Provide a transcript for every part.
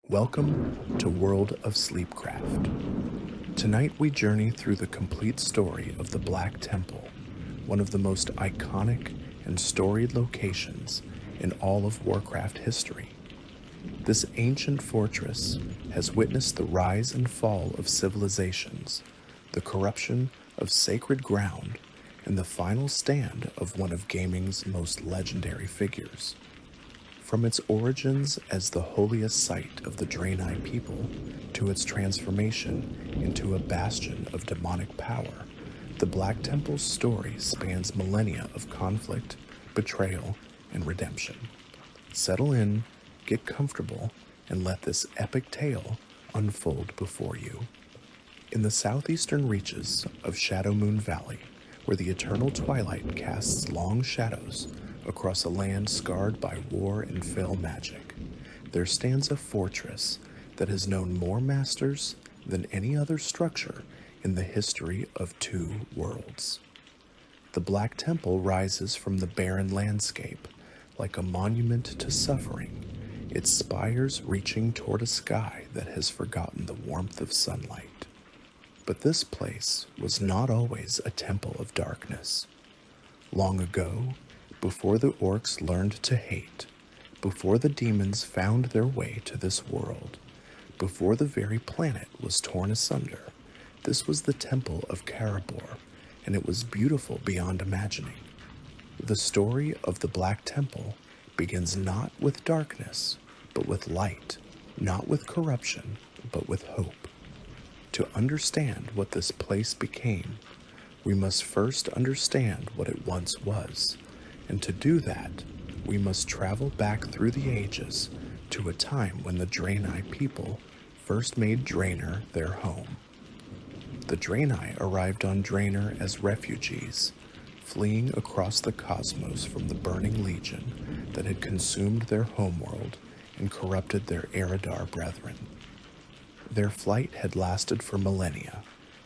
Welcome to World of Sleepcraft. Tonight we journey through the complete story of the Black Temple, one of the most iconic and storied locations in all of Warcraft history. This ancient fortress has witnessed the rise and fall of civilizations, the corruption of sacred ground, and the final stand of one of gaming's most legendary figures. From its origins as the holiest site of the draenei people to its transformation into a bastion of demonic power, the Black Temple's story spans millennia of conflict, betrayal, and redemption. Settle in, get comfortable, and let this epic tale unfold before you. In the southeastern reaches of Shadowmoon Valley, where the eternal twilight casts long shadows across a land scarred by war and fell magic, there stands a fortress that has known more masters than any other structure in the history of two worlds. The Black Temple rises from the barren landscape like a monument to suffering, its spires reaching toward a sky that has forgotten the warmth of sunlight. But this place was not always a temple of darkness. Long ago, before the orcs learned to hate, before the demons found their way to this world, before the very planet was torn asunder, this was the Temple of Karabor, and it was beautiful beyond imagining. The story of the Black Temple begins not with darkness, but with light, not with corruption, but with hope. To understand what this place became, we must first understand what it once was. And to do that, we must travel back through the ages to a time when the draenei people first made Draenor their home. The draenei arrived on Draenor as refugees, fleeing across the cosmos from the burning legion that had consumed their homeworld and corrupted their Eridar brethren. Their flight had lasted for millennia,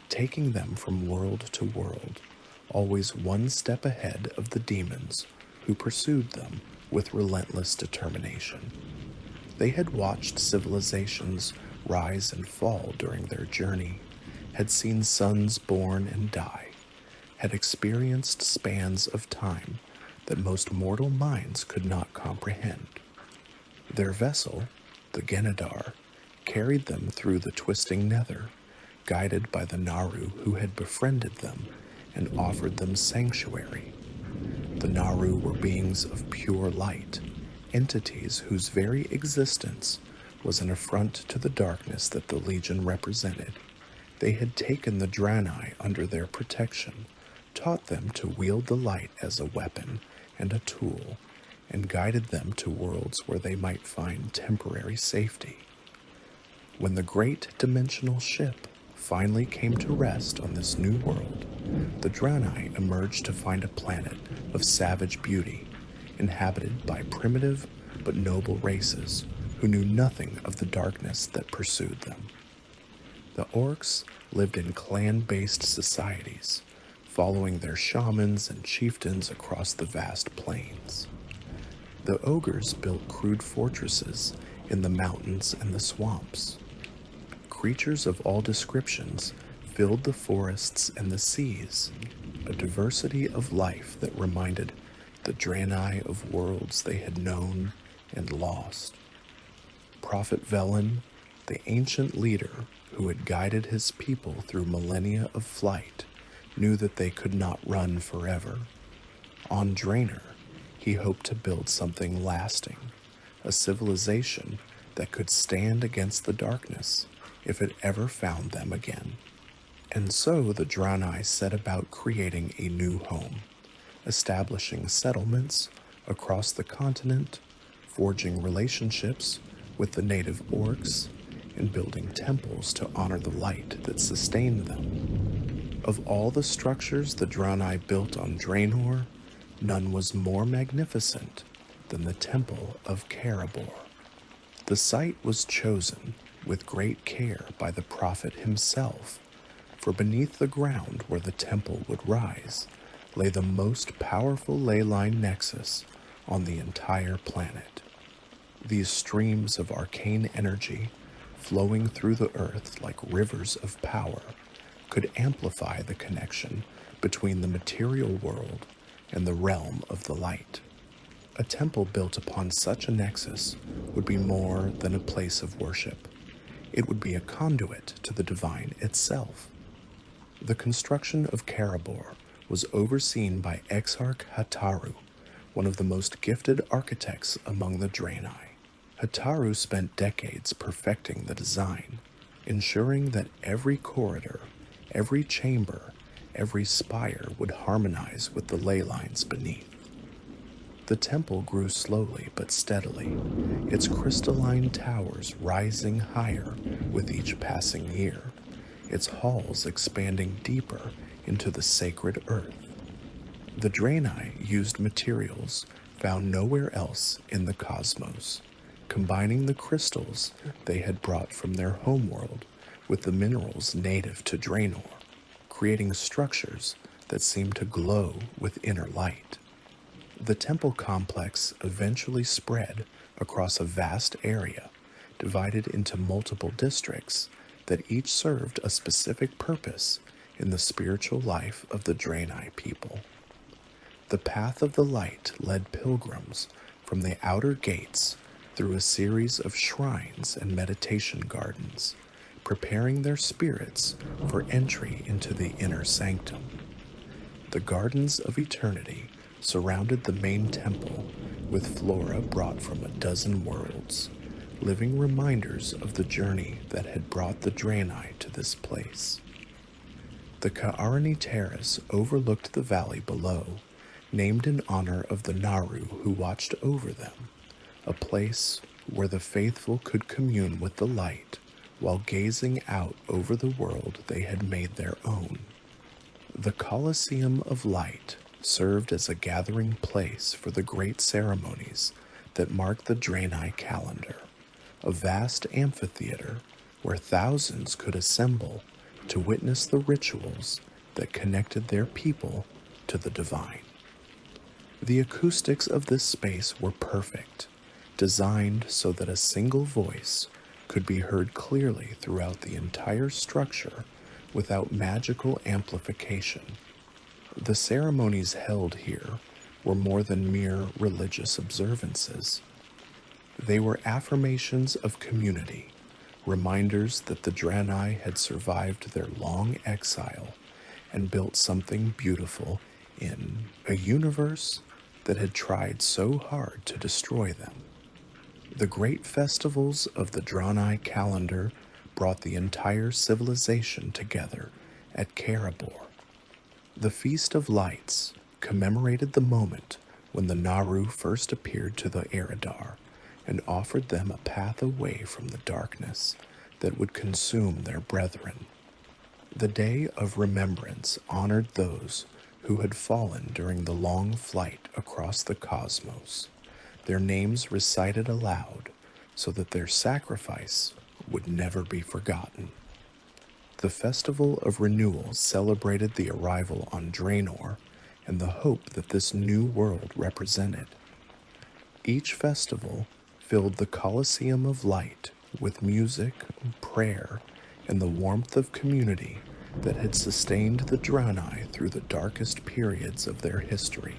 taking them from world to world, always one step ahead of the demons who pursued them with relentless determination. They had watched civilizations rise and fall during their journey, had seen sons born and die, had experienced spans of time that most mortal minds could not comprehend. Their vessel, the Genedar, carried them through the twisting nether, guided by the Naru who had befriended them and offered them sanctuary. The Naru were beings of pure light, entities whose very existence was an affront to the darkness that the Legion represented. They had taken the draenei under their protection, taught them to wield the light as a weapon and a tool, and guided them to worlds where they might find temporary safety. When the great dimensional ship finally came to rest on this new world, the draenei emerged to find a planet of savage beauty, inhabited by primitive but noble races who knew nothing of the darkness that pursued them. The orcs lived in clan-based societies, following their shamans and chieftains across the vast plains. The ogres built crude fortresses in the mountains and the swamps. Creatures of all descriptions filled the forests and the seas, a diversity of life that reminded the draenei of worlds they had known and lost. Prophet Velen, the ancient leader who had guided his people through millennia of flight, knew that they could not run forever. On Draenor, he hoped to build something lasting, a civilization that could stand against the darkness if it ever found them again. And so the draenei set about creating a new home, establishing settlements across the continent, forging relationships with the native orcs, and building temples to honor the light that sustained them. Of all the structures the draenei built on Draenor, none was more magnificent than the Temple of Karabor. The site was chosen with great care by the prophet himself, for beneath the ground where the temple would rise lay the most powerful ley line nexus on the entire planet. These streams of arcane energy, flowing through the earth like rivers of power, could amplify the connection between the material world and the realm of the light. A temple built upon such a nexus would be more than a place of worship. It would be a conduit to the divine itself. The construction of Karabor was overseen by Exarch Hataru, one of the most gifted architects among the draenei. Hataru spent decades perfecting the design, ensuring that every corridor, every chamber, every spire would harmonize with the ley lines beneath. The temple grew slowly but steadily, its crystalline towers rising higher with each passing year, its halls expanding deeper into the sacred earth. The draenei used materials found nowhere else in the cosmos, combining the crystals they had brought from their homeworld with the minerals native to Draenor, creating structures that seemed to glow with inner light. The temple complex eventually spread across a vast area, divided into multiple districts that each served a specific purpose in the spiritual life of the draenei people. The path of the light led pilgrims from the outer gates through a series of shrines and meditation gardens, preparing their spirits for entry into the inner sanctum. The Gardens of Eternity surrounded the main temple with flora brought from a dozen worlds, living reminders of the journey that had brought the draenei to this place. The Ka'arani Terrace overlooked the valley below, named in honor of the Naru who watched over them, a place where the faithful could commune with the light while gazing out over the world they had made their own. The Colosseum of Light served as a gathering place for the great ceremonies that marked the draenei calendar, a vast amphitheater where thousands could assemble to witness the rituals that connected their people to the divine. The acoustics of this space were perfect, designed so that a single voice could be heard clearly throughout the entire structure without magical amplification. The ceremonies held here were more than mere religious observances. They were affirmations of community, reminders that the draenei had survived their long exile and built something beautiful in a universe that had tried so hard to destroy them. The great festivals of the draenei calendar brought the entire civilization together at Karabor. The Feast of Lights commemorated the moment when the Naru first appeared to the Eridar and offered them a path away from the darkness that would consume their brethren. The Day of Remembrance honored those who had fallen during the long flight across the cosmos, their names recited aloud so that their sacrifice would never be forgotten. The Festival of Renewal celebrated the arrival on Draenor and the hope that this new world represented. Each festival filled the Colosseum of Light with music, prayer, and the warmth of community that had sustained the draenei through the darkest periods of their history.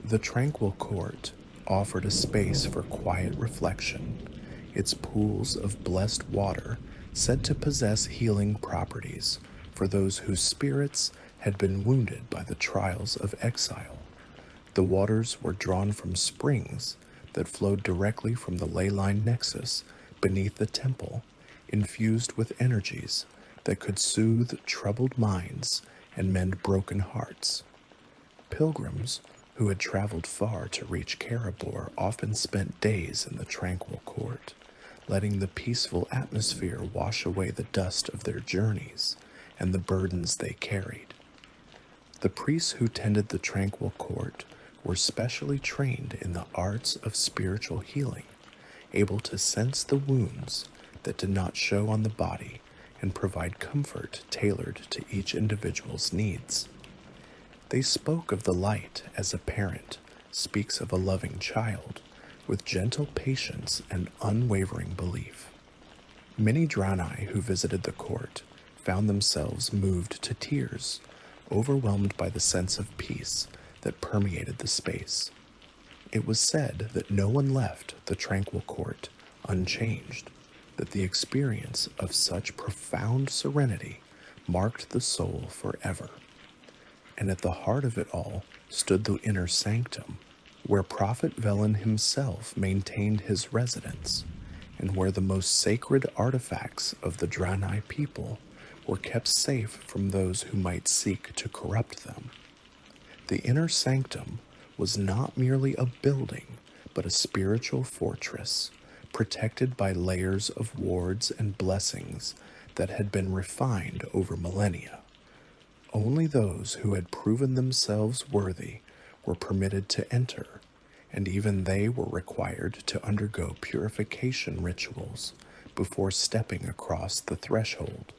The Tranquil Court offered a space for quiet reflection, its pools of blessed water said to possess healing properties for those whose spirits had been wounded by the trials of exile. The waters were drawn from springs that flowed directly from the ley line nexus beneath the temple, infused with energies that could soothe troubled minds and mend broken hearts. Pilgrims who had traveled far to reach Karabor often spent days in the Tranquil Court, letting the peaceful atmosphere wash away the dust of their journeys and the burdens they carried. The priests who tended the Tranquil Court were specially trained in the arts of spiritual healing, able to sense the wounds that did not show on the body and provide comfort tailored to each individual's needs. They spoke of the light as a parent speaks of a loving child, with gentle patience and unwavering belief. Many draenei who visited the court found themselves moved to tears, overwhelmed by the sense of peace that permeated the space. It was said that no one left the tranquil court unchanged, that the experience of such profound serenity marked the soul forever. And at the heart of it all stood the inner sanctum, where Prophet Velen himself maintained his residence, and where the most sacred artifacts of the draenei people were kept safe from those who might seek to corrupt them. The inner sanctum was not merely a building, but a spiritual fortress, protected by layers of wards and blessings that had been refined over millennia. Only those who had proven themselves worthy were permitted to enter, and even they were required to undergo purification rituals before stepping across the threshold.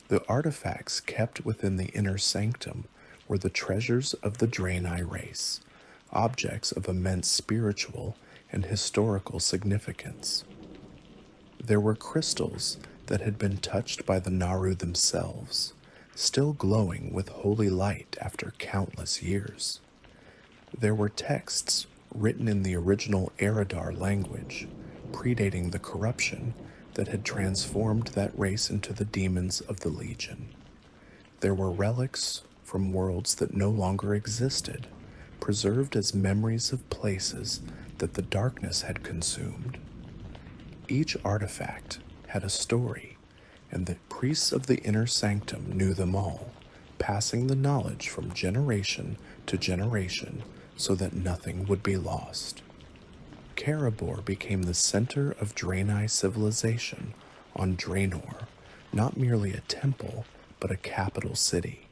The artifacts kept within the inner sanctum were the treasures of the draenei race, objects of immense spiritual and historical significance. There were crystals that had been touched by the Naru themselves, still glowing with holy light after countless years. There were texts written in the original Eridar language, predating the corruption that had transformed that race into the demons of the Legion. There were relics from worlds that no longer existed, preserved as memories of places that the darkness had consumed. Each artifact had a story, and the priests of the inner sanctum knew them all, passing the knowledge from generation to generation so that nothing would be lost. Karabor became the center of draenei civilization on Draenor, not merely a temple, but a capital city,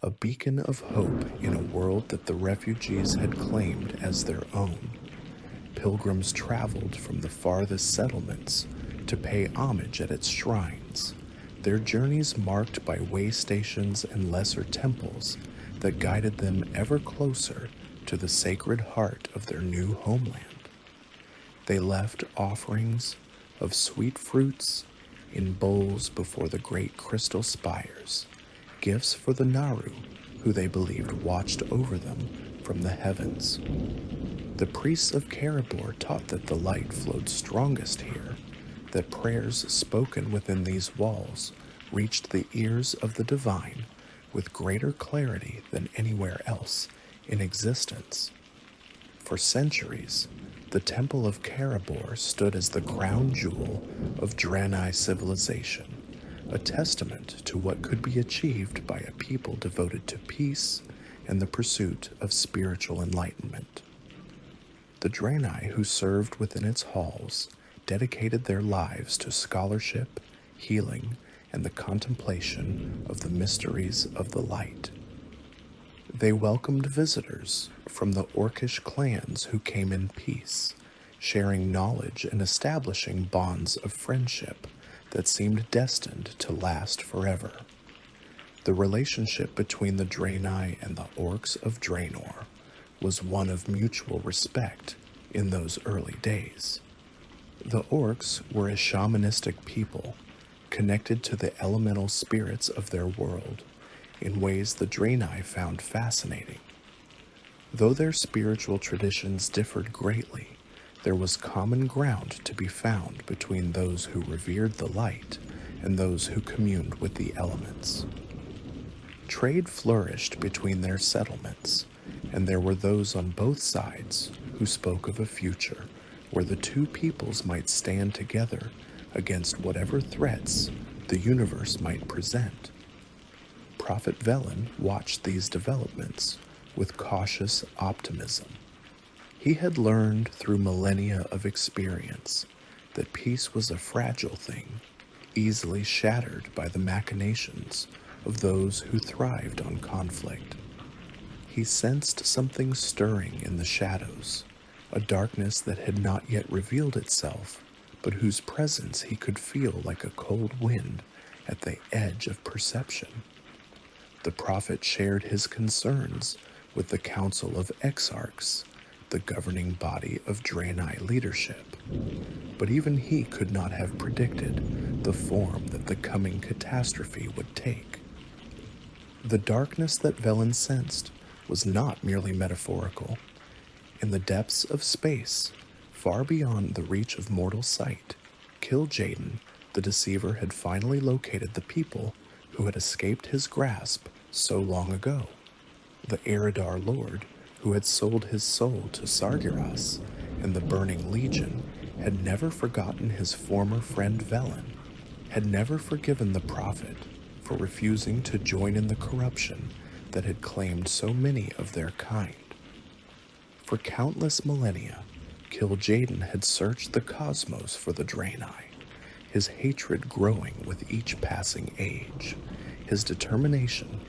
a beacon of hope in a world that the refugees had claimed as their own. Pilgrims traveled from the farthest settlements to pay homage at its shrines, their journeys marked by way stations and lesser temples that guided them ever closer to the sacred heart of their new homeland. They left offerings of sweet fruits in bowls before the great crystal spires, gifts for the Naru, who they believed watched over them from the heavens. The priests of Karabor taught that the light flowed strongest here, that prayers spoken within these walls reached the ears of the divine with greater clarity than anywhere else in existence. For centuries, the Temple of Karabor stood as the crown jewel of draenei civilization, a testament to what could be achieved by a people devoted to peace and the pursuit of spiritual enlightenment. The draenei who served within its halls dedicated their lives to scholarship, healing, and the contemplation of the mysteries of the light. They welcomed visitors from the orcish clans who came in peace, sharing knowledge and establishing bonds of friendship that seemed destined to last forever. The relationship between the draenei and the orcs of Draenor was one of mutual respect in those early days. The orcs were a shamanistic people, connected to the elemental spirits of their world in ways the draenei found fascinating. Though their spiritual traditions differed greatly, there was common ground to be found between those who revered the light and those who communed with the elements. Trade flourished between their settlements, and there were those on both sides who spoke of a future where the two peoples might stand together against whatever threats the universe might present. Prophet Velen watched these developments with cautious optimism. He had learned through millennia of experience that peace was a fragile thing, easily shattered by the machinations of those who thrived on conflict. He sensed something stirring in the shadows, a darkness that had not yet revealed itself, but whose presence he could feel like a cold wind at the edge of perception. The prophet shared his concerns with the Council of Exarchs, the governing body of draenei leadership. But even he could not have predicted the form that the coming catastrophe would take. The darkness that Velen sensed was not merely metaphorical. In the depths of space, far beyond the reach of mortal sight, Gul'dan, the deceiver, had finally located the people who had escaped his grasp so long ago. The Eridar Lord, who had sold his soul to Sargeras and the Burning Legion, had never forgotten his former friend Velen, had never forgiven the Prophet for refusing to join in the corruption that had claimed so many of their kind. For countless millennia, Gul'dan had searched the cosmos for the draenei, his hatred growing with each passing age, his determination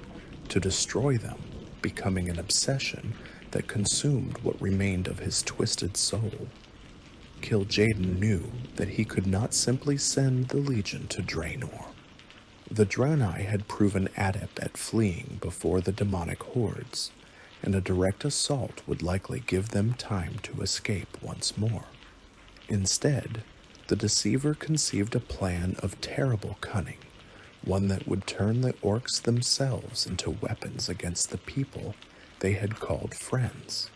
to destroy them becoming an obsession that consumed what remained of his twisted soul. Gul'dan knew that he could not simply send the Legion to Draenor. The draenei had proven adept at fleeing before the demonic hordes, and a direct assault would likely give them time to escape once more. Instead, the deceiver conceived a plan of terrible cunning, one that would turn the orcs themselves into weapons against the people they had called friends.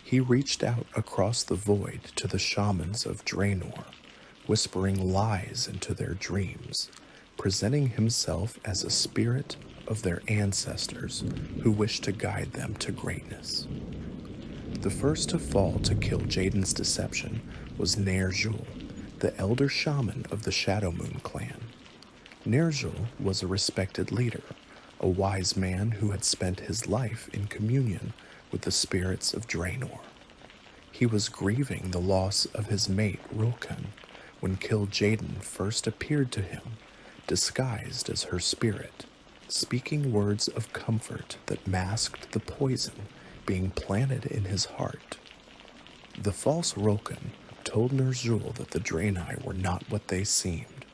He reached out across the void to the shamans of Draenor, whispering lies into their dreams, presenting himself as a spirit of their ancestors who wished to guide them to greatness. The first to fall to Gul'dan's deception was Ner'zhul, the elder shaman of the Shadowmoon clan. Ner'zhul was a respected leader, a wise man who had spent his life in communion with the spirits of Draenor. He was grieving the loss of his mate Rulkan when Gul'dan first appeared to him, disguised as her spirit, speaking words of comfort that masked the poison being planted in his heart. The false Rulkan told Ner'zhul that the draenei were not what they seemed,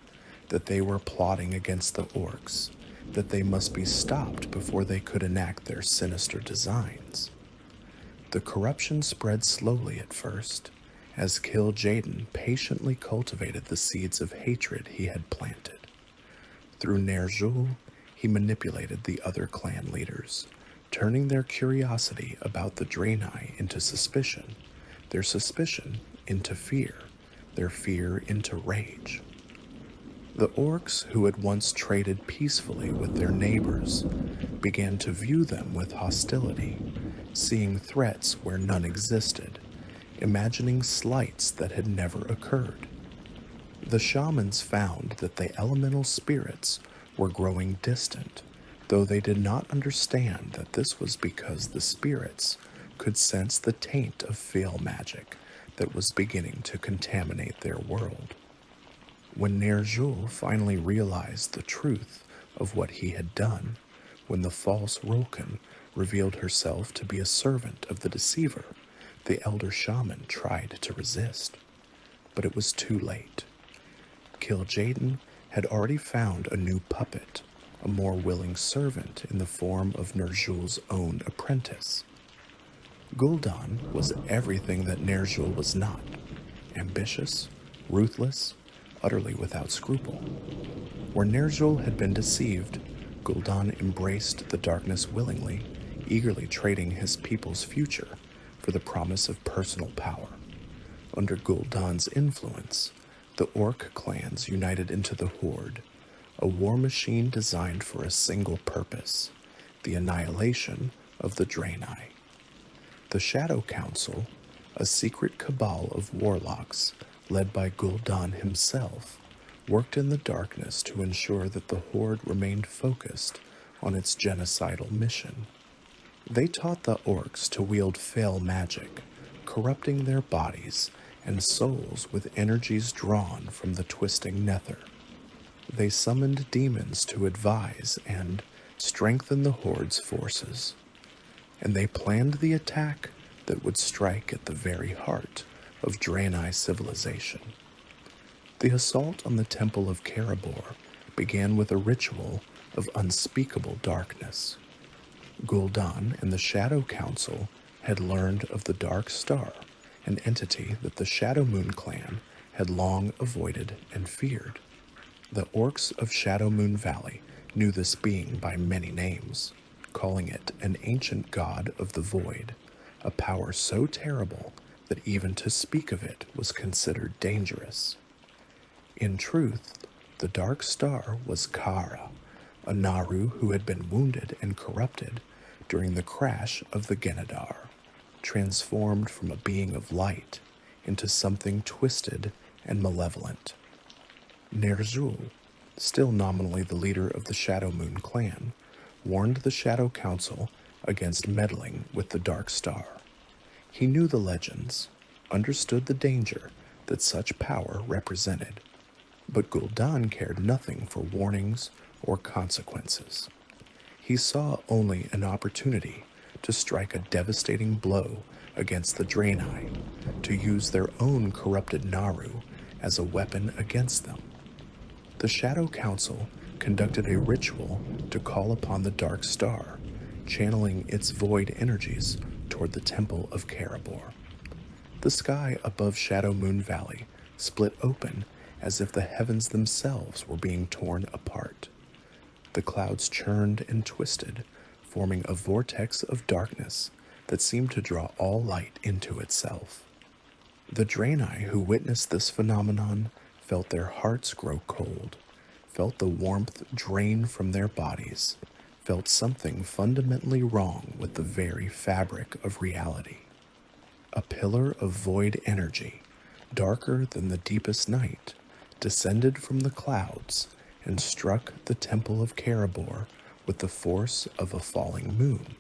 that they were plotting against the orcs, that they must be stopped before they could enact their sinister designs. The corruption spread slowly at first, as Gul'dan patiently cultivated the seeds of hatred he had planted. Through Ner'zhul, he manipulated the other clan leaders, turning their curiosity about the draenei into suspicion, their suspicion into fear, their fear into rage. The orcs who had once traded peacefully with their neighbors began to view them with hostility, seeing threats where none existed, imagining slights that had never occurred. The shamans found that the elemental spirits were growing distant, though they did not understand that this was because the spirits could sense the taint of fel magic that was beginning to contaminate their world. When Ner'zhul finally realized the truth of what he had done, when the false Rulkan revealed herself to be a servant of the deceiver, the elder shaman tried to resist. But it was too late. Gul'dan had already found a new puppet, a more willing servant in the form of Ner'zhul's own apprentice. Gul'dan was everything that Ner'zhul was not: ambitious, ruthless, utterly without scruple. Where Ner'zhul had been deceived, Gul'dan embraced the darkness willingly, eagerly trading his people's future for the promise of personal power. Under Gul'dan's influence, the orc clans united into the Horde, a war machine designed for a single purpose: the annihilation of the draenei. The Shadow Council, a secret cabal of warlocks led by Gul'dan himself, worked in the darkness to ensure that the Horde remained focused on its genocidal mission. They taught the orcs to wield fel magic, corrupting their bodies and souls with energies drawn from the twisting nether. They summoned demons to advise and strengthen the Horde's forces. And they planned the attack that would strike at the very heart of draenei civilization. The assault on the Temple of Karabor began with a ritual of unspeakable darkness. Gul'dan and the Shadow Council had learned of the Dark Star, an entity that the Shadowmoon clan had long avoided and feared. The orcs of Shadowmoon Valley knew this being by many names, calling it an ancient god of the void, a power so terrible that even to speak of it was considered dangerous. In truth, the Dark Star was Kara, a Naru who had been wounded and corrupted during the crash of the Genadar, transformed from a being of light into something twisted and malevolent. Ner'zhul, still nominally the leader of the Shadowmoon clan, warned the Shadow Council against meddling with the Dark Star. He knew the legends, understood the danger that such power represented, but Gul'dan cared nothing for warnings or consequences. He saw only an opportunity to strike a devastating blow against the draenei, to use their own corrupted Naru as a weapon against them. The Shadow Council conducted a ritual to call upon the Dark Star, channeling its void energies toward the Temple of Karabor. The sky above Shadowmoon Valley split open as if the heavens themselves were being torn apart. The clouds churned and twisted, forming a vortex of darkness that seemed to draw all light into itself. The draenei who witnessed this phenomenon felt their hearts grow cold, felt the warmth drain from their bodies, felt something fundamentally wrong with the very fabric of reality. A pillar of void energy, darker than the deepest night, descended from the clouds and struck the Temple of Karabor with the force of a falling moon.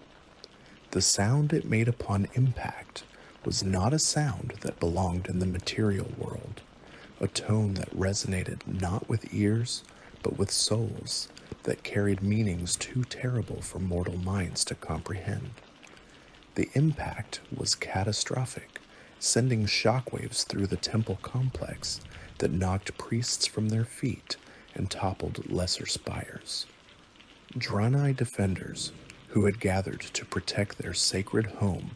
The sound it made upon impact was not a sound that belonged in the material world, a tone that resonated not with ears, but with souls that carried meanings too terrible for mortal minds to comprehend. The impact was catastrophic, sending shockwaves through the temple complex that knocked priests from their feet and toppled lesser spires. Draenei defenders, who had gathered to protect their sacred home,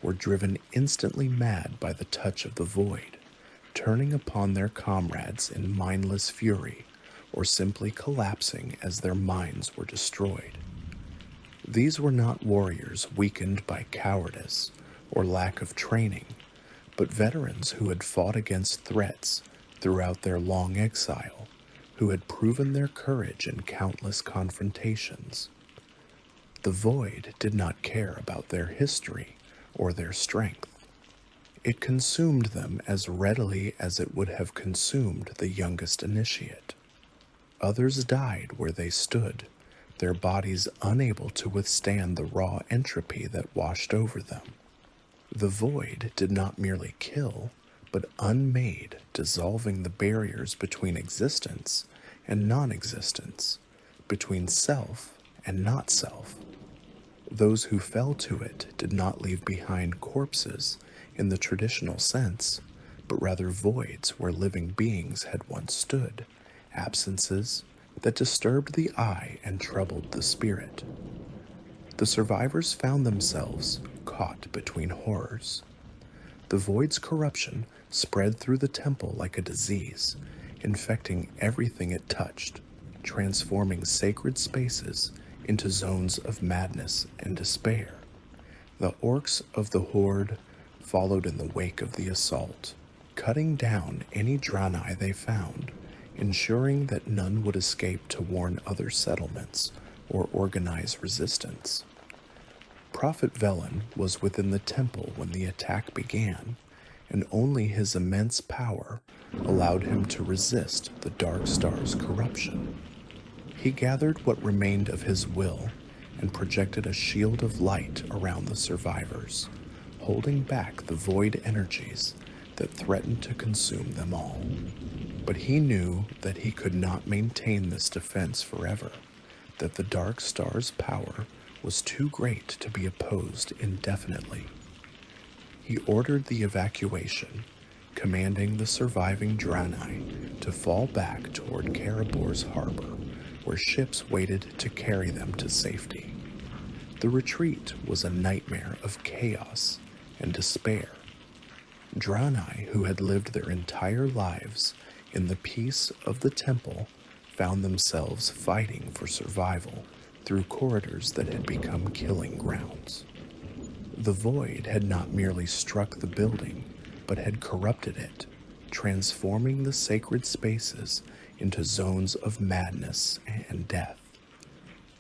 were driven instantly mad by the touch of the void, turning upon their comrades in mindless fury, or simply collapsing as their minds were destroyed. These were not warriors weakened by cowardice or lack of training, but veterans who had fought against threats throughout their long exile, who had proven their courage in countless confrontations. The void did not care about their history or their strength. It consumed them as readily as it would have consumed the youngest initiate. Others died where they stood, their bodies unable to withstand the raw entropy that washed over them. The void did not merely kill, but unmade, dissolving the barriers between existence and non-existence, between self and not self. Those who fell to it did not leave behind corpses in the traditional sense, but rather voids where living beings had once stood, absences that disturbed the eye and troubled the spirit. The survivors found themselves caught between horrors. The void's corruption spread through the temple like a disease, infecting everything it touched, transforming sacred spaces into zones of madness and despair. The orcs of the Horde followed in the wake of the assault, cutting down any draenei they found, ensuring that none would escape to warn other settlements or organize resistance. Prophet Velen was within the temple when the attack began, and only his immense power allowed him to resist the Dark Star's corruption. He gathered what remained of his will and projected a shield of light around the survivors, holding back the void energies that threatened to consume them all. But he knew that he could not maintain this defense forever, that the Dark Star's power was too great to be opposed indefinitely. He ordered the evacuation, commanding the surviving draenei to fall back toward Karabor's harbor, where ships waited to carry them to safety. The retreat was a nightmare of chaos and despair. Draenei, who had lived their entire lives in the peace of the temple, found themselves fighting for survival through corridors that had become killing grounds. The void had not merely struck the building, but had corrupted it, transforming the sacred spaces into zones of madness and death.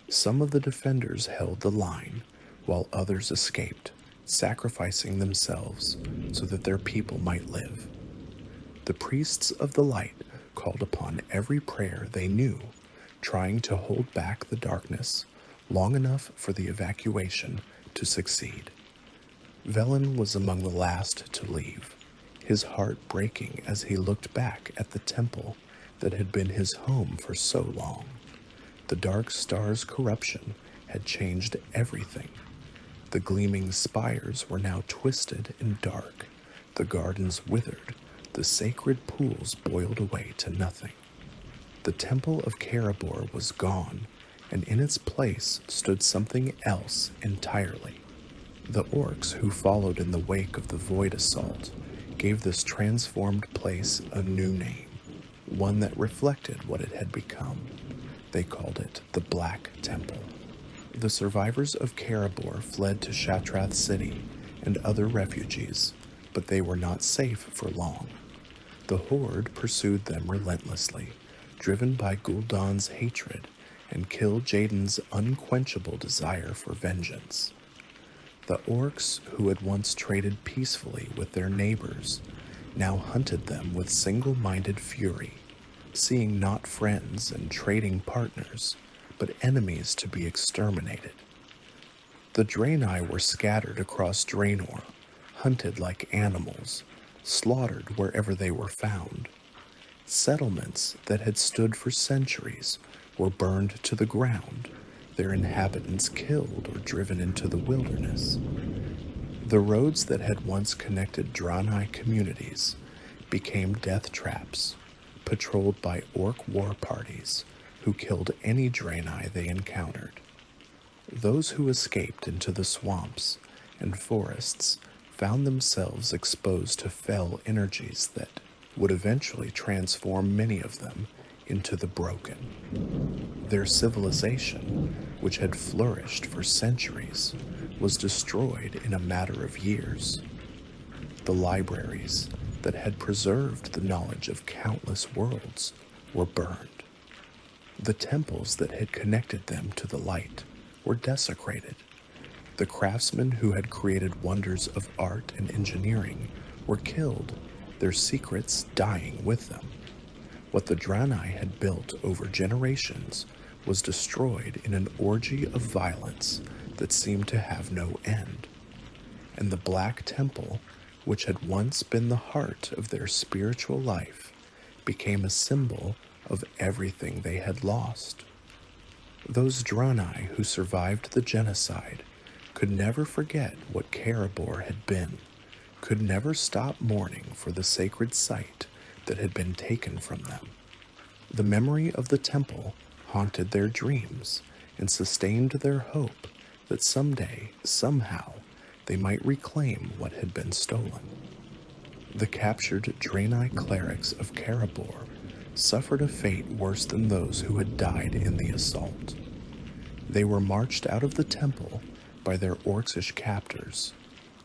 Some of the defenders held the line, while others escaped, sacrificing themselves so that their people might live. The priests of the light called upon every prayer they knew, trying to hold back the darkness long enough for the evacuation to succeed. Velen was among the last to leave, his heart breaking as he looked back at the temple that had been his home for so long. The dark star's corruption had changed everything. The gleaming spires were now twisted and dark, the gardens withered, the sacred pools boiled away to nothing. The Temple of Karabor was gone, and in its place stood something else entirely. The orcs who followed in the wake of the Void Assault gave this transformed place a new name, one that reflected what it had become. They called it the Black Temple. The survivors of Karabor fled to Shatrath City and other refuges, but they were not safe for long. The Horde pursued them relentlessly, driven by Gul'dan's hatred, and killed Jaden's unquenchable desire for vengeance. The orcs, who had once traded peacefully with their neighbors, now hunted them with single-minded fury, seeing not friends and trading partners, but enemies to be exterminated. The draenei were scattered across Draenor, hunted like animals, slaughtered wherever they were found. Settlements that had stood for centuries were burned to the ground, their inhabitants killed or driven into the wilderness. The roads that had once connected draenei communities became death traps, patrolled by orc war parties who killed any draenei they encountered. Those who escaped into the swamps and forests found themselves exposed to fell energies that would eventually transform many of them into the broken. Their civilization, which had flourished for centuries, was destroyed in a matter of years. The libraries that had preserved the knowledge of countless worlds were burned. The temples that had connected them to the light were desecrated. The craftsmen who had created wonders of art and engineering were killed, their secrets dying with them. What the draenei had built over generations was destroyed in an orgy of violence that seemed to have no end. And the Black Temple, which had once been the heart of their spiritual life, became a symbol of everything they had lost. Those draenei who survived the genocide could never forget what Karabor had been, could never stop mourning for the sacred site that had been taken from them. The memory of the temple haunted their dreams and sustained their hope that someday, somehow, they might reclaim what had been stolen. The captured draenei clerics of Karabor suffered a fate worse than those who had died in the assault. They were marched out of the temple by their orcish captors,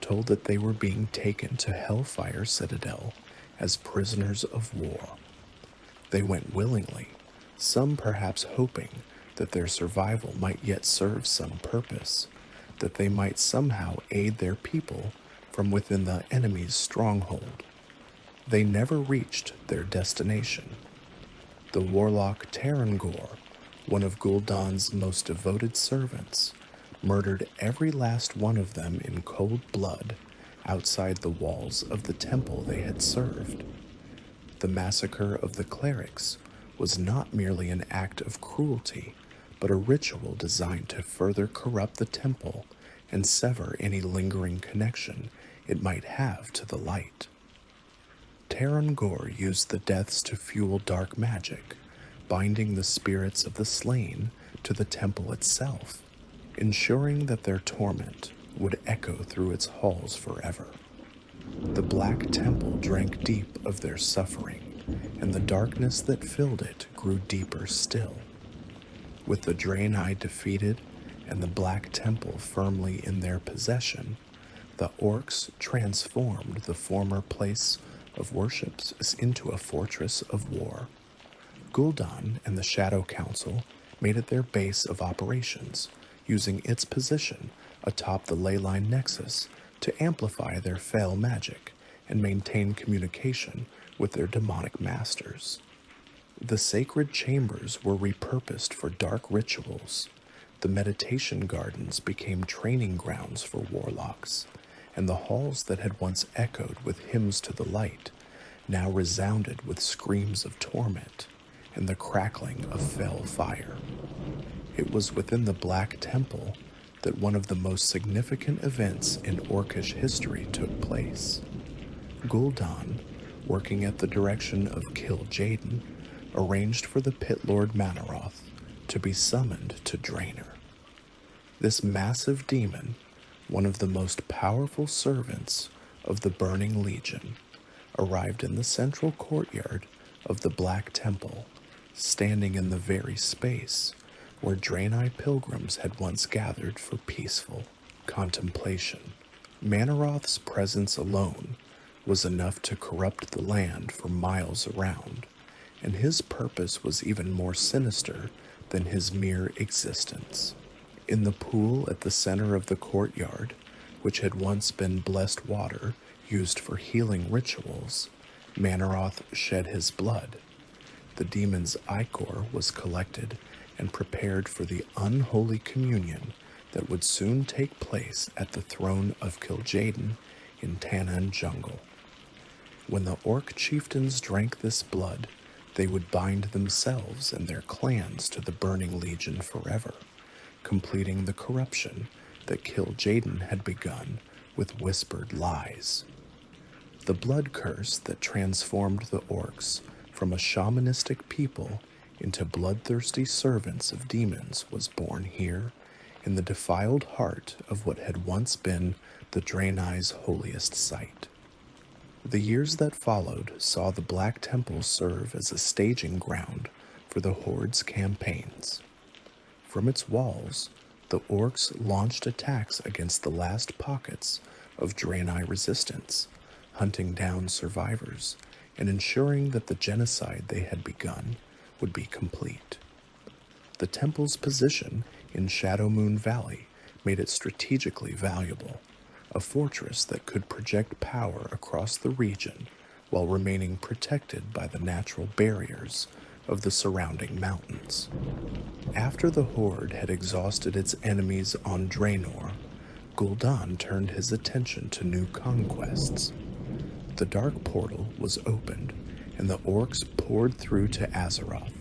told that they were being taken to Hellfire Citadel as prisoners of war. They went willingly, some perhaps hoping that their survival might yet serve some purpose, that they might somehow aid their people from within the enemy's stronghold. They never reached their destination. The warlock Tarangor, one of Gul'dan's most devoted servants, murdered every last one of them in cold blood outside the walls of the temple they had served. The massacre of the clerics was not merely an act of cruelty, but a ritual designed to further corrupt the temple and sever any lingering connection it might have to the light. Tarangor used the deaths to fuel dark magic, binding the spirits of the slain to the temple itself. ensuring that their torment would echo through its halls forever. The Black Temple drank deep of their suffering, and the darkness that filled it grew deeper still. With the draenei defeated and the Black Temple firmly in their possession, the orcs transformed the former place of worships into a fortress of war. Gul'dan and the Shadow Council made it their base of operations, using its position atop the leyline nexus to amplify their fell magic and maintain communication with their demonic masters. The sacred chambers were repurposed for dark rituals. The meditation gardens became training grounds for warlocks, and the halls that had once echoed with hymns to the light now resounded with screams of torment and the crackling of fell fire. It was within the Black Temple that one of the most significant events in orcish history took place. Gul'dan, working at the direction of Kil'jaeden, arranged for the Pit Lord Manaroth to be summoned to Draenor. This massive demon, one of the most powerful servants of the Burning Legion, arrived in the central courtyard of the Black Temple, standing in the very space where draenei pilgrims had once gathered for peaceful contemplation. Manaroth's presence alone was enough to corrupt the land for miles around, and his purpose was even more sinister than his mere existence. In the pool at the center of the courtyard, which had once been blessed water used for healing rituals, Manaroth shed his blood. The demon's ichor was collected and prepared for the unholy communion that would soon take place at the throne of Kil'jaeden in Tanaan Jungle. When the orc chieftains drank this blood, they would bind themselves and their clans to the Burning Legion forever, completing the corruption that Kil'jaeden had begun with whispered lies. The blood curse that transformed the orcs from a shamanistic people into bloodthirsty servants of demons was born here in the defiled heart of what had once been the draenei's holiest site. The years that followed saw the Black Temple serve as a staging ground for the Horde's campaigns. From its walls, the orcs launched attacks against the last pockets of draenei resistance, hunting down survivors and ensuring that the genocide they had begun would be complete. The temple's position in Shadowmoon Valley made it strategically valuable, a fortress that could project power across the region while remaining protected by the natural barriers of the surrounding mountains. After the Horde had exhausted its enemies on Draenor, Gul'dan turned his attention to new conquests. The Dark Portal was opened, and the orcs poured through to Azeroth,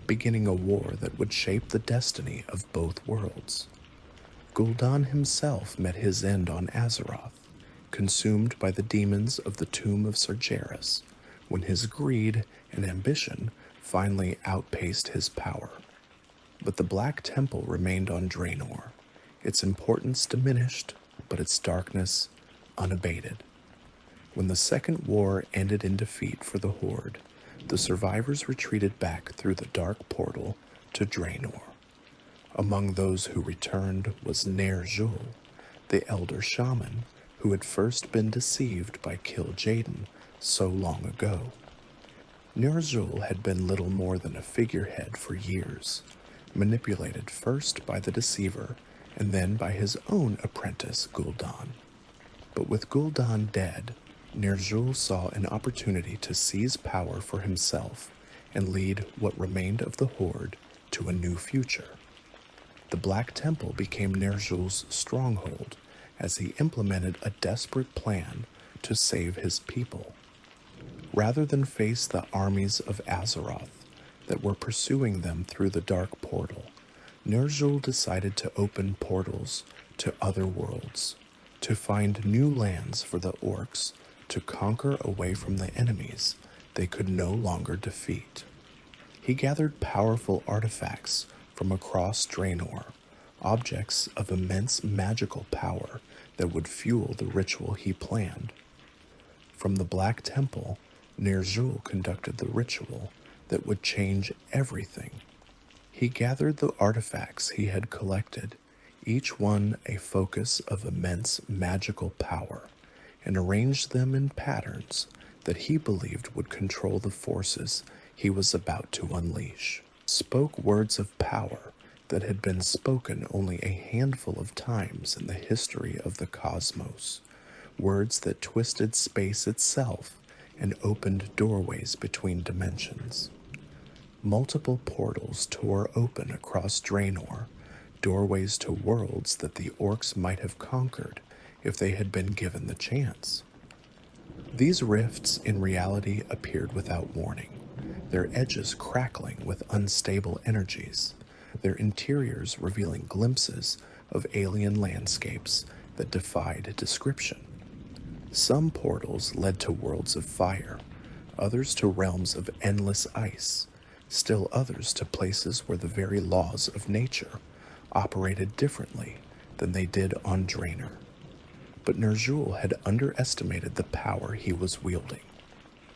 beginning a war that would shape the destiny of both worlds. Gul'dan himself met his end on Azeroth, consumed by the demons of the Tomb of Sargeras, when his greed and ambition finally outpaced his power. But the Black Temple remained on Draenor, its importance diminished, but its darkness unabated. When the Second War ended in defeat for the Horde, the survivors retreated back through the Dark Portal to Draenor. Among those who returned was Ner'zhul, the elder shaman who had first been deceived by Kil'jaeden so long ago. Ner'zhul had been little more than a figurehead for years, manipulated first by the deceiver and then by his own apprentice Gul'dan. But with Gul'dan dead, Ner'zhul saw an opportunity to seize power for himself and lead what remained of the Horde to a new future. The Black Temple became Ner'zhul's stronghold as he implemented a desperate plan to save his people. Rather than face the armies of Azeroth that were pursuing them through the Dark Portal, Ner'zhul decided to open portals to other worlds, to find new lands for the orcs to conquer away from the enemies they could no longer defeat. He gathered powerful artifacts from across Draenor, objects of immense magical power that would fuel the ritual he planned. From the Black Temple, Ner'zhul conducted the ritual that would change everything. He gathered the artifacts he had collected, each one a focus of immense magical power, and arranged them in patterns that he believed would control the forces he was about to unleash. Spoke words of power that had been spoken only a handful of times in the history of the cosmos, words that twisted space itself and opened doorways between dimensions. Multiple portals tore open across Draenor, doorways to worlds that the orcs might have conquered if they had been given the chance. These rifts in reality appeared without warning, their edges crackling with unstable energies, their interiors revealing glimpses of alien landscapes that defied description. Some portals led to worlds of fire, others to realms of endless ice, still others to places where the very laws of nature operated differently than they did on Draenor. But Ner'zhul had underestimated the power he was wielding.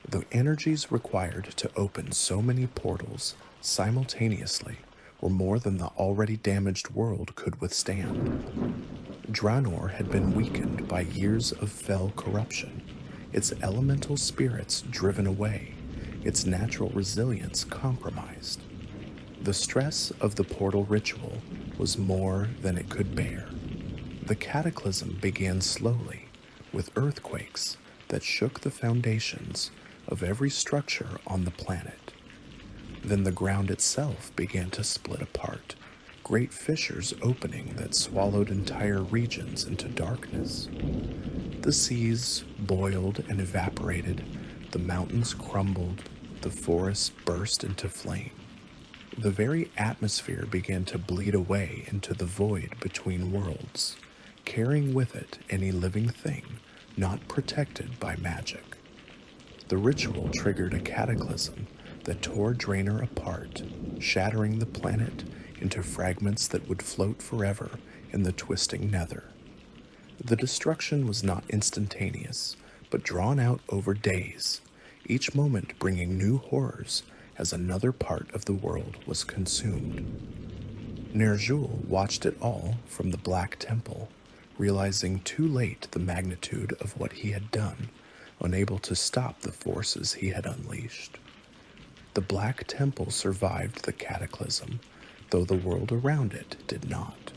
The energies required to open so many portals simultaneously were more than the already damaged world could withstand. Draenor had been weakened by years of fell corruption, its elemental spirits driven away, its natural resilience compromised. The stress of the portal ritual was more than it could bear. The cataclysm began slowly, with earthquakes that shook the foundations of every structure on the planet. Then the ground itself began to split apart, great fissures opening that swallowed entire regions into darkness. The seas boiled and evaporated, the mountains crumbled, the forests burst into flame. The very atmosphere began to bleed away into the void between worlds, carrying with it any living thing not protected by magic. The ritual triggered a cataclysm that tore Draenor apart, shattering the planet into fragments that would float forever in the twisting nether. The destruction was not instantaneous, but drawn out over days, each moment bringing new horrors as another part of the world was consumed. Ner'zhul watched it all from the Black Temple, realizing too late the magnitude of what he had done, unable to stop the forces he had unleashed. The Black Temple survived the cataclysm, though the world around it did not.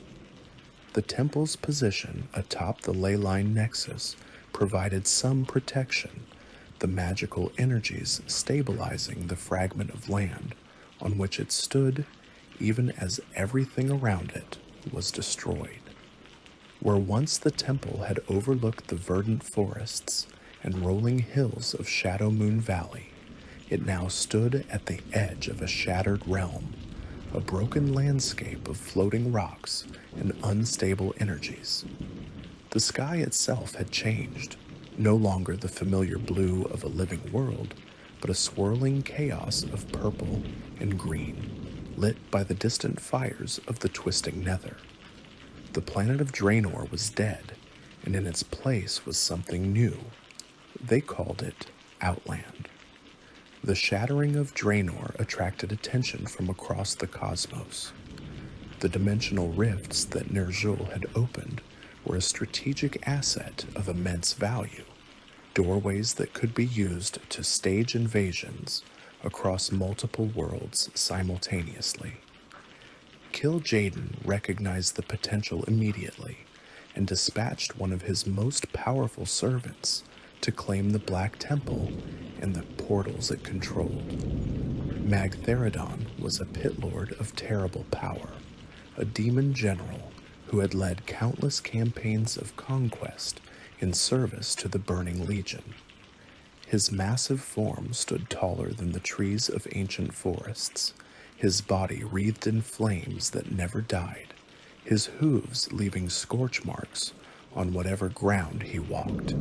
The temple's position atop the ley line nexus provided some protection, the magical energies stabilizing the fragment of land on which it stood, even as everything around it was destroyed. Where once the temple had overlooked the verdant forests and rolling hills of Shadowmoon Valley, it now stood at the edge of a shattered realm, a broken landscape of floating rocks and unstable energies. The sky itself had changed, no longer the familiar blue of a living world, but a swirling chaos of purple and green, lit by the distant fires of the twisting nether. The planet of Draenor was dead, and in its place was something new. They called it Outland. The shattering of Draenor attracted attention from across the cosmos. The dimensional rifts that Ner'zhul had opened were a strategic asset of immense value, doorways that could be used to stage invasions across multiple worlds simultaneously. Kil'jaeden recognized the potential immediately and dispatched one of his most powerful servants to claim the Black Temple and the portals it controlled. Magtheridon was a pit lord of terrible power, a demon general who had led countless campaigns of conquest in service to the Burning Legion. His massive form stood taller than the trees of ancient forests, his body wreathed in flames that never died, his hooves leaving scorch marks on whatever ground he walked.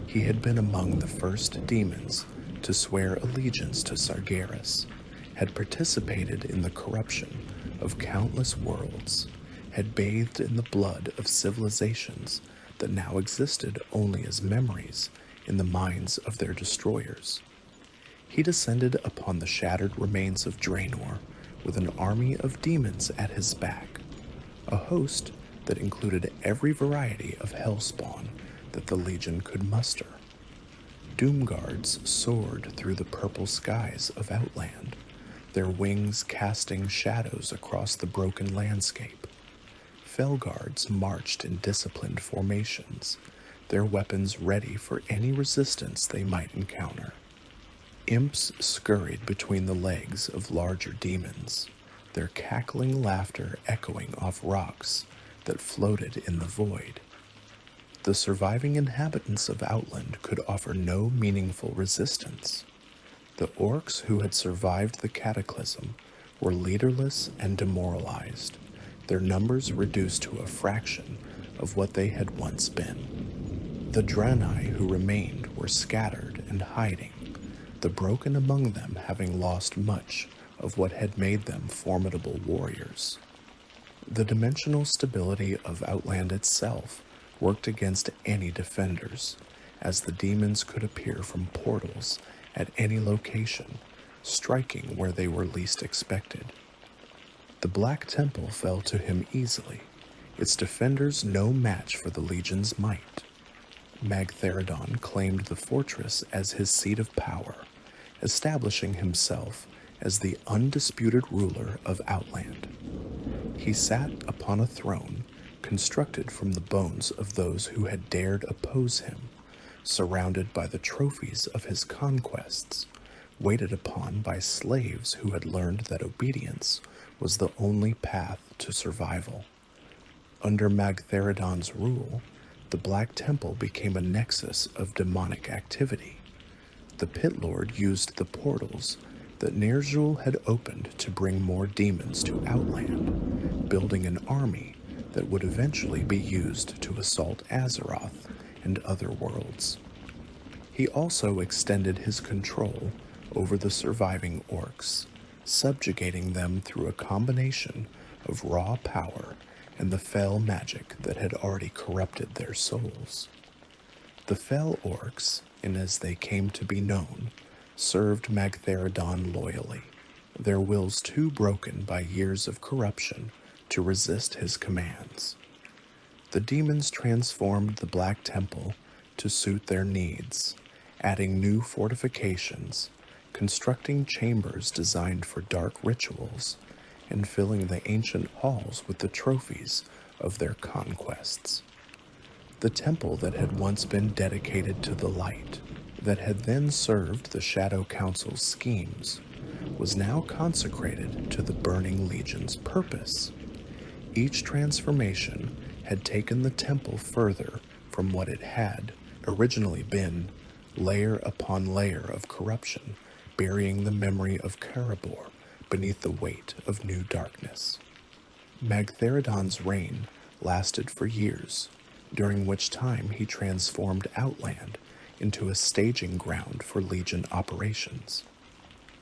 He had been among the first demons to swear allegiance to Sargeras, had participated in the corruption of countless worlds, had bathed in the blood of civilizations that now existed only as memories in the minds of their destroyers. He descended upon the shattered remains of Draenor with an army of demons at his back, a host that included every variety of hellspawn that the Legion could muster. Doomguards soared through the purple skies of Outland, their wings casting shadows across the broken landscape. Felguards marched in disciplined formations, their weapons ready for any resistance they might encounter. Imps scurried between the legs of larger demons, their cackling laughter echoing off rocks that floated in the void. The surviving inhabitants of Outland could offer no meaningful resistance. The orcs who had survived the cataclysm were leaderless and demoralized, their numbers reduced to a fraction of what they had once been. The draenei who remained were scattered and hiding, the broken among them having lost much of what had made them formidable warriors. The dimensional stability of Outland itself worked against any defenders, as the demons could appear from portals at any location, striking where they were least expected. The Black Temple fell to him easily, its defenders no match for the Legion's might. Magtheridon claimed the fortress as his seat of power, establishing himself as the undisputed ruler of Outland. He sat upon a throne constructed from the bones of those who had dared oppose him, surrounded by the trophies of his conquests, waited upon by slaves who had learned that obedience was the only path to survival. Under Magtheridon's rule, the Black Temple became a nexus of demonic activity. The Pit Lord used the portals that Ner'zhul had opened to bring more demons to Outland, building an army that would eventually be used to assault Azeroth and other worlds. He also extended his control over the surviving orcs, subjugating them through a combination of raw power and the fell magic that had already corrupted their souls. The fell orcs, and as they came to be known, served Magtheridon loyally, their wills too broken by years of corruption to resist his commands. The demons transformed the Black Temple to suit their needs, adding new fortifications, constructing chambers designed for dark rituals, and filling the ancient halls with the trophies of their conquests. The temple that had once been dedicated to the light, that had then served the Shadow Council's schemes, was now consecrated to the Burning Legion's purpose. Each transformation had taken the temple further from what it had originally been, layer upon layer of corruption, burying the memory of Karabor beneath the weight of new darkness. Magtheridon's reign lasted for years, during which time he transformed Outland into a staging ground for Legion operations.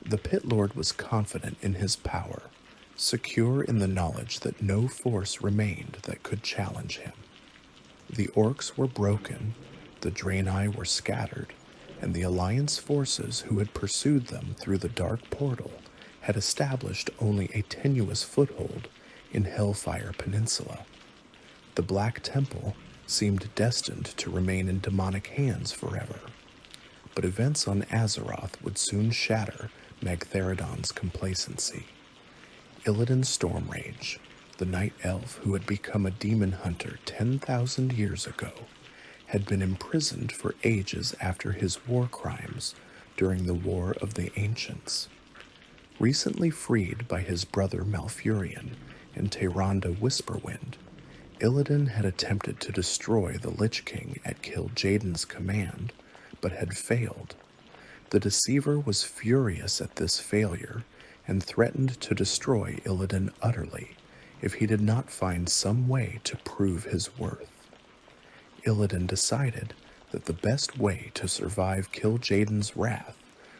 The Pit Lord was confident in his power, secure in the knowledge that no force remained that could challenge him. The orcs were broken, the draenei were scattered, and the Alliance forces who had pursued them through the dark portal had established only a tenuous foothold in Hellfire Peninsula. The Black Temple seemed destined to remain in demonic hands forever, but events on Azeroth would soon shatter Magtheridon's complacency. Illidan Stormrage, the night elf who had become a demon hunter 10,000 years ago, had been imprisoned for ages after his war crimes during the War of the Ancients. Recently freed by his brother Malfurion and Tyrande Whisperwind, Illidan had attempted to destroy the Lich King at Kil'jaeden's command, but had failed. The Deceiver was furious at this failure and threatened to destroy Illidan utterly if he did not find some way to prove his worth. Illidan decided that the best way to survive Kil'jaeden's wrath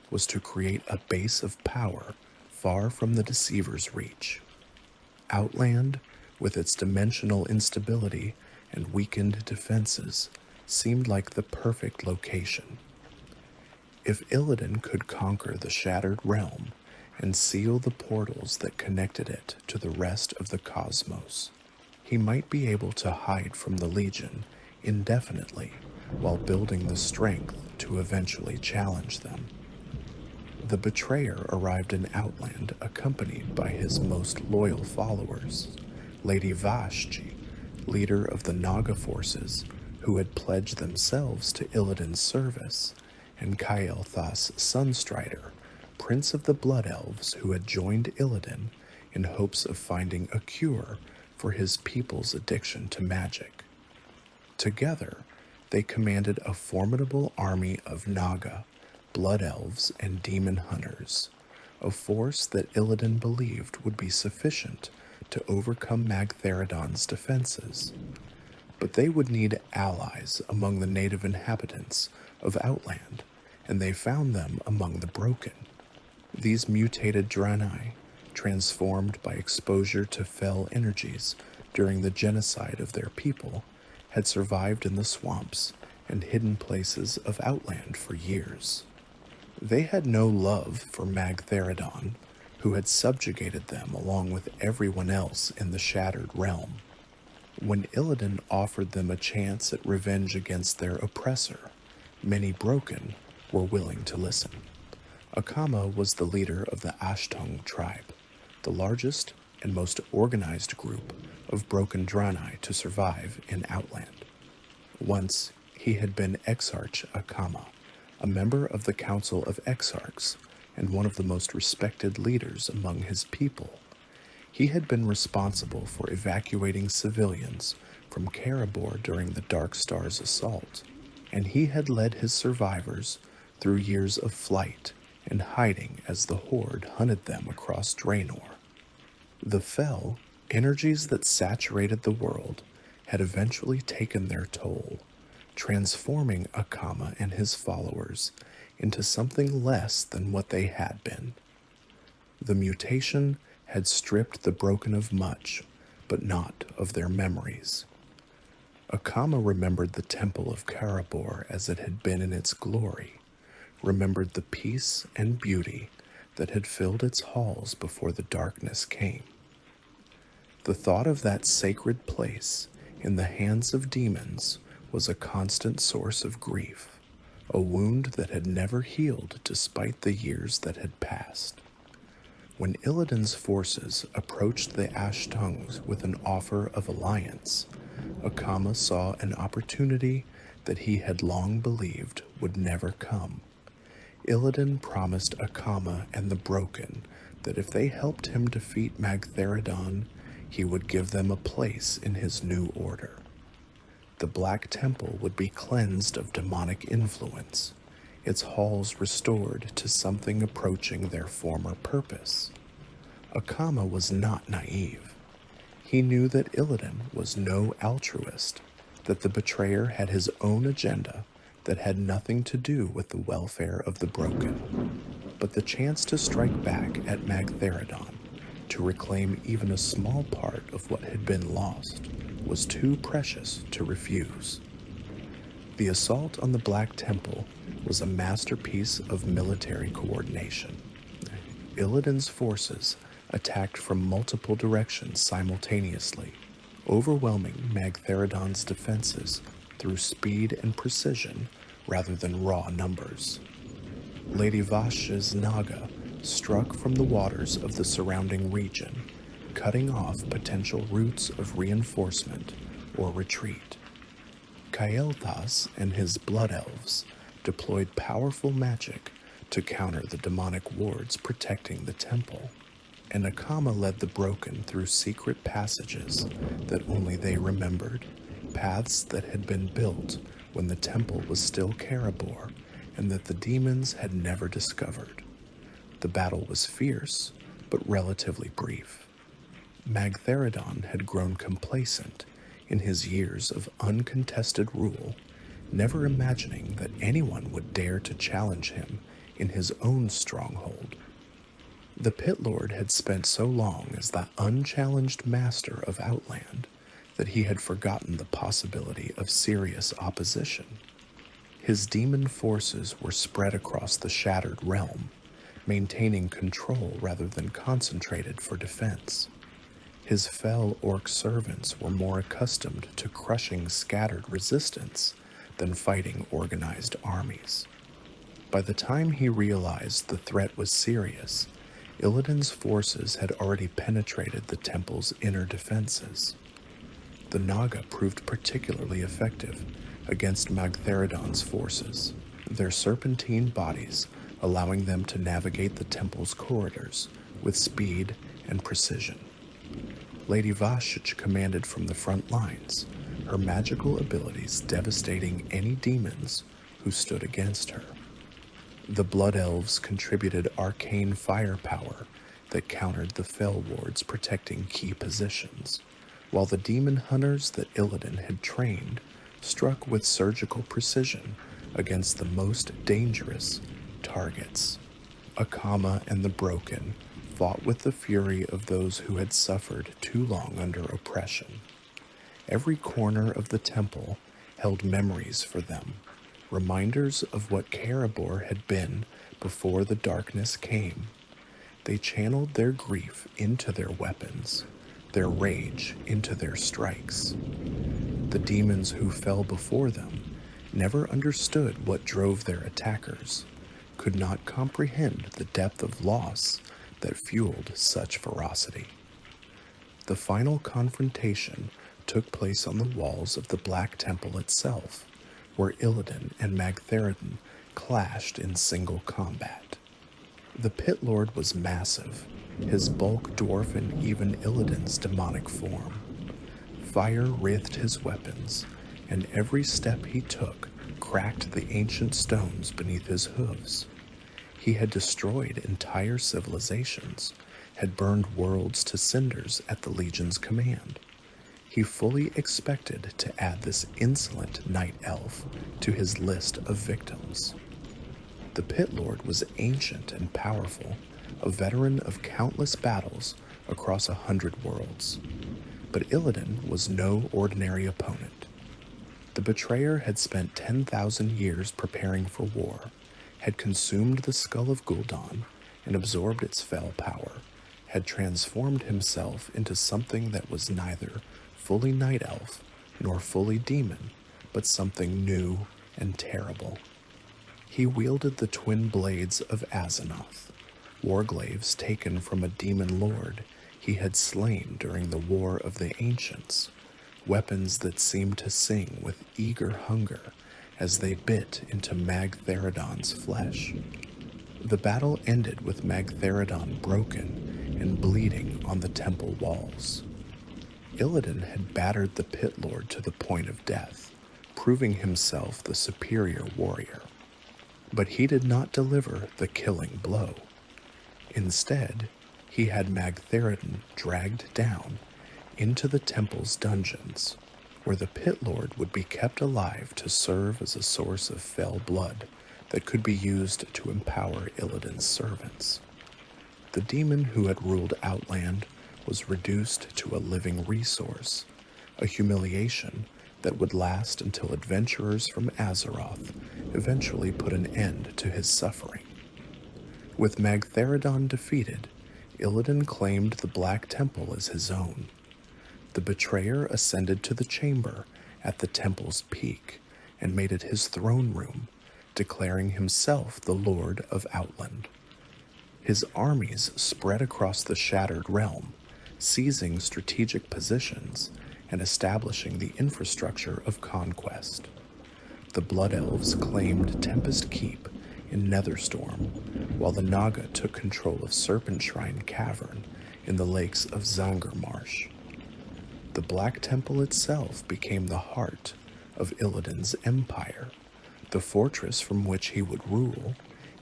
was to create a base of power far from the Deceiver's reach. Outland with its dimensional instability and weakened defenses, seemed like the perfect location. If Illidan could conquer the Shattered Realm and seal the portals that connected it to the rest of the cosmos, he might be able to hide from the Legion indefinitely while building the strength to eventually challenge them. The betrayer arrived in Outland accompanied by his most loyal followers, Lady Vashti, leader of the Naga forces, who had pledged themselves to Illidan's service, and Kael'thas Sunstrider, prince of the Blood Elves, who had joined Illidan in hopes of finding a cure for his people's addiction to magic. Together, they commanded a formidable army of Naga, Blood Elves, and Demon Hunters, a force that Illidan believed would be sufficient to overcome Magtheridon's defenses. But they would need allies among the native inhabitants of Outland, and they found them among the broken. These mutated draenei, transformed by exposure to fell energies during the genocide of their people, had survived in the swamps and hidden places of Outland for years. They had no love for Magtheridon, who had subjugated them along with everyone else in the Shattered Realm. When Illidan offered them a chance at revenge against their oppressor, many broken were willing to listen. Akama was the leader of the Ashtong tribe, the largest and most organized group of broken draenei to survive in Outland. Once, he had been Exarch Akama, a member of the Council of Exarchs and one of the most respected leaders among his people. He had been responsible for evacuating civilians from Karabor during the Dark Star's assault, and he had led his survivors through years of flight and hiding as the Horde hunted them across Draenor. The fell, energies that saturated the world, had eventually taken their toll, transforming Akama and his followers into something less than what they had been. The mutation had stripped the broken of much, but not of their memories. Akama remembered the Temple of Karabor as it had been in its glory, remembered the peace and beauty that had filled its halls before the darkness came. The thought of that sacred place in the hands of demons was a constant source of grief, a wound that had never healed despite the years that had passed. When Illidan's forces approached the Ashtongs with an offer of alliance, Akama saw an opportunity that he had long believed would never come. Illidan promised Akama and the Broken that if they helped him defeat Magtheridon, he would give them a place in his new order. The Black Temple would be cleansed of demonic influence, its halls restored to something approaching their former purpose. Akama was not naive. He knew that Illidan was no altruist, that the betrayer had his own agenda that had nothing to do with the welfare of the broken. But the chance to strike back at Magtheridon, to reclaim even a small part of what had been lost, was too precious to refuse. The assault on the Black Temple was a masterpiece of military coordination. Illidan's forces attacked from multiple directions simultaneously, overwhelming Magtheridon's defenses through speed and precision rather than raw numbers. Lady Vash's Naga struck from the waters of the surrounding region, cutting off potential routes of reinforcement or retreat. Kael'thas and his Blood Elves deployed powerful magic to counter the demonic wards protecting the temple, and Akama led the broken through secret passages that only they remembered, paths that had been built when the temple was still Karabor and that the demons had never discovered. The battle was fierce, but relatively brief. Magtheridon had grown complacent in his years of uncontested rule, never imagining that anyone would dare to challenge him in his own stronghold. The Pit Lord had spent so long as the unchallenged master of Outland that he had forgotten the possibility of serious opposition. His demon forces were spread across the shattered realm, maintaining control rather than concentrated for defense. His fell orc servants were more accustomed to crushing scattered resistance than fighting organized armies. By the time he realized the threat was serious, Illidan's forces had already penetrated the temple's inner defenses. The Naga proved particularly effective against Magtheridon's forces, their serpentine bodies allowing them to navigate the temple's corridors with speed and precision. Lady Vashich commanded from the front lines, her magical abilities devastating any demons who stood against her. The Blood Elves contributed arcane firepower that countered the Fell Wards protecting key positions, while the demon hunters that Illidan had trained struck with surgical precision against the most dangerous targets. Akama and the Broken fought with the fury of those who had suffered too long under oppression. Every corner of the temple held memories for them, reminders of what Karabor had been before the darkness came. They channeled their grief into their weapons, their rage into their strikes. The demons who fell before them never understood what drove their attackers, could not comprehend the depth of loss that fueled such ferocity. The final confrontation took place on the walls of the Black Temple itself, where Illidan and Magtheridon clashed in single combat. The Pit Lord was massive, his bulk dwarfing even Illidan's demonic form. Fire writhed his weapons, and every step he took cracked the ancient stones beneath his hooves. He had destroyed entire civilizations, had burned worlds to cinders at the Legion's command. He fully expected to add this insolent night elf to his list of victims. The Pit Lord was ancient and powerful, a veteran of countless battles across 100 worlds. But Illidan was no ordinary opponent. The betrayer had spent 10,000 years preparing for war, had consumed the skull of Gul'dan and absorbed its fell power, had transformed himself into something that was neither fully night elf nor fully demon, but something new and terrible. He wielded the twin blades of Azzinoth, warglaives taken from a demon lord he had slain during the War of the Ancients, weapons that seemed to sing with eager hunger as they bit into Magtheridon's flesh. The battle ended with Magtheridon broken and bleeding on the temple walls. Illidan had battered the Pit Lord to the point of death, proving himself the superior warrior. But he did not deliver the killing blow. Instead, he had Magtheridon dragged down into the temple's dungeons, where the Pit Lord would be kept alive to serve as a source of fell blood that could be used to empower Illidan's servants. The demon who had ruled Outland was reduced to a living resource, a humiliation that would last until adventurers from Azeroth eventually put an end to his suffering. With Magtheridon defeated, Illidan claimed the Black Temple as his own. The betrayer ascended to the chamber at the temple's peak and made it his throne room, declaring himself the Lord of Outland. His armies spread across the shattered realm, seizing strategic positions and establishing the infrastructure of conquest. The Blood Elves claimed Tempest Keep in Netherstorm, while the Naga took control of Serpent Shrine Cavern in the lakes of Zangarmarsh. The Black Temple itself became the heart of Illidan's empire, the fortress from which he would rule,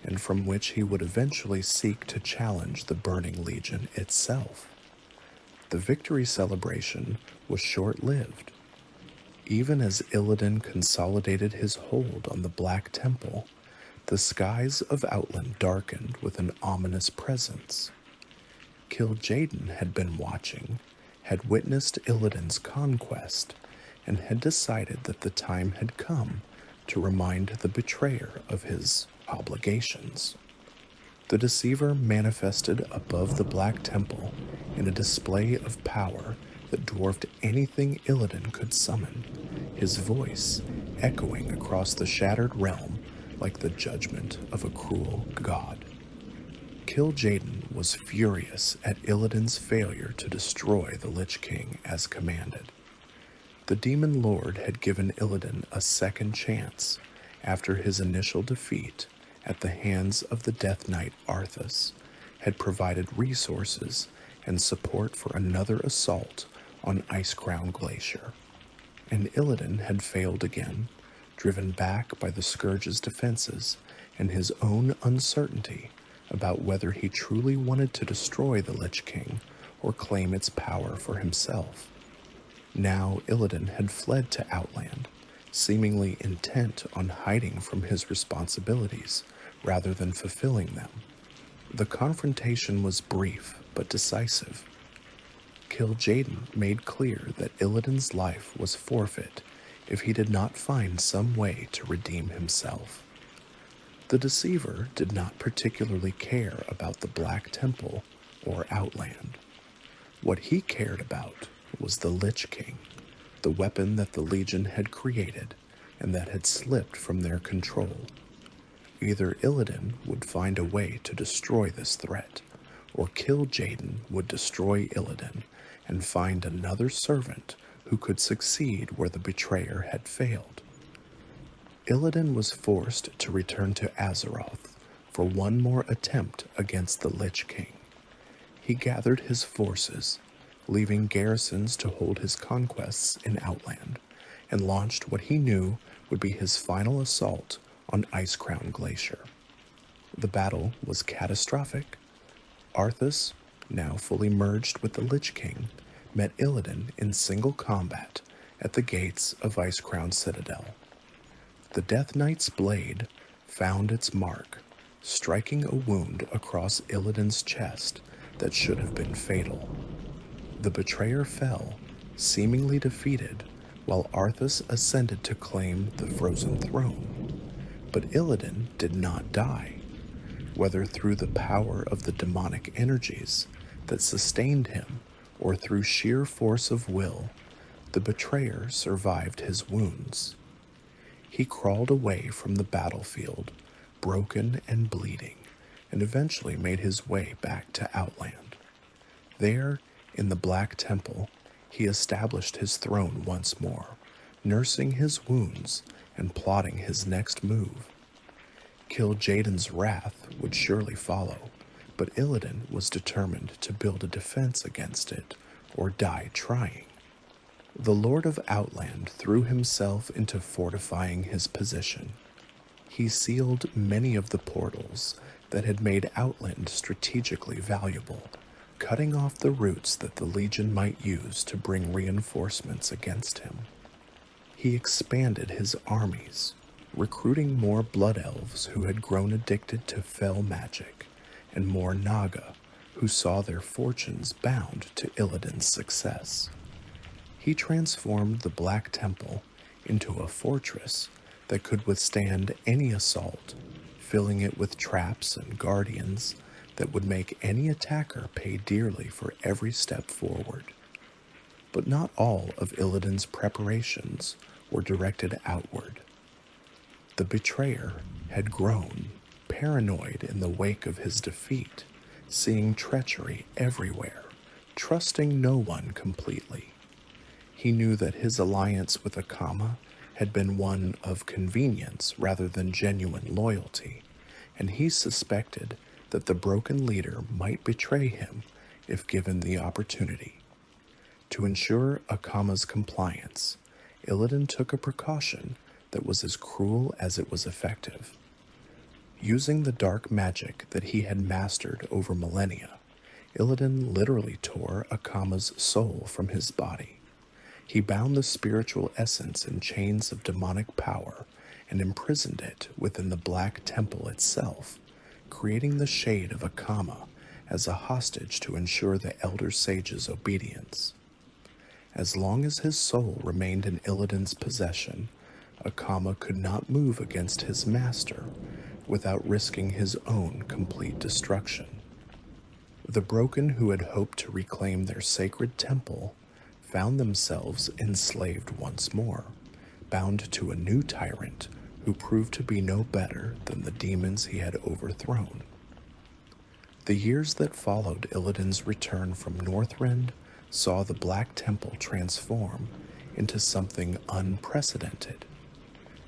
and from which he would eventually seek to challenge the Burning Legion itself. The victory celebration was short-lived. Even as Illidan consolidated his hold on the Black Temple, the skies of Outland darkened with an ominous presence. Gul'dan had been watching, had witnessed Illidan's conquest, and had decided that the time had come to remind the betrayer of his obligations. The deceiver manifested above the Black Temple in a display of power that dwarfed anything Illidan could summon, his voice echoing across the shattered realm like the judgment of a cruel god. Gul'dan was furious at Illidan's failure to destroy the Lich King as commanded. The Demon Lord had given Illidan a second chance after his initial defeat at the hands of the Death Knight Arthas, had provided resources and support for another assault on Icecrown Glacier. And Illidan had failed again, driven back by the Scourge's defenses and his own uncertainty about whether he truly wanted to destroy the Lich King or claim its power for himself. Now Illidan had fled to Outland, seemingly intent on hiding from his responsibilities rather than fulfilling them. The confrontation was brief but decisive. Gul'dan made clear that Illidan's life was forfeit if he did not find some way to redeem himself. The deceiver did not particularly care about the Black Temple or Outland. What he cared about was the Lich King, the weapon that the Legion had created and that had slipped from their control. Either Illidan would find a way to destroy this threat, or Gul'dan would destroy Illidan and find another servant who could succeed where the betrayer had failed. Illidan was forced to return to Azeroth for one more attempt against the Lich King. He gathered his forces, leaving garrisons to hold his conquests in Outland, and launched what he knew would be his final assault on Icecrown Glacier. The battle was catastrophic. Arthas, now fully merged with the Lich King, met Illidan in single combat at the gates of Icecrown Citadel. The Death Knight's blade found its mark, striking a wound across Illidan's chest that should have been fatal. The betrayer fell, seemingly defeated, while Arthas ascended to claim the frozen throne. But Illidan did not die, whether through the power of the demonic energies that sustained him or through sheer force of will. The betrayer survived his wounds. He crawled away from the battlefield, broken and bleeding, and eventually made his way back to Outland. There, in the Black Temple, he established his throne once more, nursing his wounds and plotting his next move. Gul'dan's wrath would surely follow, but Illidan was determined to build a defense against it or die trying. The Lord of Outland threw himself into fortifying his position. He sealed many of the portals that had made Outland strategically valuable, cutting off the routes that the Legion might use to bring reinforcements against him. He expanded his armies, recruiting more blood elves who had grown addicted to fell magic, and more Naga who saw their fortunes bound to Illidan's success. He transformed the Black Temple into a fortress that could withstand any assault, filling it with traps and guardians that would make any attacker pay dearly for every step forward. But not all of Illidan's preparations were directed outward. The betrayer had grown, paranoid in the wake of his defeat, seeing treachery everywhere, trusting no one completely. He knew that his alliance with Akama had been one of convenience rather than genuine loyalty, and he suspected that the broken leader might betray him if given the opportunity. To ensure Akama's compliance, Illidan took a precaution that was as cruel as it was effective. Using the dark magic that he had mastered over millennia, Illidan literally tore Akama's soul from his body. He bound the spiritual essence in chains of demonic power and imprisoned it within the Black Temple itself, creating the shade of Akama as a hostage to ensure the Elder Sage's obedience. As long as his soul remained in Illidan's possession, Akama could not move against his master without risking his own complete destruction. The Broken who had hoped to reclaim their sacred temple found themselves enslaved once more, bound to a new tyrant who proved to be no better than the demons he had overthrown. The years that followed Illidan's return from Northrend saw the Black Temple transform into something unprecedented.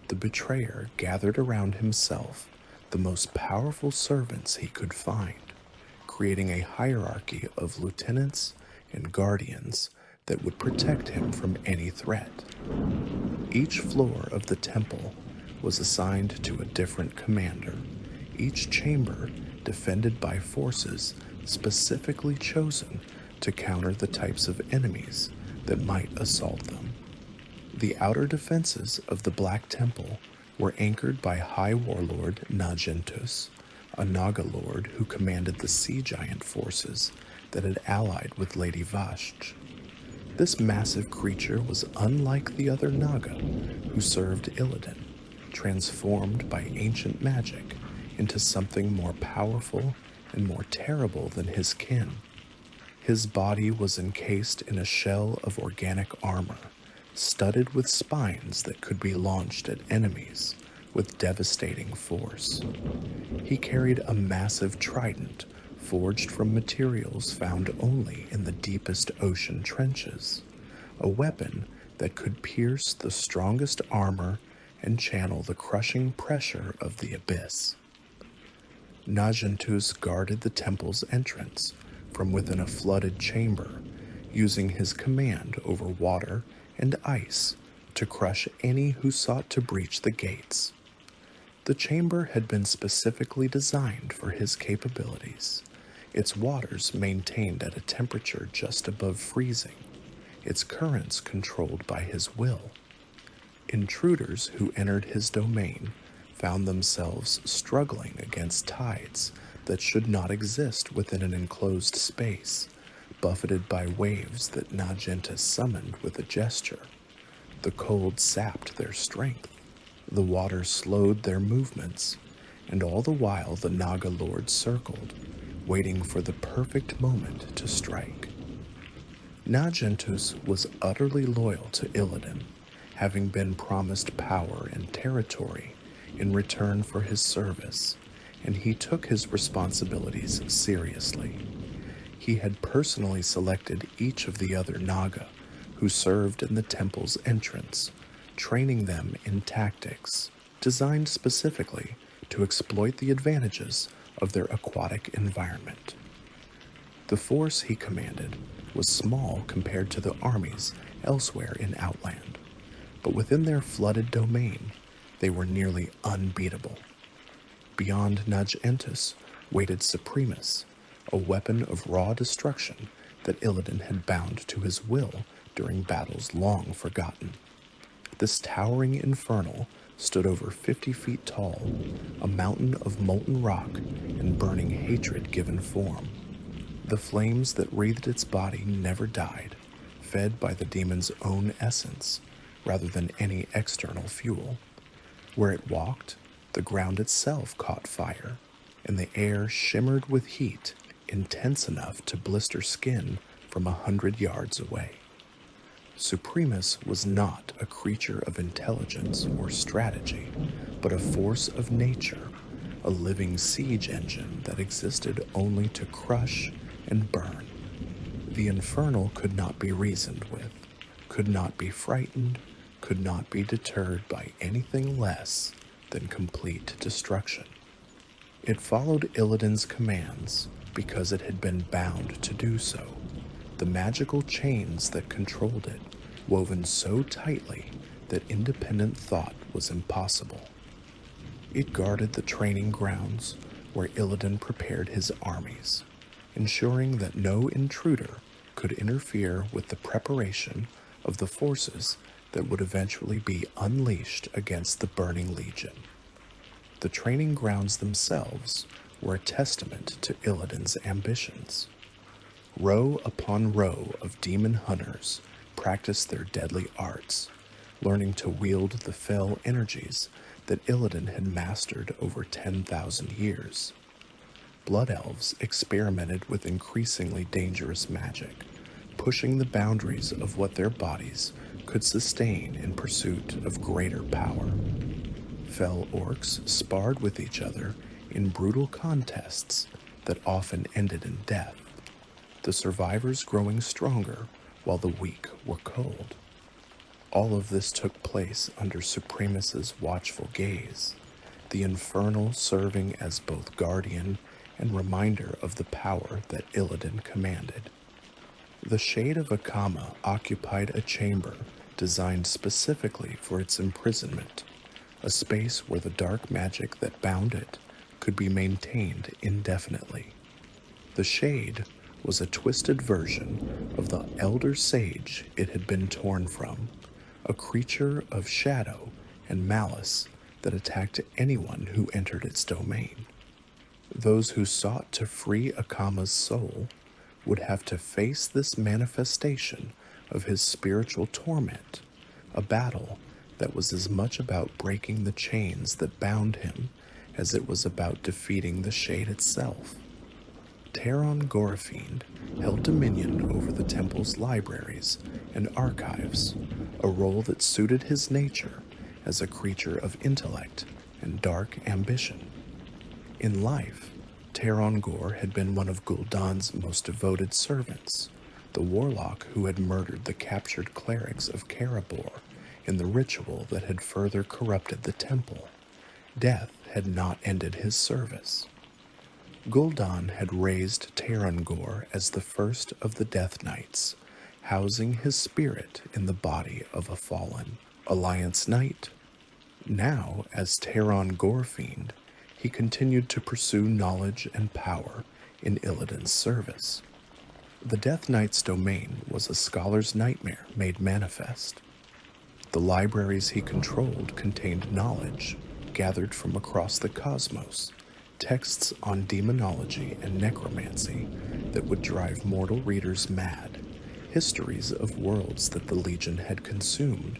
The betrayer gathered around himself the most powerful servants he could find, creating a hierarchy of lieutenants and guardians that would protect him from any threat. Each floor of the temple was assigned to a different commander, each chamber defended by forces specifically chosen to counter the types of enemies that might assault them. The outer defenses of the Black Temple were anchored by High Warlord Nagentus, a Naga lord who commanded the sea giant forces that had allied with Lady Vashj. This massive creature was unlike the other Naga who served Illidan, transformed by ancient magic into something more powerful and more terrible than his kin. His body was encased in a shell of organic armor, studded with spines that could be launched at enemies with devastating force. He carried a massive trident forged from materials found only in the deepest ocean trenches, a weapon that could pierce the strongest armor and channel the crushing pressure of the abyss. Nagentus guarded the temple's entrance from within a flooded chamber, using his command over water and ice to crush any who sought to breach the gates. The chamber had been specifically designed for his capabilities, its waters maintained at a temperature just above freezing, its currents controlled by his will. Intruders who entered his domain found themselves struggling against tides that should not exist within an enclosed space, buffeted by waves that Nagentus summoned with a gesture. The cold sapped their strength, the water slowed their movements, and all the while the Naga Lord circled, waiting for the perfect moment to strike. Nagentus was utterly loyal to Illidan, having been promised power and territory in return for his service, and he took his responsibilities seriously. He had personally selected each of the other Naga who served in the temple's entrance, training them in tactics designed specifically to exploit the advantages of their aquatic environment. The force he commanded was small compared to the armies elsewhere in Outland, but within their flooded domain, they were nearly unbeatable. Beyond Nagentus waited Supremus, a weapon of raw destruction that Illidan had bound to his will during battles long forgotten. This towering infernal stood over 50 feet tall, a mountain of molten rock and burning hatred given form. The flames that wreathed its body never died, fed by the demon's own essence, rather than any external fuel. Where it walked, the ground itself caught fire, and the air shimmered with heat intense enough to blister skin from 100 yards away. Supremus was not a creature of intelligence or strategy, but a force of nature, a living siege engine that existed only to crush and burn. The infernal could not be reasoned with, could not be frightened, could not be deterred by anything less than complete destruction. It followed Illidan's commands because it had been bound to do so, the magical chains that controlled it woven so tightly that independent thought was impossible. It guarded the training grounds where Illidan prepared his armies, ensuring that no intruder could interfere with the preparation of the forces that would eventually be unleashed against the Burning Legion. The training grounds themselves were a testament to Illidan's ambitions. Row upon row of demon hunters practiced their deadly arts, learning to wield the fell energies that Illidan had mastered over 10,000 years. Blood elves experimented with increasingly dangerous magic, pushing the boundaries of what their bodies could sustain in pursuit of greater power. Fell orcs sparred with each other in brutal contests that often ended in death, the survivors growing stronger while the weak were cold. All of this took place under Supremus's watchful gaze, the Infernal serving as both guardian and reminder of the power that Illidan commanded. The Shade of Akama occupied a chamber designed specifically for its imprisonment, a space where the dark magic that bound it could be maintained indefinitely. The Shade was a twisted version of the Elder Sage it had been torn from, a creature of shadow and malice that attacked anyone who entered its domain. Those who sought to free Akama's soul would have to face this manifestation of his spiritual torment, a battle that was as much about breaking the chains that bound him as it was about defeating the Shade itself. Taron Gorafiend held dominion over the temple's libraries and archives, a role that suited his nature as a creature of intellect and dark ambition. In life, Taron Gor had been one of Gul'dan's most devoted servants, the warlock who had murdered the captured clerics of Karabor in the ritual that had further corrupted the temple. Death had not ended his service. Gul'dan had raised Taron Gor as the first of the Death Knights, housing his spirit in the body of a fallen Alliance Knight. Now, as Taron Gorafiend, he continued to pursue knowledge and power in Illidan's service. The Death Knight's domain was a scholar's nightmare made manifest. The libraries he controlled contained knowledge gathered from across the cosmos, texts on demonology and necromancy that would drive mortal readers mad, histories of worlds that the Legion had consumed.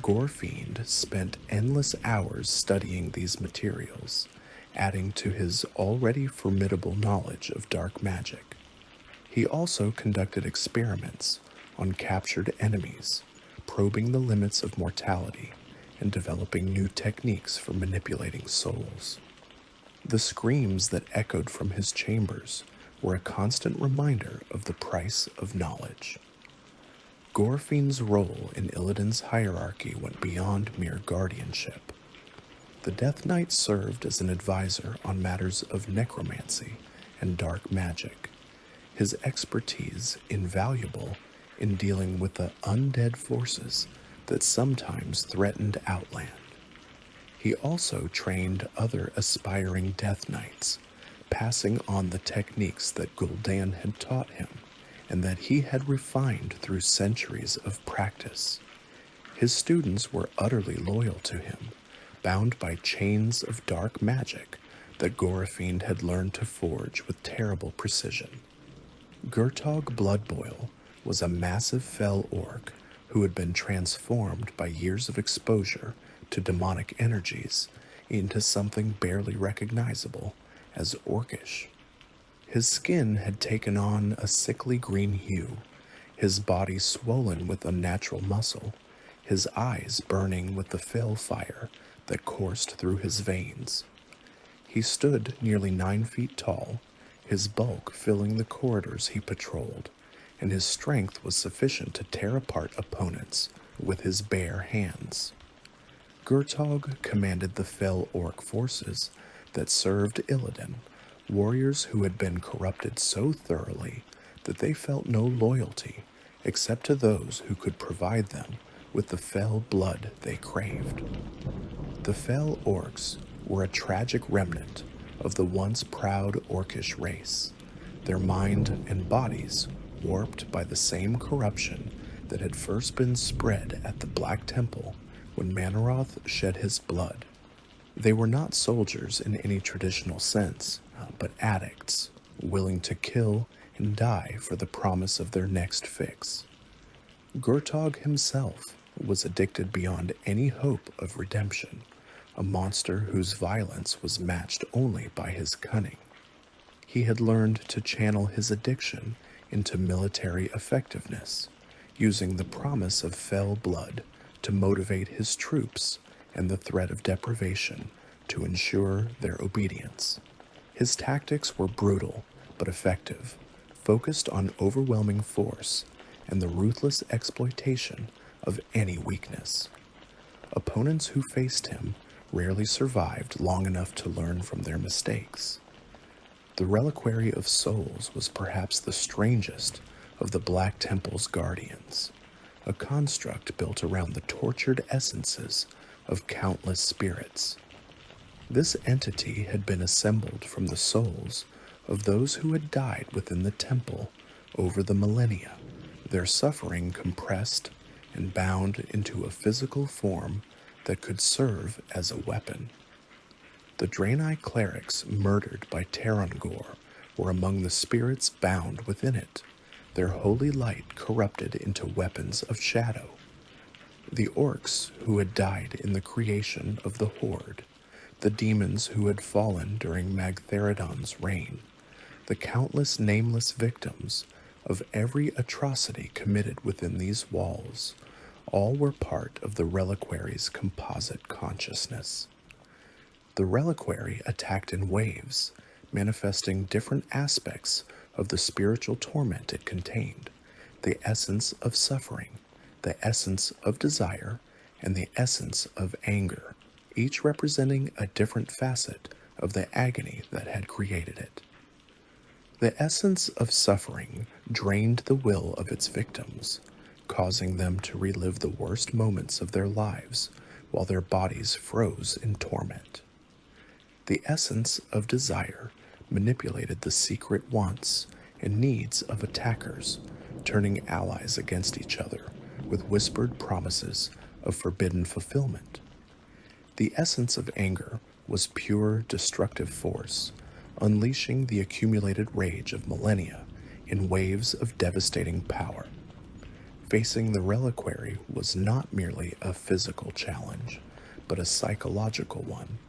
Gorafiend spent endless hours studying these materials, adding to his already formidable knowledge of dark magic. He also conducted experiments on captured enemies, probing the limits of mortality and developing new techniques for manipulating souls. The screams that echoed from his chambers were a constant reminder of the price of knowledge. Gorafiend's role in Illidan's hierarchy went beyond mere guardianship. The Death Knight served as an advisor on matters of necromancy and dark magic, his expertise invaluable in dealing with the undead forces that sometimes threatened Outland. He also trained other aspiring Death Knights, passing on the techniques that Gul'dan had taught him and that he had refined through centuries of practice. His students were utterly loyal to him, bound by chains of dark magic that Gorafiend had learned to forge with terrible precision. Gurtog Bloodboil was a massive fell orc who had been transformed by years of exposure to demonic energies into something barely recognizable as orcish. His skin had taken on a sickly green hue, his body swollen with unnatural muscle, his eyes burning with the fell fire that coursed through his veins. He stood nearly 9 feet tall, his bulk filling the corridors he patrolled, and his strength was sufficient to tear apart opponents with his bare hands. Gurtog commanded the fell orc forces that served Illidan, warriors who had been corrupted so thoroughly that they felt no loyalty except to those who could provide them with the fell blood they craved. The fell orcs were a tragic remnant of the once proud orcish race, their mind and bodies warped by the same corruption that had first been spread at the Black Temple when Manaroth shed his blood. They were not soldiers in any traditional sense, but addicts, willing to kill and die for the promise of their next fix. Gurtog himself was addicted beyond any hope of redemption, a monster whose violence was matched only by his cunning. He had learned to channel his addiction into military effectiveness, using the promise of fell blood to motivate his troops and the threat of deprivation to ensure their obedience. His tactics were brutal but effective, focused on overwhelming force and the ruthless exploitation of any weakness. Opponents who faced him rarely survived long enough to learn from their mistakes. The Reliquary of Souls was perhaps the strangest of the Black Temple's guardians, a construct built around the tortured essences of countless spirits. This entity had been assembled from the souls of those who had died within the temple over the millennia, their suffering compressed and bound into a physical form that could serve as a weapon. The draenei clerics murdered by Tarangor were among the spirits bound within it, their holy light corrupted into weapons of shadow. The orcs who had died in the creation of the Horde, the demons who had fallen during Magtheridon's reign, the countless nameless victims of every atrocity committed within these walls, all were part of the Reliquary's composite consciousness. The Reliquary attacked in waves, manifesting different aspects of the spiritual torment it contained, the essence of suffering, the essence of desire, and the essence of anger, each representing a different facet of the agony that had created it. The essence of suffering drained the will of its victims, causing them to relive the worst moments of their lives while their bodies froze in torment. The essence of desire manipulated the secret wants and needs of attackers, turning allies against each other with whispered promises of forbidden fulfillment. The essence of anger was pure destructive force, unleashing the accumulated rage of millennia in waves of devastating power. Facing the Reliquary was not merely a physical challenge, but a psychological one.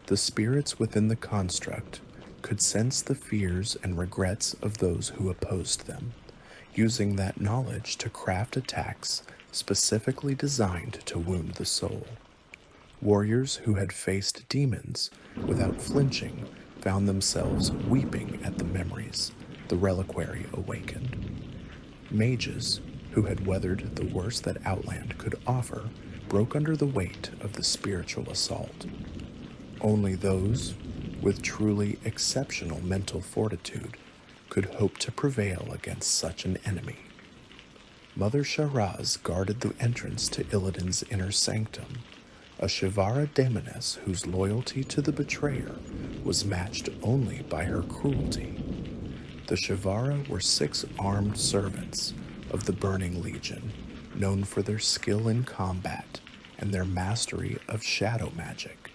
The spirits within the construct could sense the fears and regrets of those who opposed them, using that knowledge to craft attacks specifically designed to wound the soul. Warriors who had faced demons without flinching found themselves weeping at the memories the Reliquary awakened. Mages who had weathered the worst that Outland could offer broke under the weight of the spiritual assault. Only those with truly exceptional mental fortitude could hope to prevail against such an enemy. Mother Sharaz guarded the entrance to Illidan's inner sanctum, a Shivara demoness whose loyalty to the betrayer was matched only by her cruelty. The Shivara were 6 armed servants of the Burning Legion, known for their skill in combat and their mastery of shadow magic.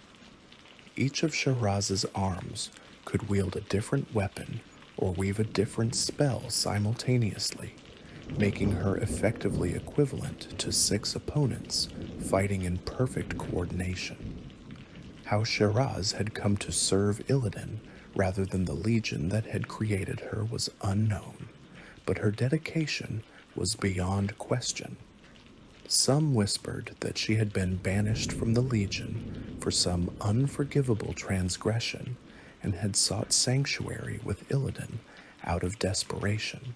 Each of Shiraz's arms could wield a different weapon or weave a different spell simultaneously, making her effectively equivalent to 6 opponents fighting in perfect coordination. How Shiraz had come to serve Illidan rather than the legion that had created her was unknown, but her dedication was beyond question. Some whispered that she had been banished from the Legion for some unforgivable transgression and had sought sanctuary with Illidan out of desperation.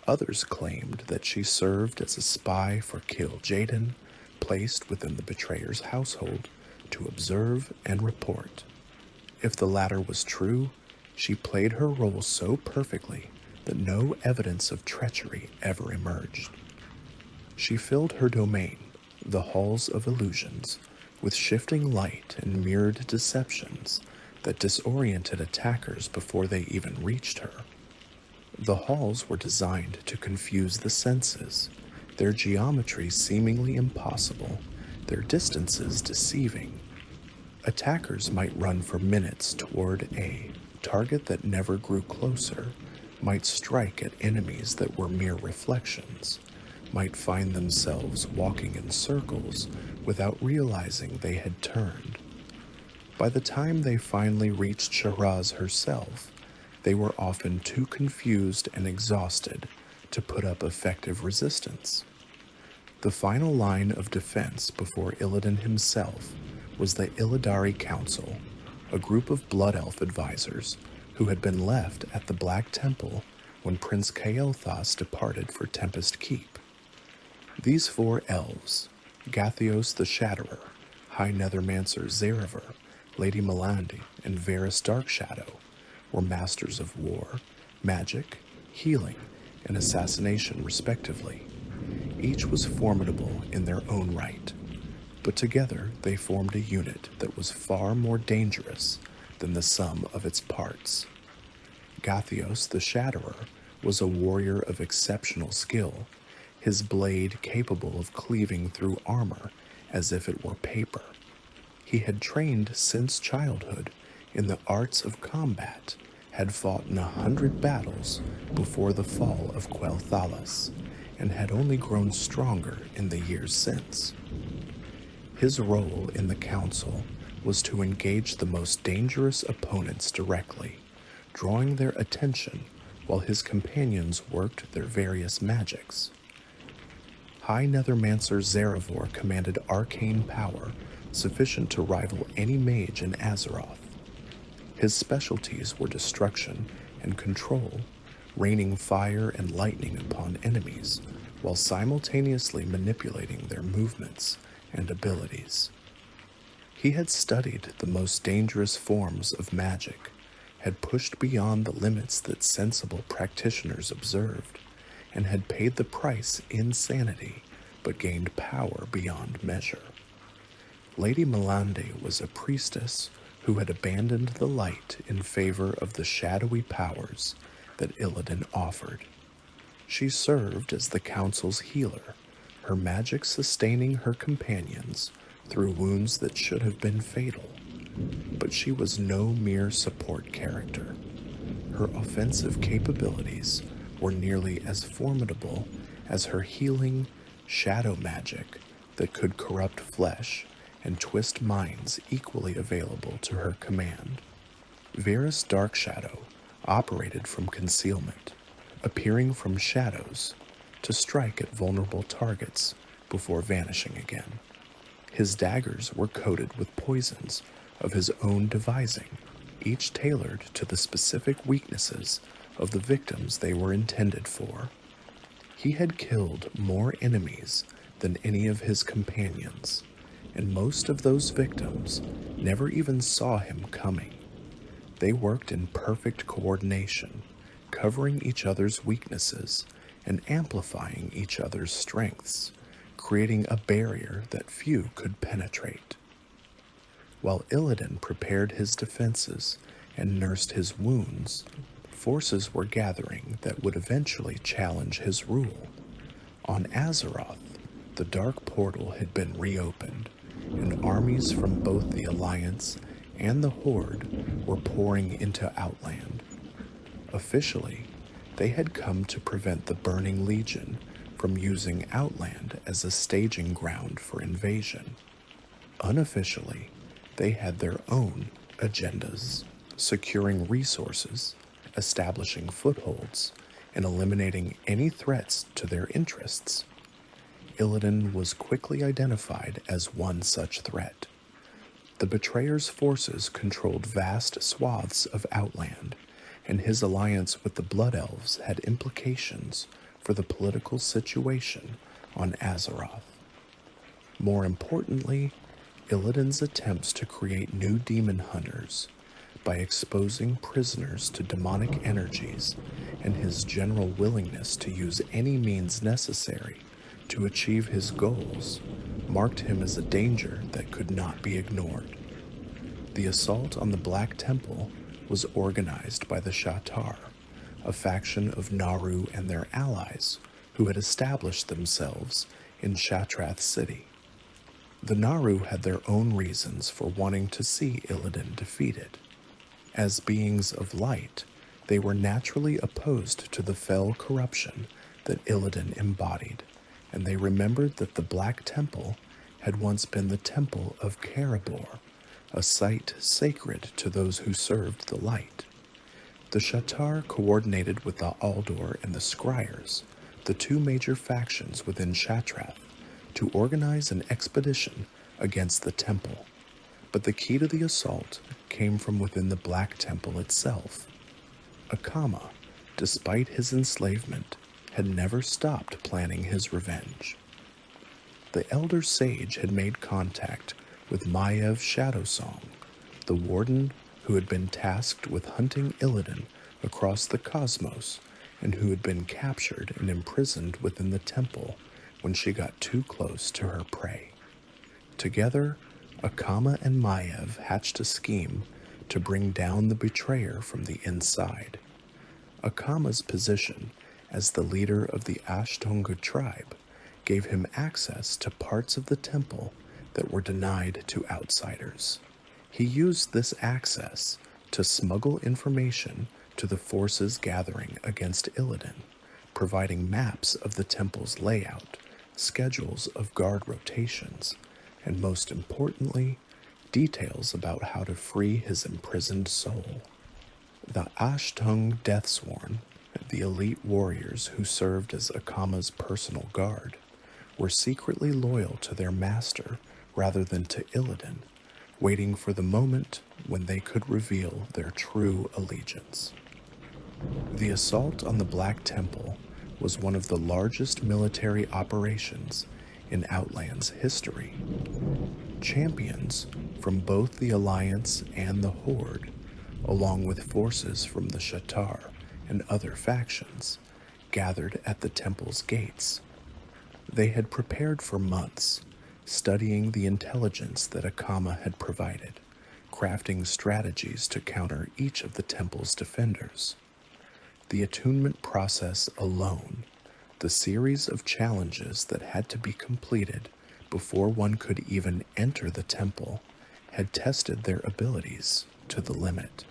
Others claimed that she served as a spy for Gul'dan, placed within the betrayer's household to observe and report. If the latter was true, she played her role so perfectly that no evidence of treachery ever emerged. She filled her domain, the Halls of Illusions, with shifting light and mirrored deceptions that disoriented attackers before they even reached her. The halls were designed to confuse the senses, their geometry seemingly impossible, their distances deceiving. Attackers might run for minutes toward a target that never grew closer might strike at enemies that were mere reflections, might find themselves walking in circles without realizing they had turned. By the time they finally reached Shiraz herself, they were often too confused and exhausted to put up effective resistance. The final line of defense before Illidan himself was the Illidari Council, a group of Blood Elf advisors who had been left at the Black Temple when Prince Kael'thas departed for Tempest Keep. These 4 elves, Gathios the Shatterer, High Nethermancer Zeraver, Lady Melandi, and Varys Darkshadow, were masters of war, magic, healing, and assassination respectively. Each was formidable in their own right, but together they formed a unit that was far more dangerous than the sum of its parts. Gathios the Shatterer was a warrior of exceptional skill, his blade capable of cleaving through armor as if it were paper. He had trained since childhood in the arts of combat, had fought in 100 battles before the fall of Quel'Thalas, and had only grown stronger in the years since. His role in the council was to engage the most dangerous opponents directly, drawing their attention while his companions worked their various magics. High Nethermancer Zeravar commanded arcane power sufficient to rival any mage in Azeroth. His specialties were destruction and control, raining fire and lightning upon enemies while simultaneously manipulating their movements and abilities. He had studied the most dangerous forms of magic, had pushed beyond the limits that sensible practitioners observed, and had paid the price in sanity, but gained power beyond measure. Lady Melandi was a priestess who had abandoned the light in favor of the shadowy powers that Illidan offered. She served as the council's healer, her magic sustaining her companions through wounds that should have been fatal. But she was no mere support character. Her offensive capabilities were nearly as formidable as her healing shadow magic that could corrupt flesh and twist minds equally available to her command. Varys Darkshadow operated from concealment, appearing from shadows to strike at vulnerable targets before vanishing again. His daggers were coated with poisons of his own devising, each tailored to the specific weaknesses of the victims they were intended for. He had killed more enemies than any of his companions, and most of those victims never even saw him coming. They worked in perfect coordination, covering each other's weaknesses and amplifying each other's strengths, creating a barrier that few could penetrate. While Illidan prepared his defenses and nursed his wounds, forces were gathering that would eventually challenge his rule. On Azeroth, the Dark Portal had been reopened, and armies from both the Alliance and the Horde were pouring into Outland. Officially, they had come to prevent the Burning Legion from using Outland as a staging ground for invasion. Unofficially, they had their own agendas, securing resources, establishing footholds, and eliminating any threats to their interests. Illidan was quickly identified as one such threat. The Betrayer's forces controlled vast swaths of Outland, and his alliance with the Blood Elves had implications for the political situation on Azeroth. More importantly, Illidan's attempts to create new demon hunters by exposing prisoners to demonic energies and his general willingness to use any means necessary to achieve his goals marked him as a danger that could not be ignored. The assault on the Black Temple was organized by the Shatar, a faction of Naru and their allies who had established themselves in Shatrath City. The Naru had their own reasons for wanting to see Illidan defeated. As beings of light, they were naturally opposed to the fell corruption that Illidan embodied, and they remembered that the Black Temple had once been the Temple of Karabor, a site sacred to those who served the light. The Shatar coordinated with the Aldor and the Scryers, the two major factions within Shatrath, to organize an expedition against the temple. But the key to the assault came from within the Black Temple itself. Akama, despite his enslavement, had never stopped planning his revenge. The Elder Sage had made contact with Maiev Shadowsong, the warden who had been tasked with hunting Illidan across the cosmos and who had been captured and imprisoned within the temple when she got too close to her prey. Together, Akama and Maiev hatched a scheme to bring down the betrayer from the inside. Akama's position as the leader of the Ashtonga tribe gave him access to parts of the temple that were denied to outsiders. He used this access to smuggle information to the forces gathering against Illidan, providing maps of the temple's layout, schedules of guard rotations, and most importantly, details about how to free his imprisoned soul. The Ashtung Deathsworn, the elite warriors who served as Akama's personal guard, were secretly loyal to their master rather than to Illidan, waiting for the moment when they could reveal their true allegiance. The assault on the Black Temple was one of the largest military operations in Outland's history. Champions from both the Alliance and the Horde, along with forces from the Shatar and other factions, gathered at the temple's gates. They had prepared for months, studying the intelligence that Akama had provided, crafting strategies to counter each of the temple's defenders. The attunement process alone, the series of challenges that had to be completed before one could even enter the temple, had tested their abilities to the limit.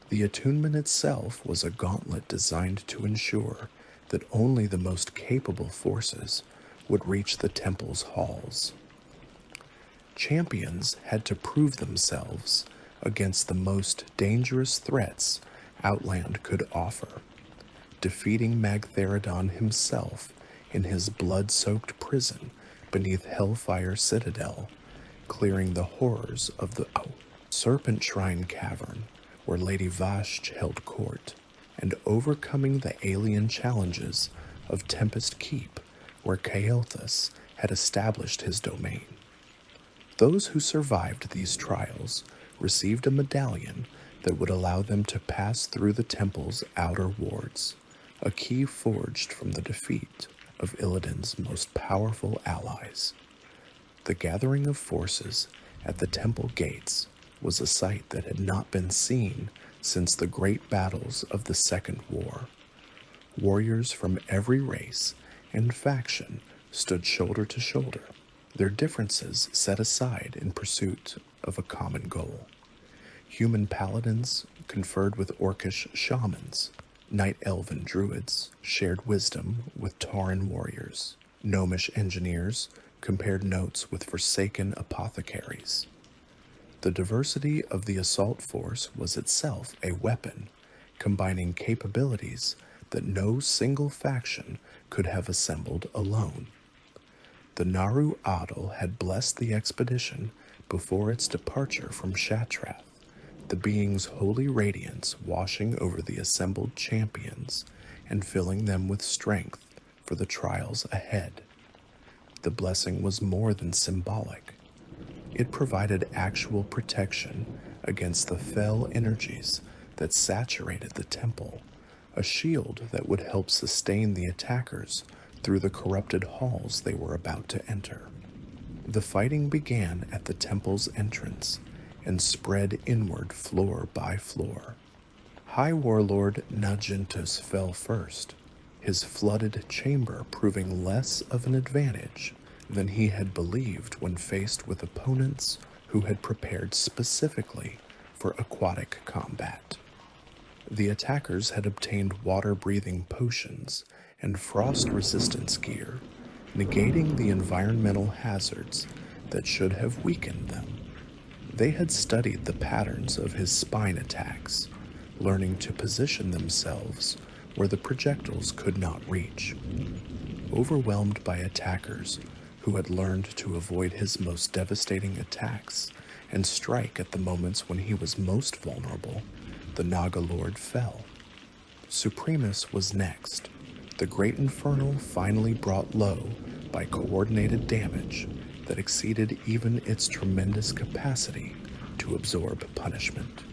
The attunement itself was a gauntlet designed to ensure that only the most capable forces would reach the temple's halls. Champions had to prove themselves against the most dangerous threats Outland could offer, defeating Magtheridon himself in his blood-soaked prison beneath Hellfire Citadel, clearing the horrors of the Serpent Shrine Cavern where Lady Vashj held court, and overcoming the alien challenges of Tempest Keep where Kael'thas had established his domain. Those who survived these trials received a medallion that would allow them to pass through the temple's outer wards, a key forged from the defeat of Illidan's most powerful allies. The gathering of forces at the temple gates was a sight that had not been seen since the great battles of the Second War. Warriors from every race and faction stood shoulder to shoulder, their differences set aside in pursuit of a common goal. Human paladins conferred with orcish shamans. Night elven druids shared wisdom with Tauren warriors. Gnomish engineers compared notes with forsaken apothecaries. The diversity of the assault force was itself a weapon, combining capabilities that no single faction could have assembled alone. The Naru Adel had blessed the expedition before its departure from Shatrath, the being's holy radiance washing over the assembled champions and filling them with strength for the trials ahead. The blessing was more than symbolic. It provided actual protection against the fell energies that saturated the temple, a shield that would help sustain the attackers through the corrupted halls they were about to enter. The fighting began at the temple's entrance and spread inward floor by floor. High Warlord Nagintus fell first, his flooded chamber proving less of an advantage than he had believed when faced with opponents who had prepared specifically for aquatic combat. The attackers had obtained water-breathing potions and frost resistance gear, negating the environmental hazards that should have weakened them. They had studied the patterns of his spine attacks, learning to position themselves where the projectiles could not reach. Overwhelmed by attackers who had learned to avoid his most devastating attacks and strike at the moments when he was most vulnerable, the Naga Lord fell. Supremus was next, the great infernal finally brought low by coordinated damage that exceeded even its tremendous capacity to absorb punishment.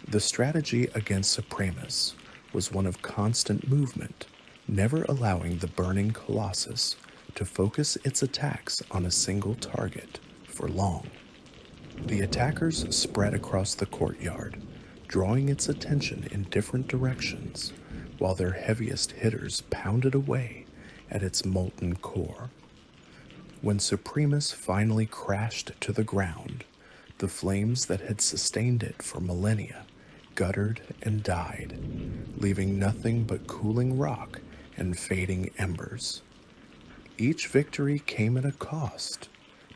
The strategy against Supremus was one of constant movement, never allowing the burning colossus to focus its attacks on a single target for long. The attackers spread across the courtyard, drawing its attention in different directions, while their heaviest hitters pounded away at its molten core. When Supremus finally crashed to the ground, the flames that had sustained it for millennia guttered and died, leaving nothing but cooling rock and fading embers. Each victory came at a cost,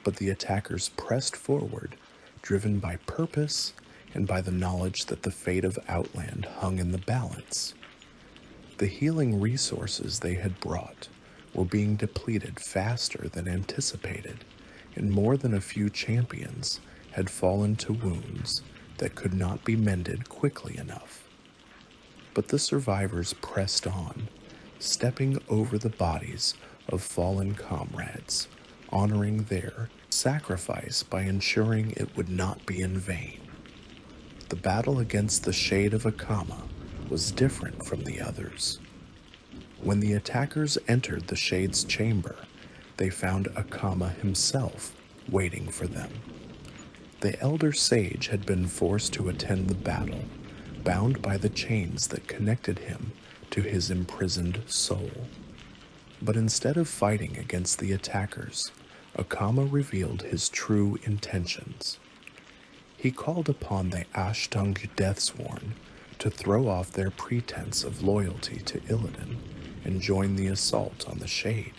but the attackers pressed forward, driven by purpose and by the knowledge that the fate of Outland hung in the balance. The healing resources they had brought were being depleted faster than anticipated, and more than a few champions had fallen to wounds that could not be mended quickly enough. But the survivors pressed on, stepping over the bodies of fallen comrades, honoring their sacrifice by ensuring it would not be in vain. The battle against the Shade of Akama was different from the others. When the attackers entered the Shade's chamber, they found Akama himself waiting for them. The Elder Sage had been forced to attend the battle, bound by the chains that connected him to his imprisoned soul. But instead of fighting against the attackers, Akama revealed his true intentions. He called upon the Ashtung Deathsworn to throw off their pretense of loyalty to Illidan and join the assault on the Shade.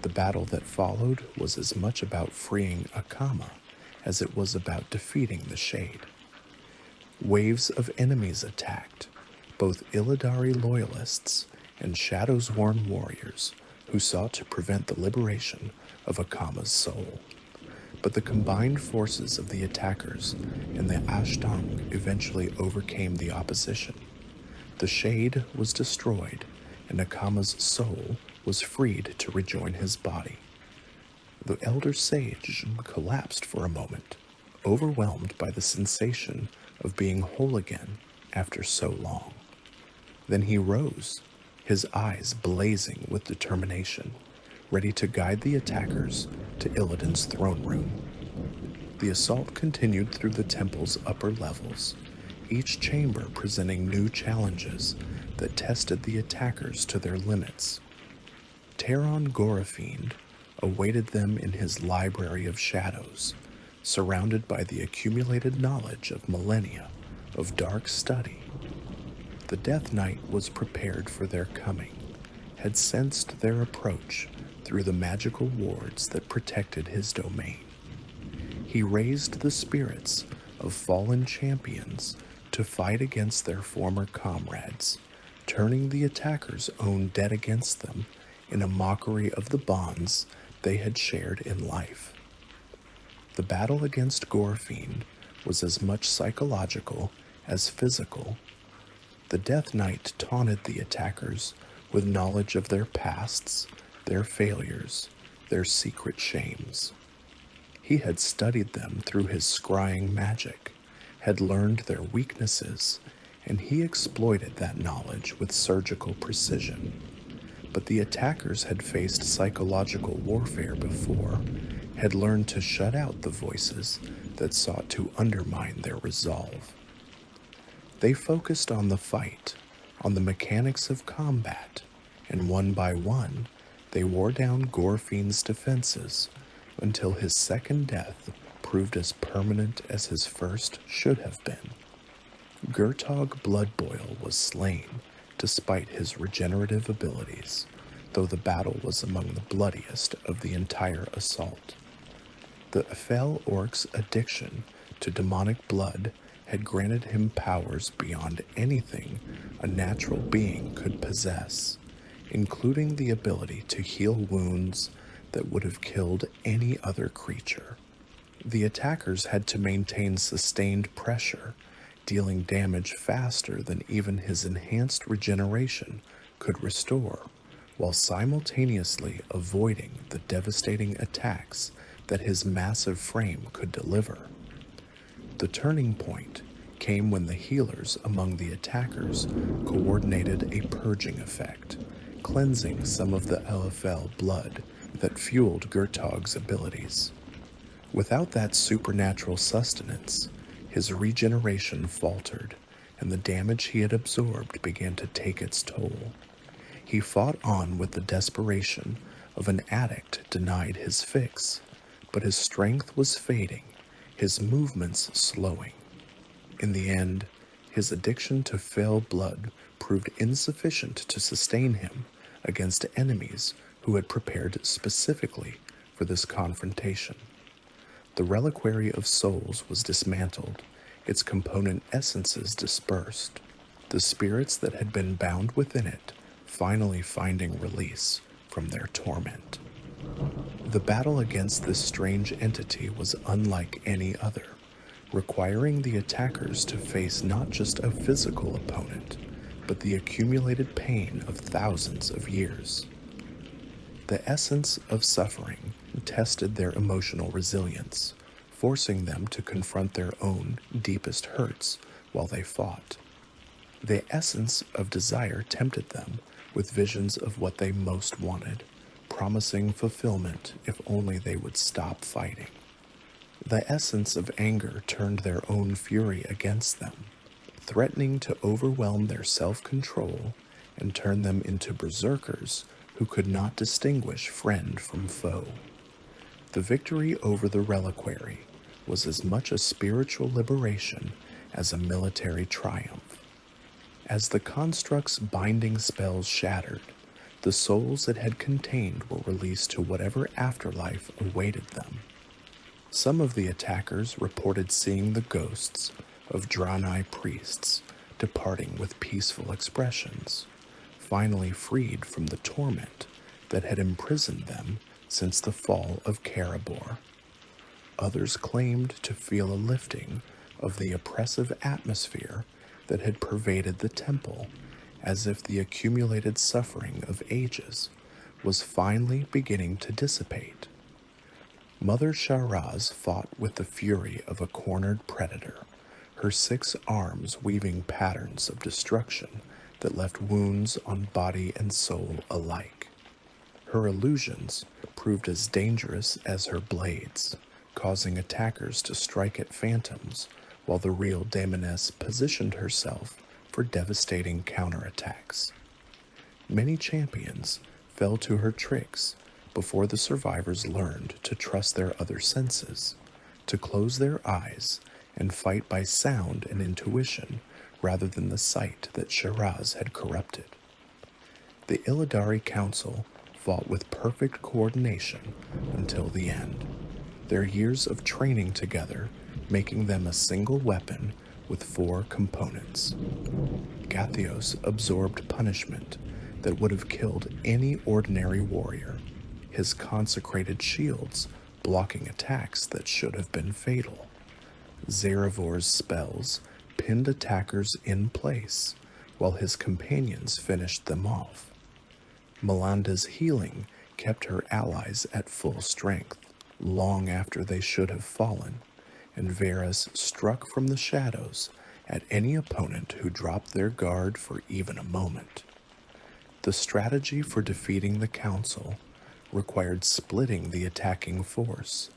The battle that followed was as much about freeing Akama as it was about defeating the Shade. Waves of enemies attacked, both Illidari loyalists and Shadowsworn warriors who sought to prevent the liberation of Akama's soul. But the combined forces of the attackers and the Ashtang eventually overcame the opposition. The Shade was destroyed, and Akama's soul was freed to rejoin his body. The Elder Sage collapsed for a moment, overwhelmed by the sensation of being whole again after so long. Then he rose, his eyes blazing with determination, ready to guide the attackers to Illidan's throne room. The assault continued through the temple's upper levels, each chamber presenting new challenges that tested the attackers to their limits. Teron Gorafiend awaited them in his library of shadows, surrounded by the accumulated knowledge of millennia of dark study. The Death Knight was prepared for their coming, had sensed their approach through the magical wards that protected his domain. He raised the spirits of fallen champions to fight against their former comrades, turning the attackers' own dead against them in a mockery of the bonds they had shared in life. The battle against Gorafiend was as much psychological as physical. The Death Knight taunted the attackers with knowledge of their pasts, their failures, their secret shames. He had studied them through his scrying magic, had learned their weaknesses, and he exploited that knowledge with surgical precision. But the attackers had faced psychological warfare before, had learned to shut out the voices that sought to undermine their resolve. They focused on the fight, on the mechanics of combat, and one by one, they wore down Gorafiend's defenses until his second death proved as permanent as his first should have been. Gurtog Bloodboil was slain despite his regenerative abilities, though the battle was among the bloodiest of the entire assault. The fell orc's addiction to demonic blood had granted him powers beyond anything a natural being could possess, including the ability to heal wounds that would have killed any other creature. The attackers had to maintain sustained pressure, dealing damage faster than even his enhanced regeneration could restore, while simultaneously avoiding the devastating attacks that his massive frame could deliver. The turning point came when the healers among the attackers coordinated a purging effect, cleansing some of the LFL blood that fueled Gurtog's abilities. Without that supernatural sustenance, his regeneration faltered, and the damage he had absorbed began to take its toll. He fought on with the desperation of an addict denied his fix, but his strength was fading, his movements slowing. In the end, his addiction to fell blood proved insufficient to sustain him against enemies who had prepared specifically for this confrontation. The Reliquary of Souls was dismantled, its component essences dispersed, the spirits that had been bound within it finally finding release from their torment. The battle against this strange entity was unlike any other, requiring the attackers to face not just a physical opponent, but the accumulated pain of thousands of years. The essence of suffering tested their emotional resilience, forcing them to confront their own deepest hurts while they fought. The essence of desire tempted them with visions of what they most wanted, promising fulfillment if only they would stop fighting. The essence of anger turned their own fury against them, threatening to overwhelm their self-control and turn them into berserkers who could not distinguish friend from foe. The victory over the reliquary was as much a spiritual liberation as a military triumph. As the construct's binding spells shattered, the souls it had contained were released to whatever afterlife awaited them. Some of the attackers reported seeing the ghosts of draenei priests departing with peaceful expressions, finally freed from the torment that had imprisoned them since the fall of Karabor. Others claimed to feel a lifting of the oppressive atmosphere that had pervaded the temple, as if the accumulated suffering of ages was finally beginning to dissipate. Mother Sharaz fought with the fury of a cornered predator, her 6 arms weaving patterns of destruction that left wounds on body and soul alike. Her illusions proved as dangerous as her blades, causing attackers to strike at phantoms, while the real Daemoness positioned herself for devastating counterattacks. Many champions fell to her tricks before the survivors learned to trust their other senses, to close their eyes and fight by sound and intuition rather than the sight that Shiraz had corrupted. The Illidari Council fought with perfect coordination until the end, their years of training together making them a single weapon with 4 components. Gathios absorbed punishment that would have killed any ordinary warrior, his consecrated shields blocking attacks that should have been fatal. Zeravor's spells pinned attackers in place, while his companions finished them off. Melanda's healing kept her allies at full strength, long after they should have fallen, and Varus struck from the shadows at any opponent who dropped their guard for even a moment. The strategy for defeating the council required splitting the attacking force,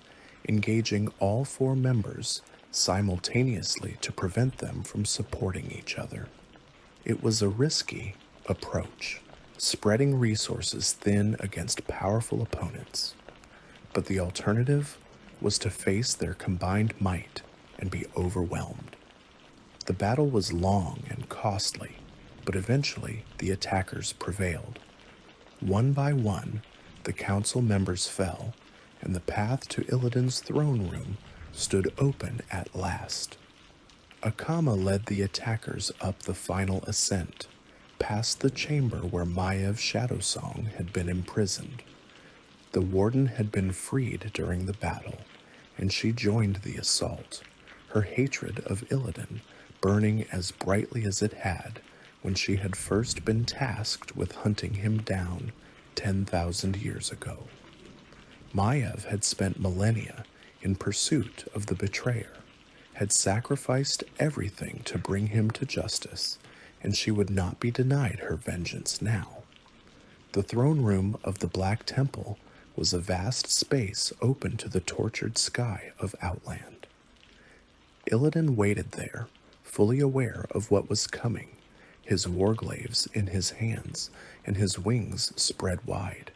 engaging all 4 members simultaneously to prevent them from supporting each other. It was a risky approach, spreading resources thin against powerful opponents, but the alternative was to face their combined might and be overwhelmed. The battle was long and costly, but eventually the attackers prevailed. One by one, the council members fell, and the path to Illidan's throne room stood open at last. Akama led the attackers up the final ascent, past the chamber where Maya's Shadowsong had been imprisoned. The warden had been freed during the battle, and she joined the assault, her hatred of Illidan burning as brightly as it had when she had first been tasked with hunting him down 10,000 years ago. Mayav had spent millennia in pursuit of the betrayer, had sacrificed everything to bring him to justice, and she would not be denied her vengeance now. The throne room of the Black Temple was a vast space open to the tortured sky of Outland. Illidan waited there, fully aware of what was coming, his warglaives in his hands and his wings spread wide.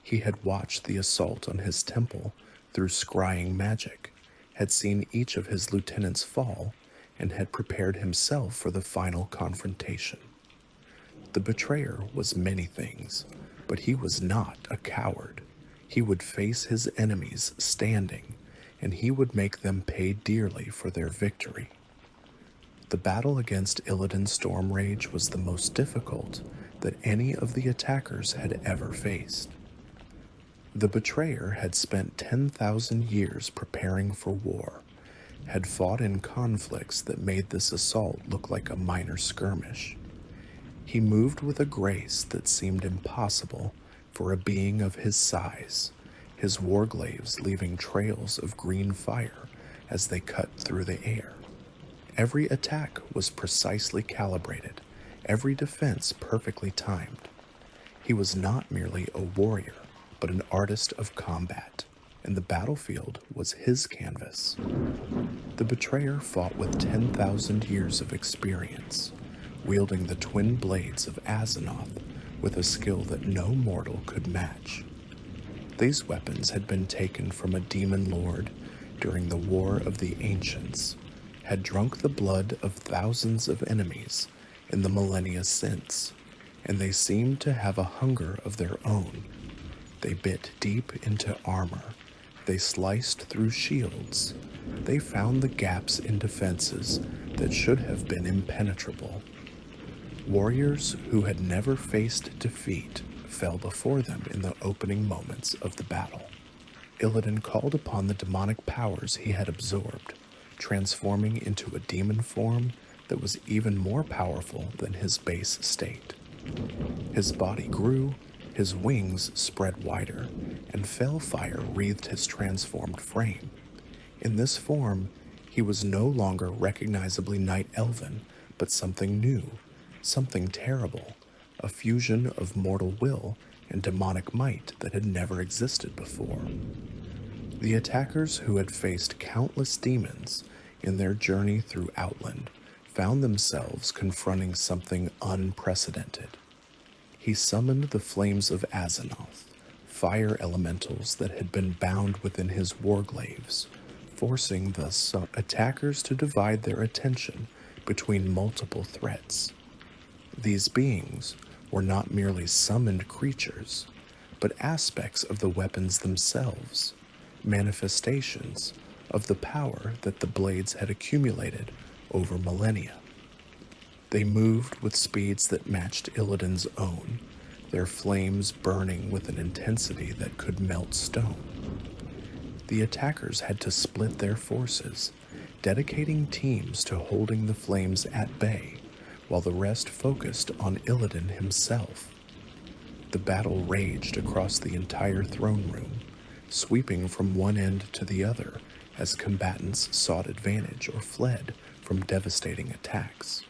He had watched the assault on his temple through scrying magic, had seen each of his lieutenants fall, and had prepared himself for the final confrontation. The betrayer was many things, but he was not a coward. He would face his enemies standing, and he would make them pay dearly for their victory. The battle against Illidan Stormrage was the most difficult that any of the attackers had ever faced. The betrayer had spent 10,000 years preparing for war, had fought in conflicts that made this assault look like a minor skirmish. He moved with a grace that seemed impossible for a being of his size, his warglaives leaving trails of green fire as they cut through the air. Every attack was precisely calibrated, every defense perfectly timed. He was not merely a warrior, but an artist of combat, and the battlefield was his canvas. The betrayer fought with 10,000 years of experience, wielding the twin blades of Azzinoth with a skill that no mortal could match. These weapons had been taken from a demon lord during the War of the Ancients, had drunk the blood of thousands of enemies in the millennia since, and they seemed to have a hunger of their own. They bit deep into armor, they sliced through shields, they found the gaps in defenses that should have been impenetrable. Warriors who had never faced defeat fell before them in the opening moments of the battle. Illidan called upon the demonic powers he had absorbed, transforming into a demon form that was even more powerful than his base state. His body grew, his wings spread wider, and fell fire wreathed his transformed frame. In this form, he was no longer recognizably Night Elven, but something new, something terrible, a fusion of mortal will and demonic might that had never existed before. The attackers who had faced countless demons in their journey through Outland found themselves confronting something unprecedented. He summoned the flames of Azzinoth, fire elementals that had been bound within his warglaives, forcing the attackers to divide their attention between multiple threats. These beings were not merely summoned creatures, but aspects of the weapons themselves, manifestations of the power that the blades had accumulated over millennia. They moved with speeds that matched Illidan's own, their flames burning with an intensity that could melt stone. The attackers had to split their forces, dedicating teams to holding the flames at bay, while the rest focused on Illidan himself. The battle raged across the entire throne room, sweeping from one end to the other as combatants sought advantage or fled from devastating attacks.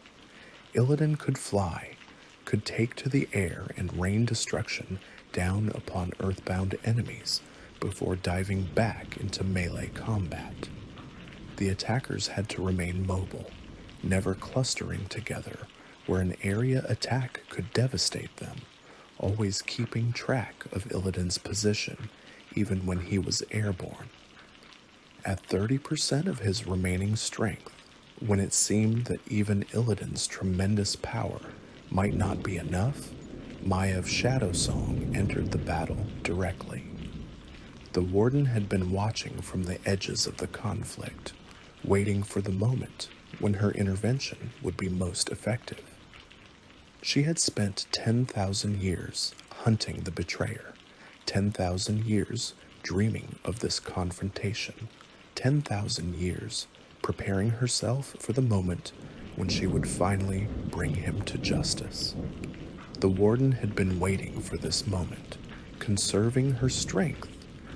Illidan could fly, could take to the air and rain destruction down upon earthbound enemies before diving back into melee combat. The attackers had to remain mobile, never clustering together where an area attack could devastate them, always keeping track of Illidan's position even when he was airborne. At 30% of his remaining strength, when it seemed that even Illidan's tremendous power might not be enough, Maya's Shadowsong entered the battle directly. The Warden had been watching from the edges of the conflict, waiting for the moment when her intervention would be most effective. She had spent 10,000 years hunting the betrayer, 10,000 years dreaming of this confrontation, 10,000 years preparing herself for the moment when she would finally bring him to justice. The Warden had been waiting for this moment, conserving her strength,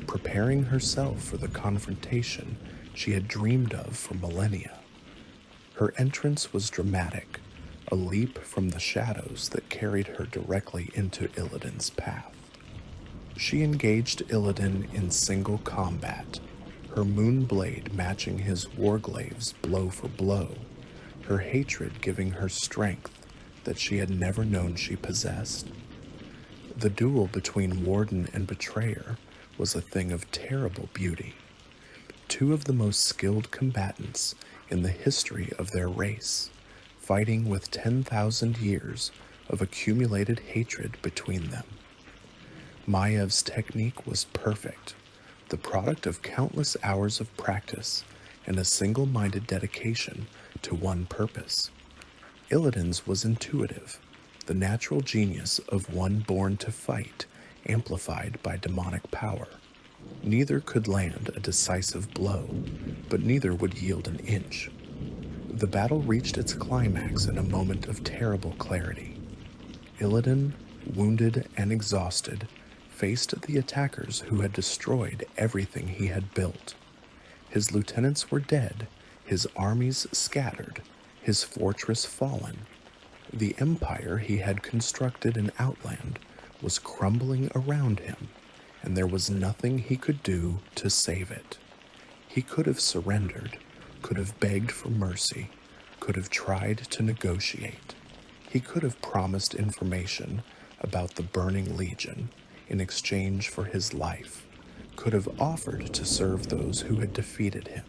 preparing herself for the confrontation she had dreamed of for millennia. Her entrance was dramatic, a leap from the shadows that carried her directly into Illidan's path. She engaged Illidan in single combat, her moon blade matching his warglave's blow for blow, her hatred giving her strength that she had never known she possessed. The duel between Warden and Betrayer was a thing of terrible beauty. Two of the most skilled combatants in the history of their race, fighting with 10,000 years of accumulated hatred between them. Maya's technique was perfect, the product of countless hours of practice and a single-minded dedication to one purpose. Illidan's was intuitive, the natural genius of one born to fight, amplified by demonic power. Neither could land a decisive blow, but neither would yield an inch. The battle reached its climax in a moment of terrible clarity. Illidan, wounded and exhausted, faced the attackers who had destroyed everything he had built. His lieutenants were dead, his armies scattered, his fortress fallen. The empire he had constructed in Outland was crumbling around him, and there was nothing he could do to save it. He could have surrendered, could have begged for mercy, could have tried to negotiate. He could have promised information about the Burning Legion in exchange for his life, could have offered to serve those who had defeated him.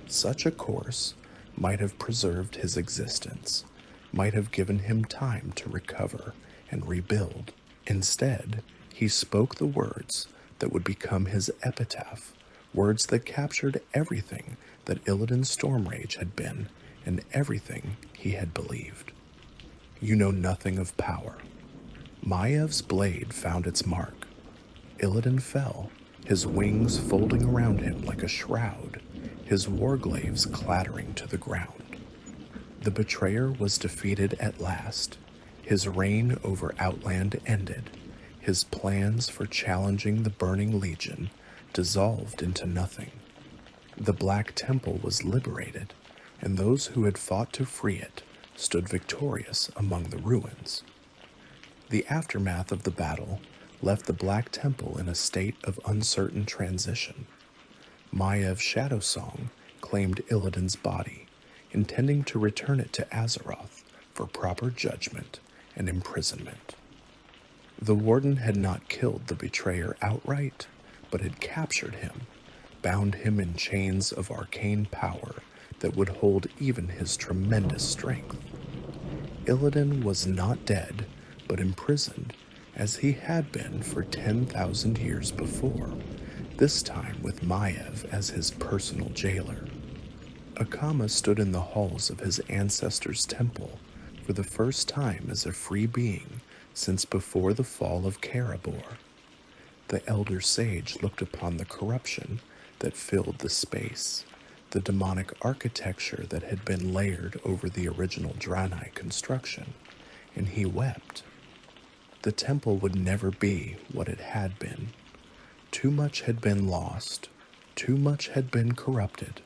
Such a course might have preserved his existence, might have given him time to recover and rebuild. Instead, he spoke the words that would become his epitaph, words that captured everything that Illidan Stormrage had been and everything he had believed. You know nothing of power. Maya's blade found its mark. Illidan fell, his wings folding around him like a shroud, his warglaves clattering to the ground. The betrayer was defeated at last. His reign over Outland ended. His plans for challenging the Burning Legion dissolved into nothing. The Black Temple was liberated, and those who had fought to free it stood victorious among the ruins. The aftermath of the battle left the Black Temple in a state of uncertain transition. Maya's Shadowsong claimed Illidan's body, intending to return it to Azeroth for proper judgment and imprisonment. The Warden had not killed the betrayer outright, but had captured him, bound him in chains of arcane power that would hold even his tremendous strength. Illidan was not dead, but imprisoned, as he had been for 10,000 years before, this time with Maiev as his personal jailer. Akama stood in the halls of his ancestors' temple for the first time as a free being since before the fall of Karabor. The elder sage looked upon the corruption that filled the space, the demonic architecture that had been layered over the original draenei construction, and he wept. The temple would never be what it had been. Too much had been lost, too much had been corrupted,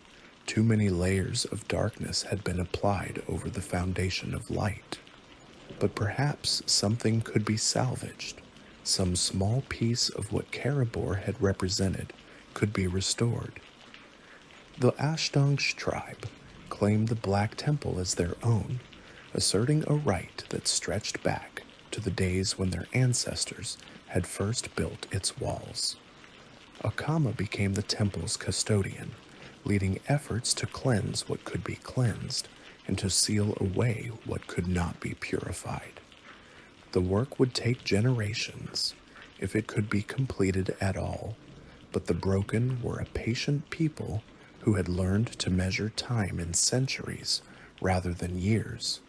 too many layers of darkness had been applied over the foundation of light. But perhaps something could be salvaged. Some small piece of what Karabor had represented could be restored. The Ashdangsh tribe claimed the Black Temple as their own, asserting a right that stretched back to the days when their ancestors had first built its walls. Akama became the temple's custodian, leading efforts to cleanse what could be cleansed and to seal away what could not be purified. The work would take generations, if it could be completed at all, but the broken were a patient people who had learned to measure time in centuries rather than years.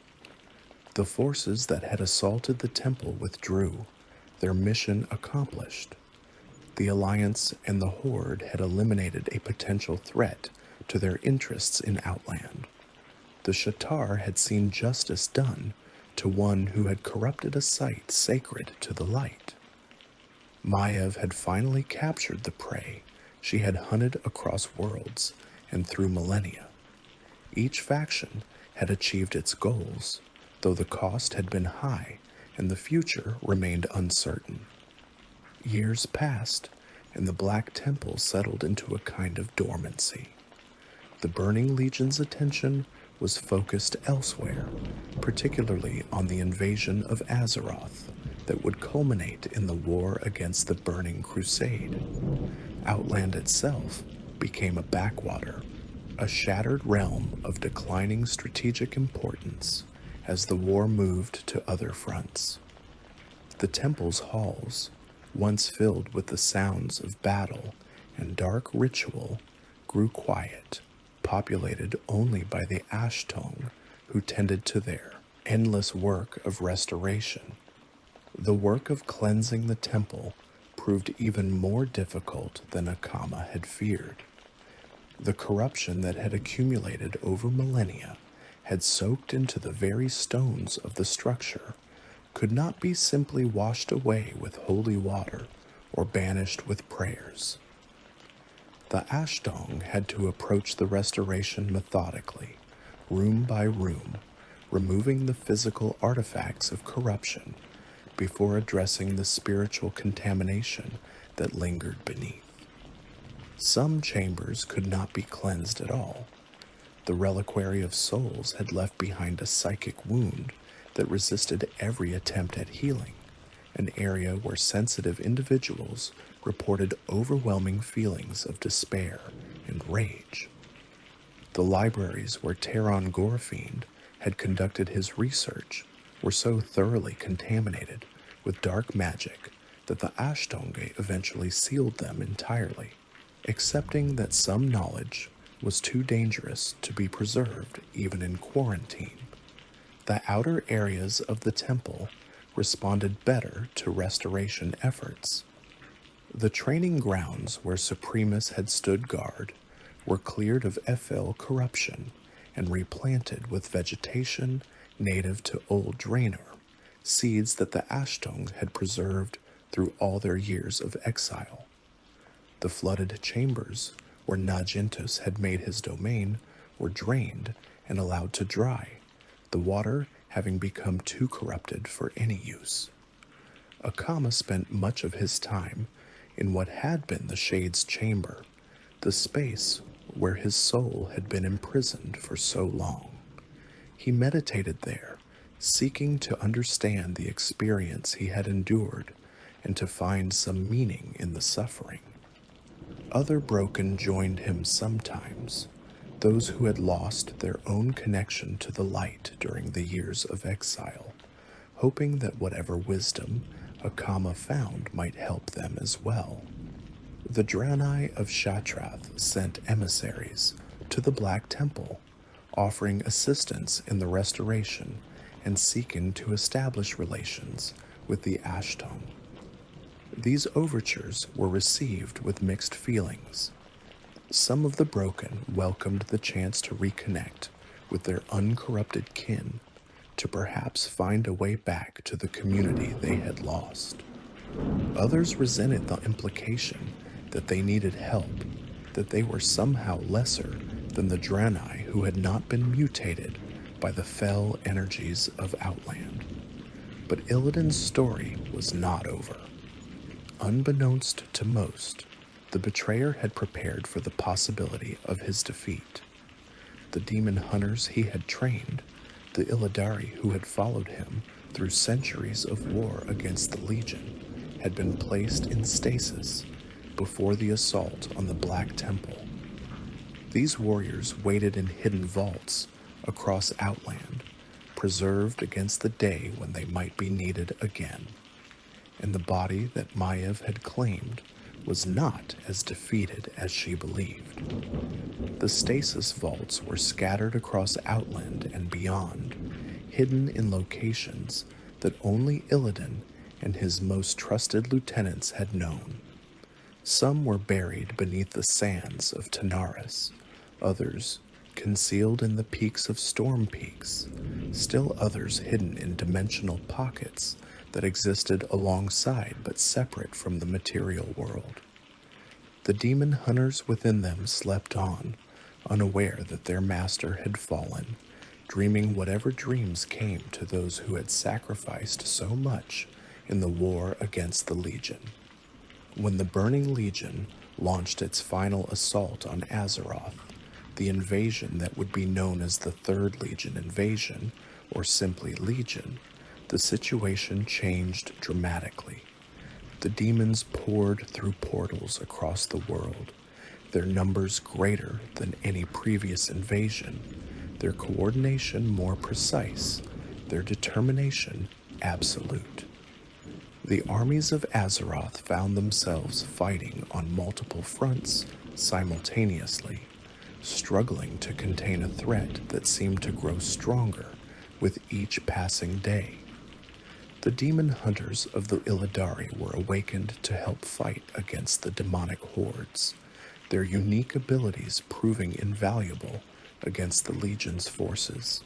The forces that had assaulted the temple withdrew, their mission accomplished. The Alliance and the Horde had eliminated a potential threat to their interests in Outland. The Shatar had seen justice done to one who had corrupted a site sacred to the light. Maiev had finally captured the prey she had hunted across worlds and through millennia. Each faction had achieved its goals, though the cost had been high and the future remained uncertain. Years passed, and the Black Temple settled into a kind of dormancy. The Burning Legion's attention was focused elsewhere, particularly on the invasion of Azeroth that would culminate in the war against the Burning Crusade. Outland itself became a backwater, a shattered realm of declining strategic importance as the war moved to other fronts. The temple's halls, once filled with the sounds of battle and dark ritual, grew quiet, populated only by the Ashtong who tended to their endless work of restoration. The work of cleansing the temple proved even more difficult than Akama had feared. The corruption that had accumulated over millennia had soaked into the very stones of the structure, could not be simply washed away with holy water or banished with prayers. The Ashtong had to approach the restoration methodically, room by room, removing the physical artifacts of corruption before addressing the spiritual contamination that lingered beneath. Some chambers could not be cleansed at all. The Reliquary of Souls had left behind a psychic wound that resisted every attempt at healing, an area where sensitive individuals reported overwhelming feelings of despair and rage. The libraries where Terran Gorfiend had conducted his research were so thoroughly contaminated with dark magic that the Ashtonge eventually sealed them entirely, accepting that some knowledge was too dangerous to be preserved even in quarantine. The outer areas of the temple responded better to restoration efforts. The training grounds where Supremus had stood guard were cleared of Ethel corruption and replanted with vegetation native to Old Draenor, seeds that the Ashtong had preserved through all their years of exile. The flooded chambers where Nagintus had made his domain were drained and allowed to dry, the water having become too corrupted for any use. Akama spent much of his time in what had been the Shade's chamber, the space where his soul had been imprisoned for so long. He meditated there, seeking to understand the experience he had endured and to find some meaning in the suffering. Other broken joined him sometimes, those who had lost their own connection to the light during the years of exile, hoping that whatever wisdom Akama found might help them as well. The draenei of Shatrath sent emissaries to the Black Temple, offering assistance in the restoration and seeking to establish relations with the Ashtong. These overtures were received with mixed feelings. Some of the broken welcomed the chance to reconnect with their uncorrupted kin, to perhaps find a way back to the community they had lost. Others resented the implication that they needed help, that they were somehow lesser than the draenei who had not been mutated by the fell energies of Outland. But Illidan's story was not over. Unbeknownst to most, the betrayer had prepared for the possibility of his defeat. The demon hunters he had trained, the Illidari who had followed him through centuries of war against the Legion, had been placed in stasis before the assault on the Black Temple. These warriors waited in hidden vaults across Outland, preserved against the day when they might be needed again. And the body that Maiev had claimed was not as defeated as she believed. The stasis vaults were scattered across Outland and beyond, hidden in locations that only Illidan and his most trusted lieutenants had known. Some were buried beneath the sands of Tanaris, others concealed in the peaks of Storm Peaks, still others hidden in dimensional pockets that existed alongside but separate from the material world. The demon hunters within them slept on, unaware that their master had fallen, dreaming whatever dreams came to those who had sacrificed so much in the war against the Legion. When the Burning Legion launched its final assault on Azeroth, the invasion that would be known as the Third Legion invasion, or simply Legion, the situation changed dramatically. The demons poured through portals across the world, their numbers greater than any previous invasion, their coordination more precise, their determination absolute. The armies of Azeroth found themselves fighting on multiple fronts simultaneously, struggling to contain a threat that seemed to grow stronger with each passing day. The demon hunters of the Illidari were awakened to help fight against the demonic hordes, their unique abilities proving invaluable against the Legion's forces.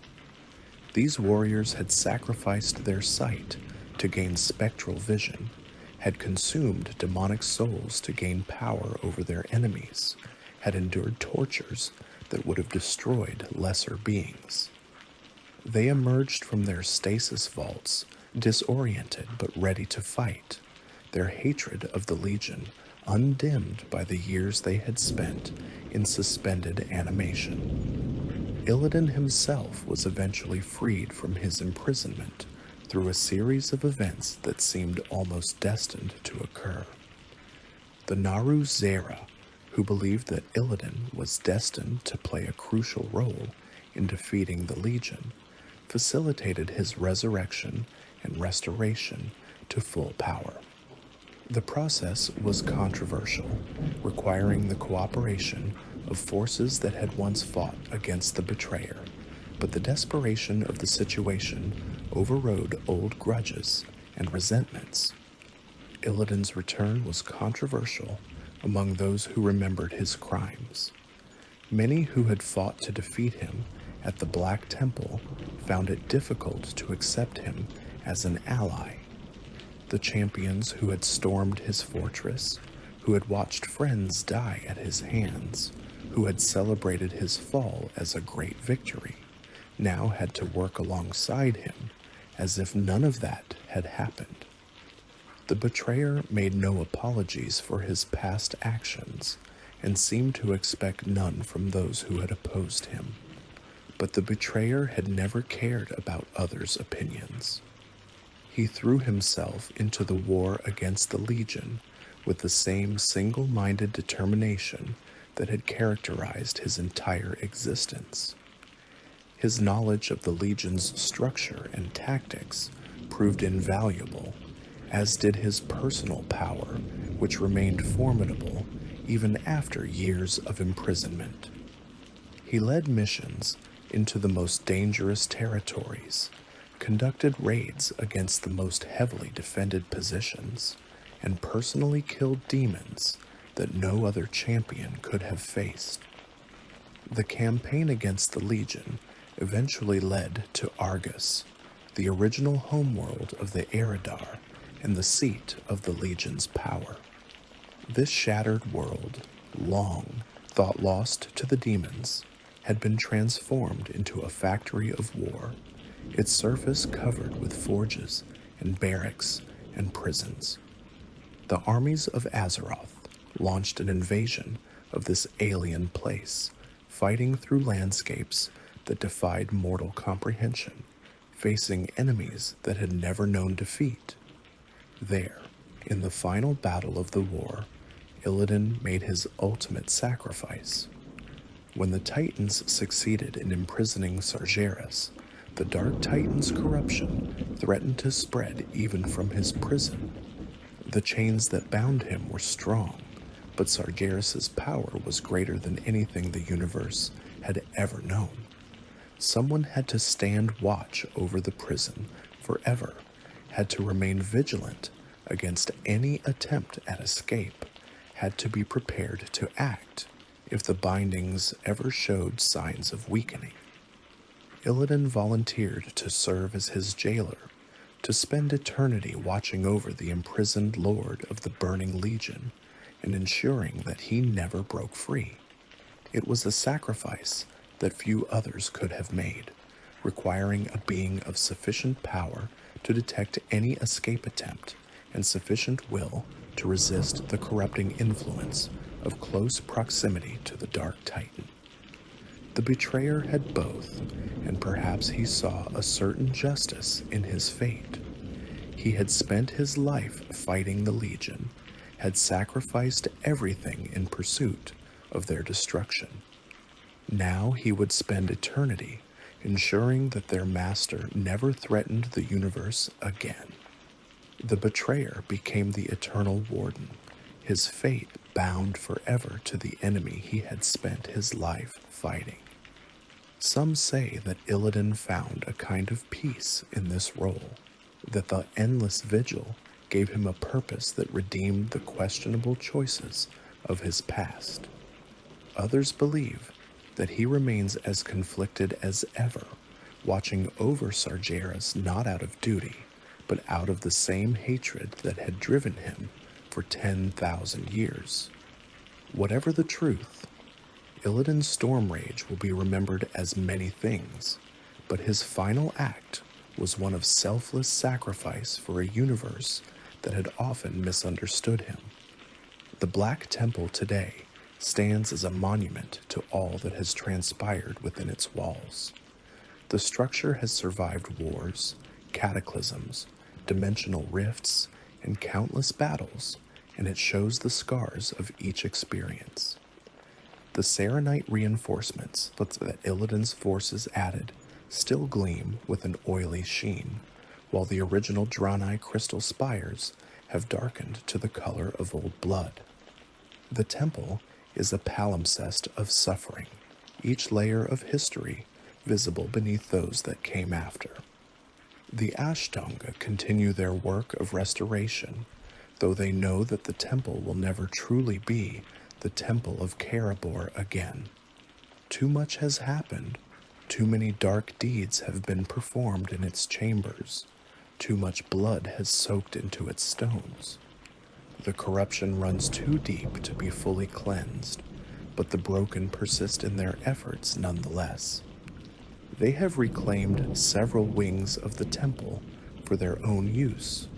These warriors had sacrificed their sight to gain spectral vision, had consumed demonic souls to gain power over their enemies, had endured tortures that would have destroyed lesser beings. They emerged from their stasis vaults, disoriented but ready to fight, their hatred of the Legion undimmed by the years they had spent in suspended animation. Illidan himself was eventually freed from his imprisonment through a series of events that seemed almost destined to occur. The Naru Zera, who believed that Illidan was destined to play a crucial role in defeating the Legion, facilitated his resurrection and restoration to full power. The process was controversial, requiring the cooperation of forces that had once fought against the betrayer, but the desperation of the situation overrode old grudges and resentments. Illidan's return was controversial among those who remembered his crimes. Many who had fought to defeat him at the Black Temple found it difficult to accept him as an ally. The champions who had stormed his fortress, who had watched friends die at his hands, who had celebrated his fall as a great victory, now had to work alongside him as if none of that had happened. The betrayer made no apologies for his past actions and seemed to expect none from those who had opposed him. But the betrayer had never cared about others' opinions. He threw himself into the war against the Legion with the same single-minded determination that had characterized his entire existence. His knowledge of the Legion's structure and tactics proved invaluable, as did his personal power, which remained formidable even after years of imprisonment. He led missions into the most dangerous territories, conducted raids against the most heavily defended positions, and personally killed demons that no other champion could have faced. The campaign against the Legion eventually led to Argus, the original homeworld of the Eridar and the seat of the Legion's power. This shattered world, long thought lost to the demons, had been transformed into a factory of war, its surface covered with forges and barracks and prisons. The armies of Azeroth launched an invasion of this alien place, fighting through landscapes that defied mortal comprehension, facing enemies that had never known defeat. There, in the final battle of the war, Illidan made his ultimate sacrifice. When the Titans succeeded in imprisoning Sargeras, the Dark Titan's corruption threatened to spread even from his prison. The chains that bound him were strong, but Sargeras' power was greater than anything the universe had ever known. Someone had to stand watch over the prison forever, had to remain vigilant against any attempt at escape, had to be prepared to act if the bindings ever showed signs of weakening. Illidan volunteered to serve as his jailer, to spend eternity watching over the imprisoned lord of the Burning Legion and ensuring that he never broke free. It was a sacrifice that few others could have made, requiring a being of sufficient power to detect any escape attempt and sufficient will to resist the corrupting influence of close proximity to the Dark Titan. The betrayer had both, and perhaps he saw a certain justice in his fate. He had spent his life fighting the Legion, had sacrificed everything in pursuit of their destruction. Now he would spend eternity ensuring that their master never threatened the universe again. The betrayer became the eternal warden, his fate bound forever to the enemy he had spent his life fighting. Some say that Illidan found a kind of peace in this role, that the endless vigil gave him a purpose that redeemed the questionable choices of his past. Others believe that he remains as conflicted as ever, watching over Sargeras not out of duty, but out of the same hatred that had driven him for 10,000 years. Whatever the truth, Illidan Stormrage will be remembered as many things, but his final act was one of selfless sacrifice for a universe that had often misunderstood him. The Black Temple today stands as a monument to all that has transpired within its walls. The structure has survived wars, cataclysms, dimensional rifts, and countless battles, and it shows the scars of each experience. The Serenite reinforcements that Illidan's forces added still gleam with an oily sheen, while the original draenei crystal spires have darkened to the color of old blood. The temple is a palimpsest of suffering, each layer of history visible beneath those that came after. The Ashtonga continue their work of restoration, though they know that the temple will never truly be the Temple of Karabor again. Too much has happened, too many dark deeds have been performed in its chambers, too much blood has soaked into its stones. The corruption runs too deep to be fully cleansed, but the broken persist in their efforts nonetheless. They have reclaimed several wings of the temple for their own use,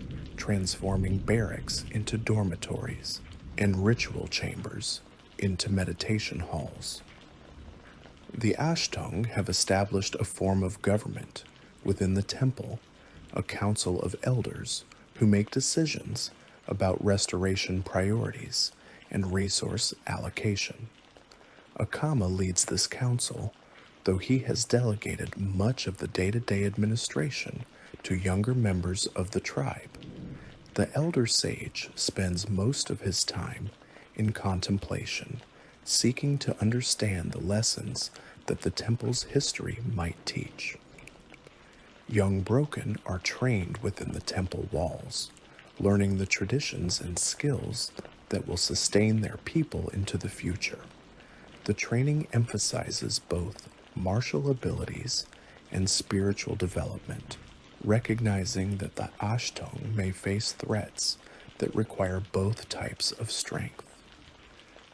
transforming barracks into dormitories and ritual chambers into meditation halls. The Ashtung have established a form of government within the temple, a council of elders who make decisions about restoration priorities and resource allocation. Akama leads this council, though he has delegated much of the day-to-day administration to younger members of the tribe. The elder sage spends most of his time in contemplation, seeking to understand the lessons that the temple's history might teach. Young broken are trained within the temple walls, learning the traditions and skills that will sustain their people into the future. The training emphasizes both martial abilities and spiritual development, recognizing that the Ashtung may face threats that require both types of strength.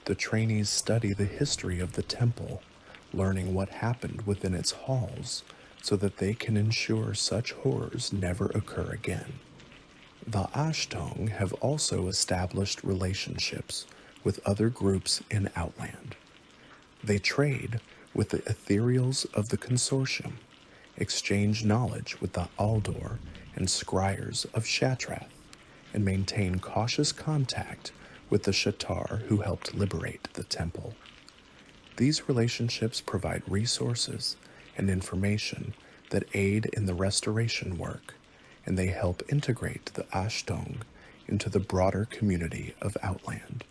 The trainees study the history of the temple, learning what happened within its halls so that they can ensure such horrors never occur again. The Ashtung have also established relationships with other groups in Outland. They trade with the ethereals of the consortium, exchange knowledge with the Aldor and Scryers of Shatrath, and maintain cautious contact with the Shatar who helped liberate the temple. These relationships provide resources and information that aid in the restoration work, and they help integrate the Ashtong into the broader community of Outland.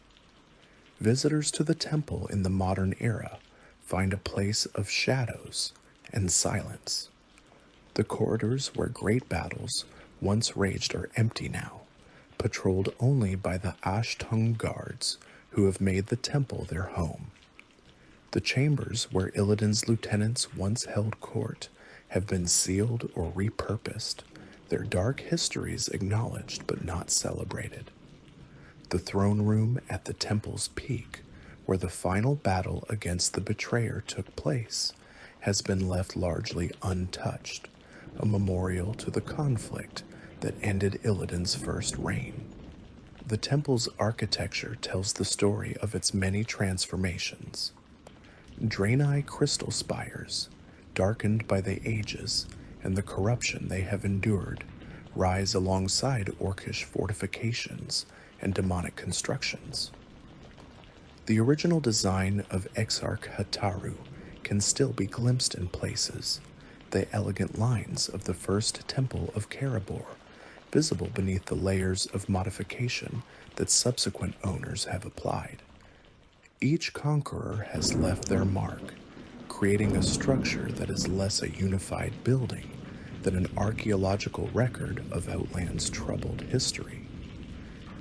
Visitors to the temple in the modern era find a place of shadows and silence. The corridors where great battles once raged are empty now, patrolled only by the Ashtong guards who have made the temple their home. The chambers where Illidan's lieutenants once held court have been sealed or repurposed, their dark histories acknowledged but not celebrated. The throne room at the temple's peak, where the final battle against the betrayer took place, has been left largely untouched, a memorial to the conflict that ended Illidan's first reign. The temple's architecture tells the story of its many transformations. Draenei crystal spires, darkened by the ages and the corruption they have endured, rise alongside orcish fortifications and demonic constructions. The original design of Exarch Hataru can still be glimpsed in places, the elegant lines of the first Temple of Karabor, visible beneath the layers of modification that subsequent owners have applied. Each conqueror has left their mark, creating a structure that is less a unified building than an archaeological record of Outland's troubled history.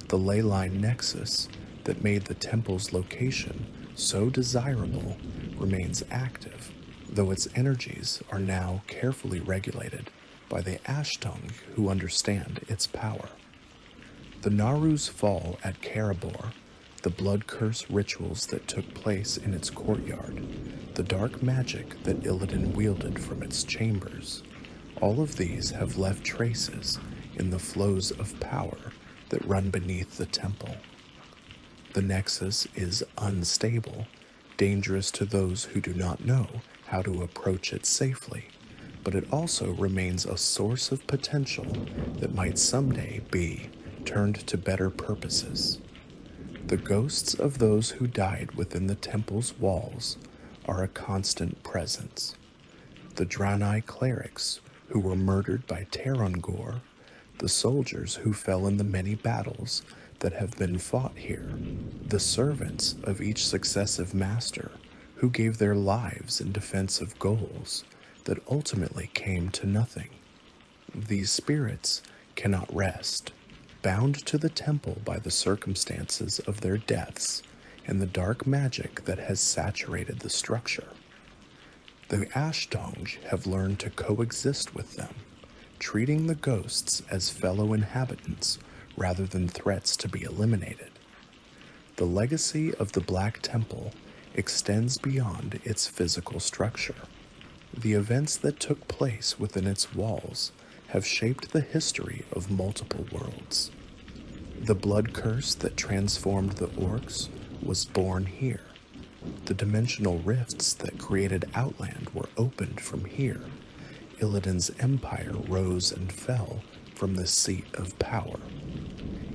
The ley line nexus that made the temple's location so desirable remains active, though its energies are now carefully regulated by the Ashtong who understand its power. The Naru's fall at Karabor, the blood curse rituals that took place in its courtyard, the dark magic that Illidan wielded from its chambers, all of these have left traces in the flows of power that run beneath the temple. The nexus is unstable, dangerous to those who do not know how to approach it safely, but it also remains a source of potential that might someday be turned to better purposes. The ghosts of those who died within the temple's walls are a constant presence. The draenei clerics who were murdered by Tarongor, the soldiers who fell in the many battles that have been fought here, the servants of each successive master who gave their lives in defense of goals that ultimately came to nothing. These spirits cannot rest, bound to the temple by the circumstances of their deaths and the dark magic that has saturated the structure. The Ashtong have learned to coexist with them, treating the ghosts as fellow inhabitants rather than threats to be eliminated. The legacy of the Black Temple extends beyond its physical structure. The events that took place within its walls have shaped the history of multiple worlds. The blood curse that transformed the orcs was born here. The dimensional rifts that created Outland were opened from here. Illidan's empire rose and fell from the seat of power.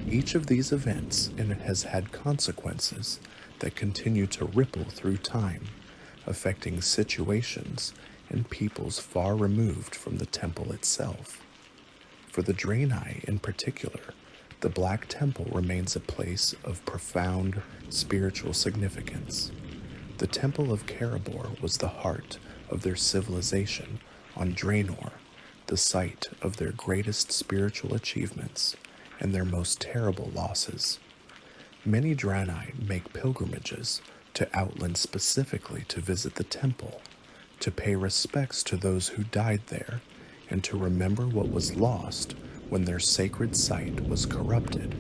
Each of these events has had consequences that continue to ripple through time, affecting situations and peoples far removed from the temple itself. For the draenei in particular, the Black Temple remains a place of profound spiritual significance. The Temple of Karabor was the heart of their civilization on Draenor, the site of their greatest spiritual achievements and their most terrible losses. Many draenei make pilgrimages to Outland specifically to visit the temple, to pay respects to those who died there, and to remember what was lost when their sacred site was corrupted.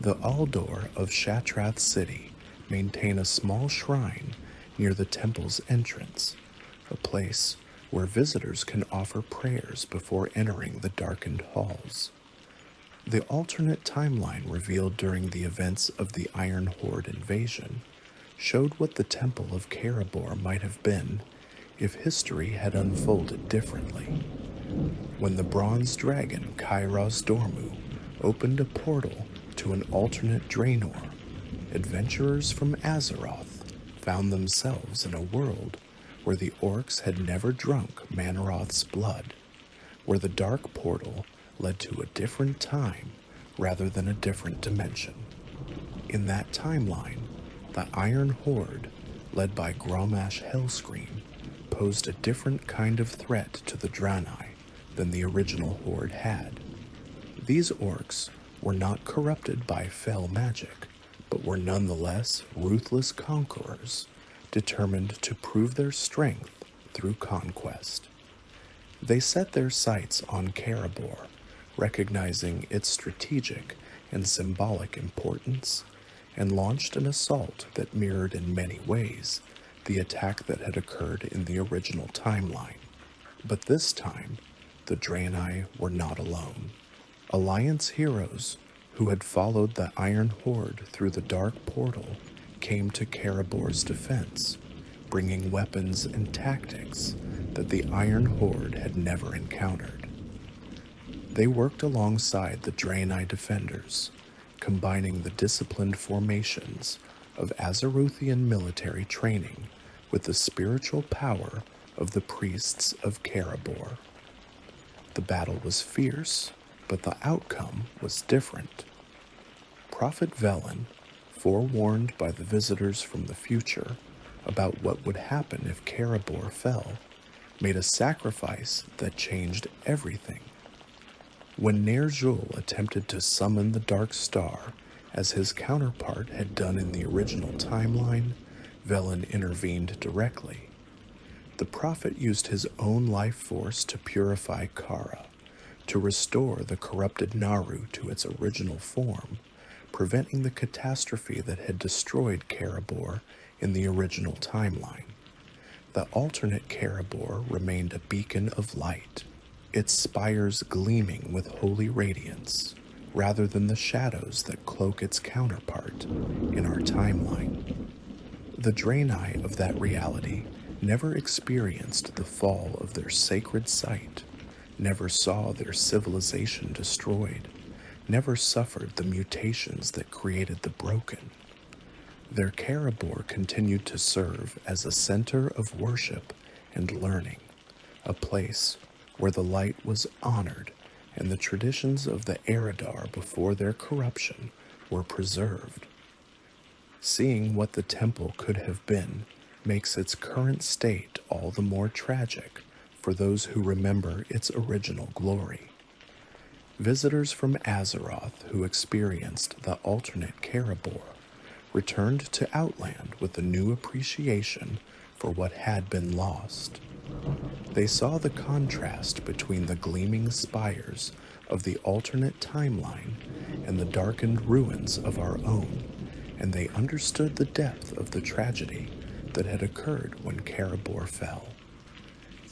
The Aldor of Shatrath City maintain a small shrine near the temple's entrance, a place where visitors can offer prayers before entering the darkened halls. The alternate timeline revealed during the events of the Iron Horde invasion showed what the Temple of Karabor might have been if history had unfolded differently. When the bronze dragon Kairos Dormu opened a portal to an alternate Draenor, adventurers from Azeroth found themselves in a world where the orcs had never drunk Manoroth's blood, where the dark portal led to a different time rather than a different dimension. In that timeline, the Iron Horde, led by Gromash Hellscream, posed a different kind of threat to the draenei than the original Horde had. These orcs were not corrupted by fell magic, but were nonetheless ruthless conquerors, determined to prove their strength through conquest. They set their sights on Karabor, recognizing its strategic and symbolic importance, and launched an assault that mirrored in many ways the attack that had occurred in the original timeline. But this time, the draenei were not alone. Alliance heroes who had followed the Iron Horde through the dark portal came to Karabor's defense, bringing weapons and tactics that the Iron Horde had never encountered. They worked alongside the draenei defenders, combining the disciplined formations of Azerothian military training with the spiritual power of the priests of Karabor. The battle was fierce, but the outcome was different. Prophet Velen, forewarned by the visitors from the future about what would happen if Karabor fell, made a sacrifice that changed everything. When Ner'zhul attempted to summon the Dark Star, as his counterpart had done in the original timeline, Velen intervened directly. The prophet used his own life force to purify Kara, to restore the corrupted Naru to its original form, preventing the catastrophe that had destroyed Karabor in the original timeline. The alternate Karabor remained a beacon of light, its spires gleaming with holy radiance, rather than the shadows that cloak its counterpart in our timeline. The draenei of that reality never experienced the fall of their sacred site, never saw their civilization destroyed, never suffered the mutations that created the broken. Their Karabor continued to serve as a center of worship and learning, a place where the light was honored and the traditions of the Eridar before their corruption were preserved. Seeing what the temple could have been makes its current state all the more tragic for those who remember its original glory. Visitors from Azeroth who experienced the alternate Karabor returned to Outland with a new appreciation for what had been lost. They saw the contrast between the gleaming spires of the alternate timeline and the darkened ruins of our own, and they understood the depth of the tragedy that had occurred when Karabor fell.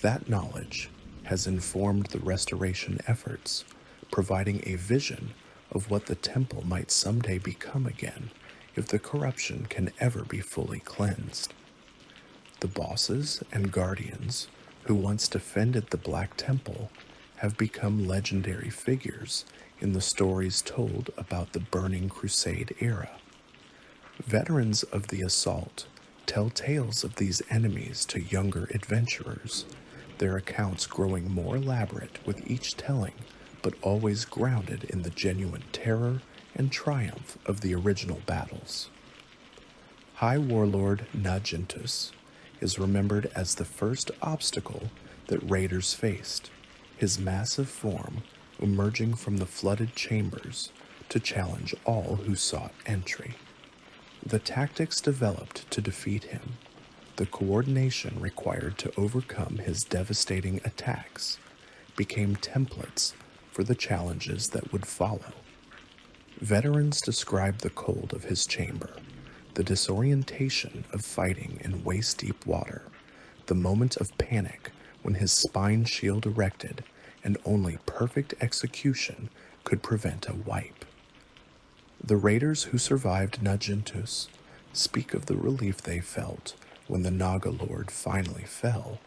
That knowledge has informed the restoration efforts, providing a vision of what the temple might someday become again if the corruption can ever be fully cleansed. The bosses and guardians who once defended the Black Temple have become legendary figures in the stories told about the Burning Crusade era. Veterans of the assault tell tales of these enemies to younger adventurers, their accounts growing more elaborate with each telling, but always grounded in the genuine terror and triumph of the original battles. High Warlord Najintus is remembered as the first obstacle that raiders faced, his massive form emerging from the flooded chambers to challenge all who sought entry. The tactics developed to defeat him, the coordination required to overcome his devastating attacks, became templates for the challenges that would follow. Veterans describe the cold of his chamber, the disorientation of fighting in waist-deep water, the moment of panic when his spine shield erected and only perfect execution could prevent a wipe. The raiders who survived Najintus speak of the relief they felt when the Naga Lord finally fell,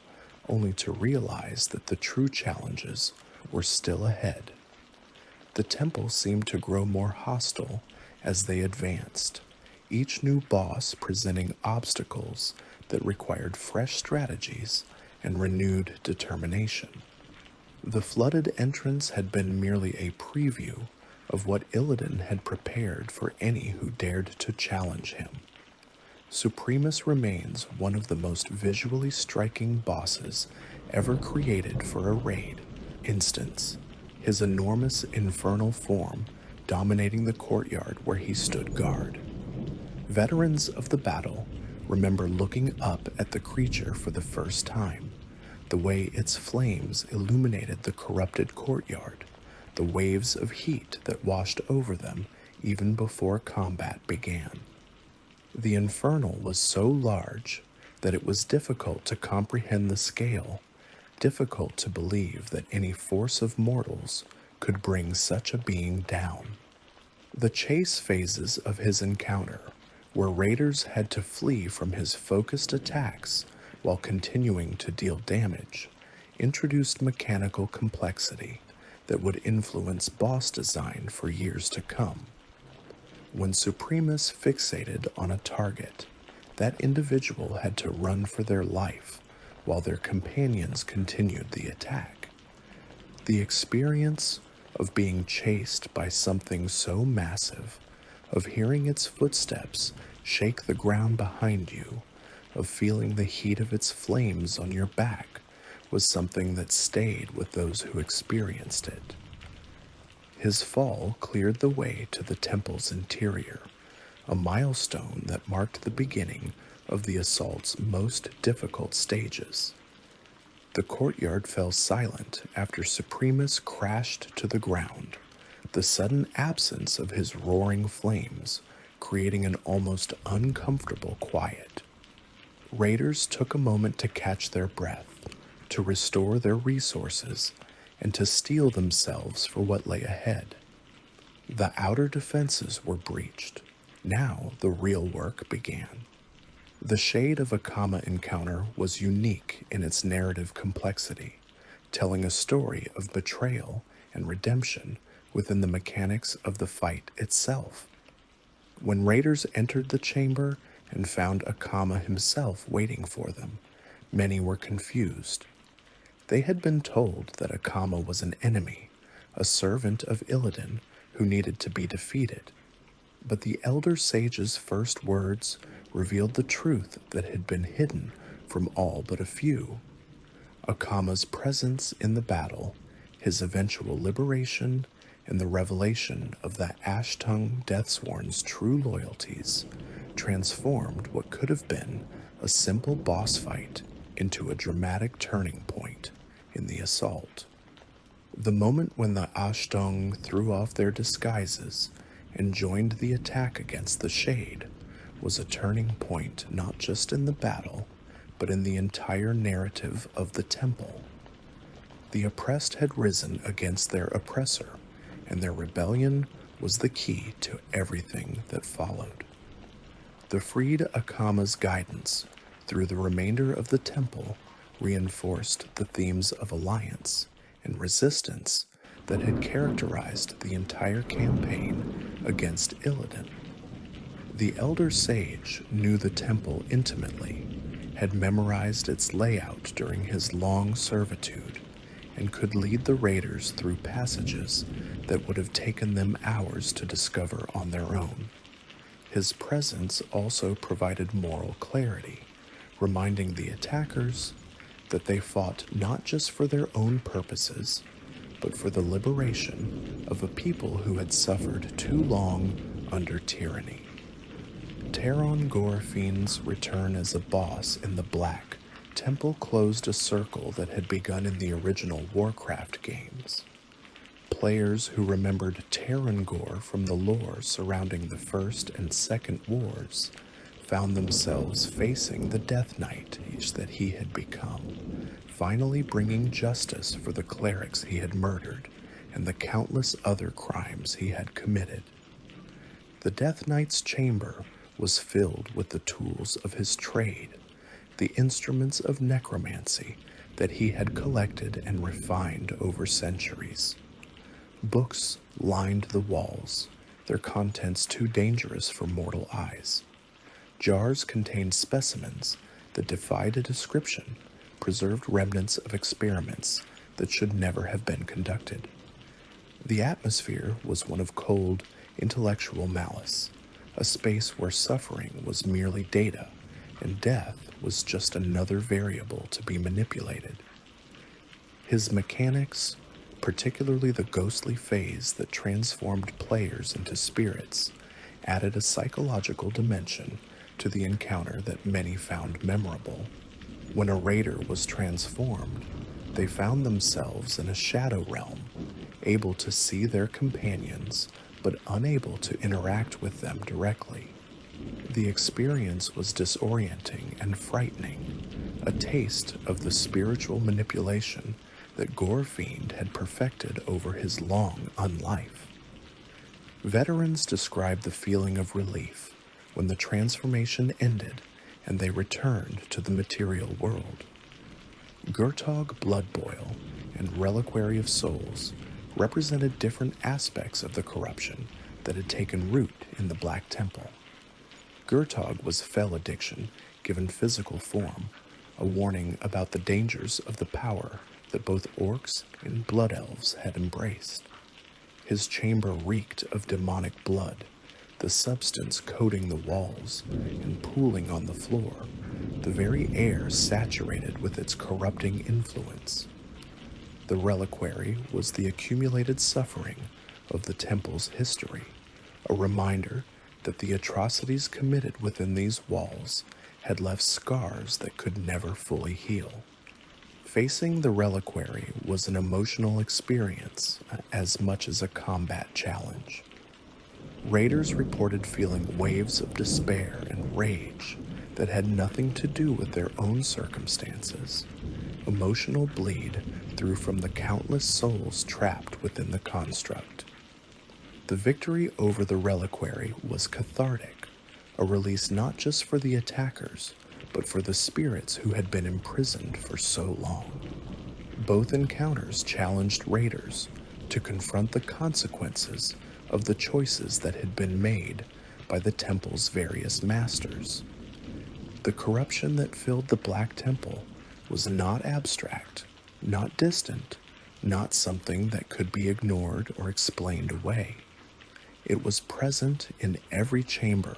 only to realize that the true challenges were still ahead. The temple seemed to grow more hostile as they advanced, each new boss presenting obstacles that required fresh strategies and renewed determination. The flooded entrance had been merely a preview of what Illidan had prepared for any who dared to challenge him. Supremus remains one of the most visually striking bosses ever created for a raid. Instance, his enormous infernal form dominating the courtyard where he stood guard. Veterans of the battle remember looking up at the creature for the first time, the way its flames illuminated the corrupted courtyard, the waves of heat that washed over them even before combat began. The infernal was so large that it was difficult to comprehend the scale, difficult to believe that any force of mortals could bring such a being down. The chase phases of his encounter, where raiders had to flee from his focused attacks while continuing to deal damage, introduced mechanical complexity that would influence boss design for years to come. When Supremus fixated on a target, that individual had to run for their life while their companions continued the attack. The experience of being chased by something so massive, of hearing its footsteps shake the ground behind you, of feeling the heat of its flames on your back, was something that stayed with those who experienced it. His fall cleared the way to the temple's interior, a milestone that marked the beginning of the assault's most difficult stages. The courtyard fell silent after Supremus crashed to the ground, the sudden absence of his roaring flames creating an almost uncomfortable quiet. Raiders took a moment to catch their breath, to restore their resources, and to steel themselves for what lay ahead. The outer defenses were breached. Now the real work began. The Shade of Akama encounter was unique in its narrative complexity, telling a story of betrayal and redemption within the mechanics of the fight itself. When raiders entered the chamber and found Akama himself waiting for them, many were confused. They had been told that Akama was an enemy, a servant of Illidan who needed to be defeated. But the Elder Sage's first words revealed the truth that had been hidden from all but a few. Akama's presence in the battle, his eventual liberation, and the revelation of the Ash-Tongue Deathsworn's true loyalties transformed what could have been a simple boss fight into a dramatic turning point in the assault. The moment when the Ash-Tongue threw off their disguises and joined the attack against the Shade was a turning point not just in the battle, but in the entire narrative of the temple. The oppressed had risen against their oppressor, and their rebellion was the key to everything that followed. The freed Akama's guidance through the remainder of the temple reinforced the themes of alliance and resistance that had characterized the entire campaign against Illidan. The Elder Sage knew the temple intimately, had memorized its layout during his long servitude, and could lead the raiders through passages that would have taken them hours to discover on their own. His presence also provided moral clarity, reminding the attackers that they fought not just for their own purposes, but for the liberation of a people who had suffered too long under tyranny. Taron Gorfien's return as a boss in the Black Temple closed a circle that had begun in the original Warcraft games. Players who remembered Tarangor from the lore surrounding the First and Second Wars found themselves facing the Death Knight that he had become, finally bringing justice for the clerics he had murdered and the countless other crimes he had committed. The Death Knight's chamber was filled with the tools of his trade, the instruments of necromancy that he had collected and refined over centuries. Books lined the walls, their contents too dangerous for mortal eyes. Jars contained specimens that defied a description, preserved remnants of experiments that should never have been conducted. The atmosphere was one of cold, intellectual malice, a space where suffering was merely data and death was just another variable to be manipulated. His mechanics, particularly the ghostly phase that transformed players into spirits, added a psychological dimension to the encounter that many found memorable. When a raider was transformed, they found themselves in a shadow realm, able to see their companions, but unable to interact with them directly. The experience was disorienting and frightening, a taste of the spiritual manipulation that Gorefiend had perfected over his long unlife. Veterans describe the feeling of relief when the transformation ended and they returned to the material world. Gurtog Bloodboil and Reliquary of Souls represented different aspects of the corruption that had taken root in the Black Temple. Gurtog was fell addiction given physical form, a warning about the dangers of the power that both orcs and blood elves had embraced. His chamber reeked of demonic blood, the substance coating the walls and pooling on the floor, the very air saturated with its corrupting influence. The reliquary was the accumulated suffering of the temple's history, a reminder that the atrocities committed within these walls had left scars that could never fully heal. Facing the reliquary was an emotional experience as much as a combat challenge. Raiders reported feeling waves of despair and rage that had nothing to do with their own circumstances. Emotional bleed through from the countless souls trapped within the construct. The victory over the reliquary was cathartic, a release not just for the attackers, but for the spirits who had been imprisoned for so long. Both encounters challenged raiders to confront the consequences of the choices that had been made by the temple's various masters. The corruption that filled the Black Temple was not abstract, not distant, not something that could be ignored or explained away. It was present in every chamber,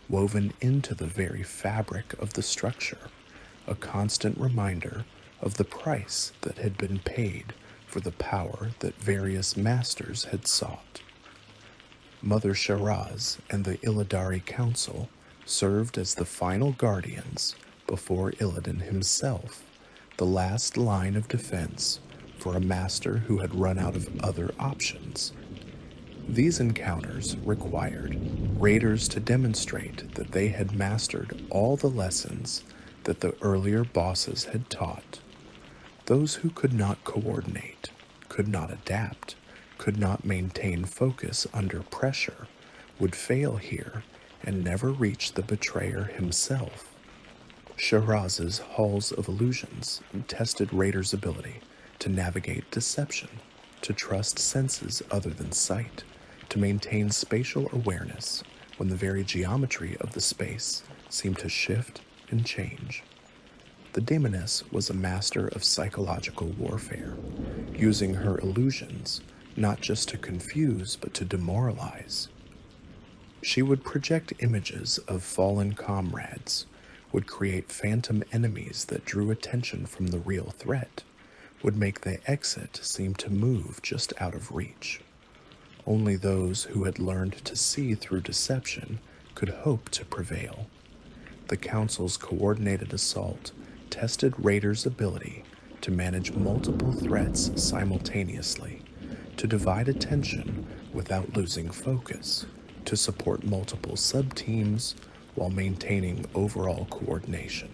woven into the very fabric of the structure, a constant reminder of the price that had been paid for the power that various masters had sought. Mother Shiraz and the Illidari Council served as the final guardians before Illidan himself, the last line of defense for a master who had run out of other options. These encounters required raiders to demonstrate that they had mastered all the lessons that the earlier bosses had taught. Those who could not coordinate, could not adapt, could not maintain focus under pressure would fail here and never reach the betrayer himself. Shiraz's Halls of Illusions tested raiders' ability to navigate deception, to trust senses other than sight, to maintain spatial awareness when the very geometry of the space seemed to shift and change. The Daemoness was a master of psychological warfare, using her illusions not just to confuse but to demoralize. She would project images of fallen comrades, would create phantom enemies that drew attention from the real threat, would make the exit seem to move just out of reach. Only those who had learned to see through deception could hope to prevail. The Council's coordinated assault tested raiders' ability to manage multiple threats simultaneously, to divide attention without losing focus, to support multiple sub-teams while maintaining overall coordination.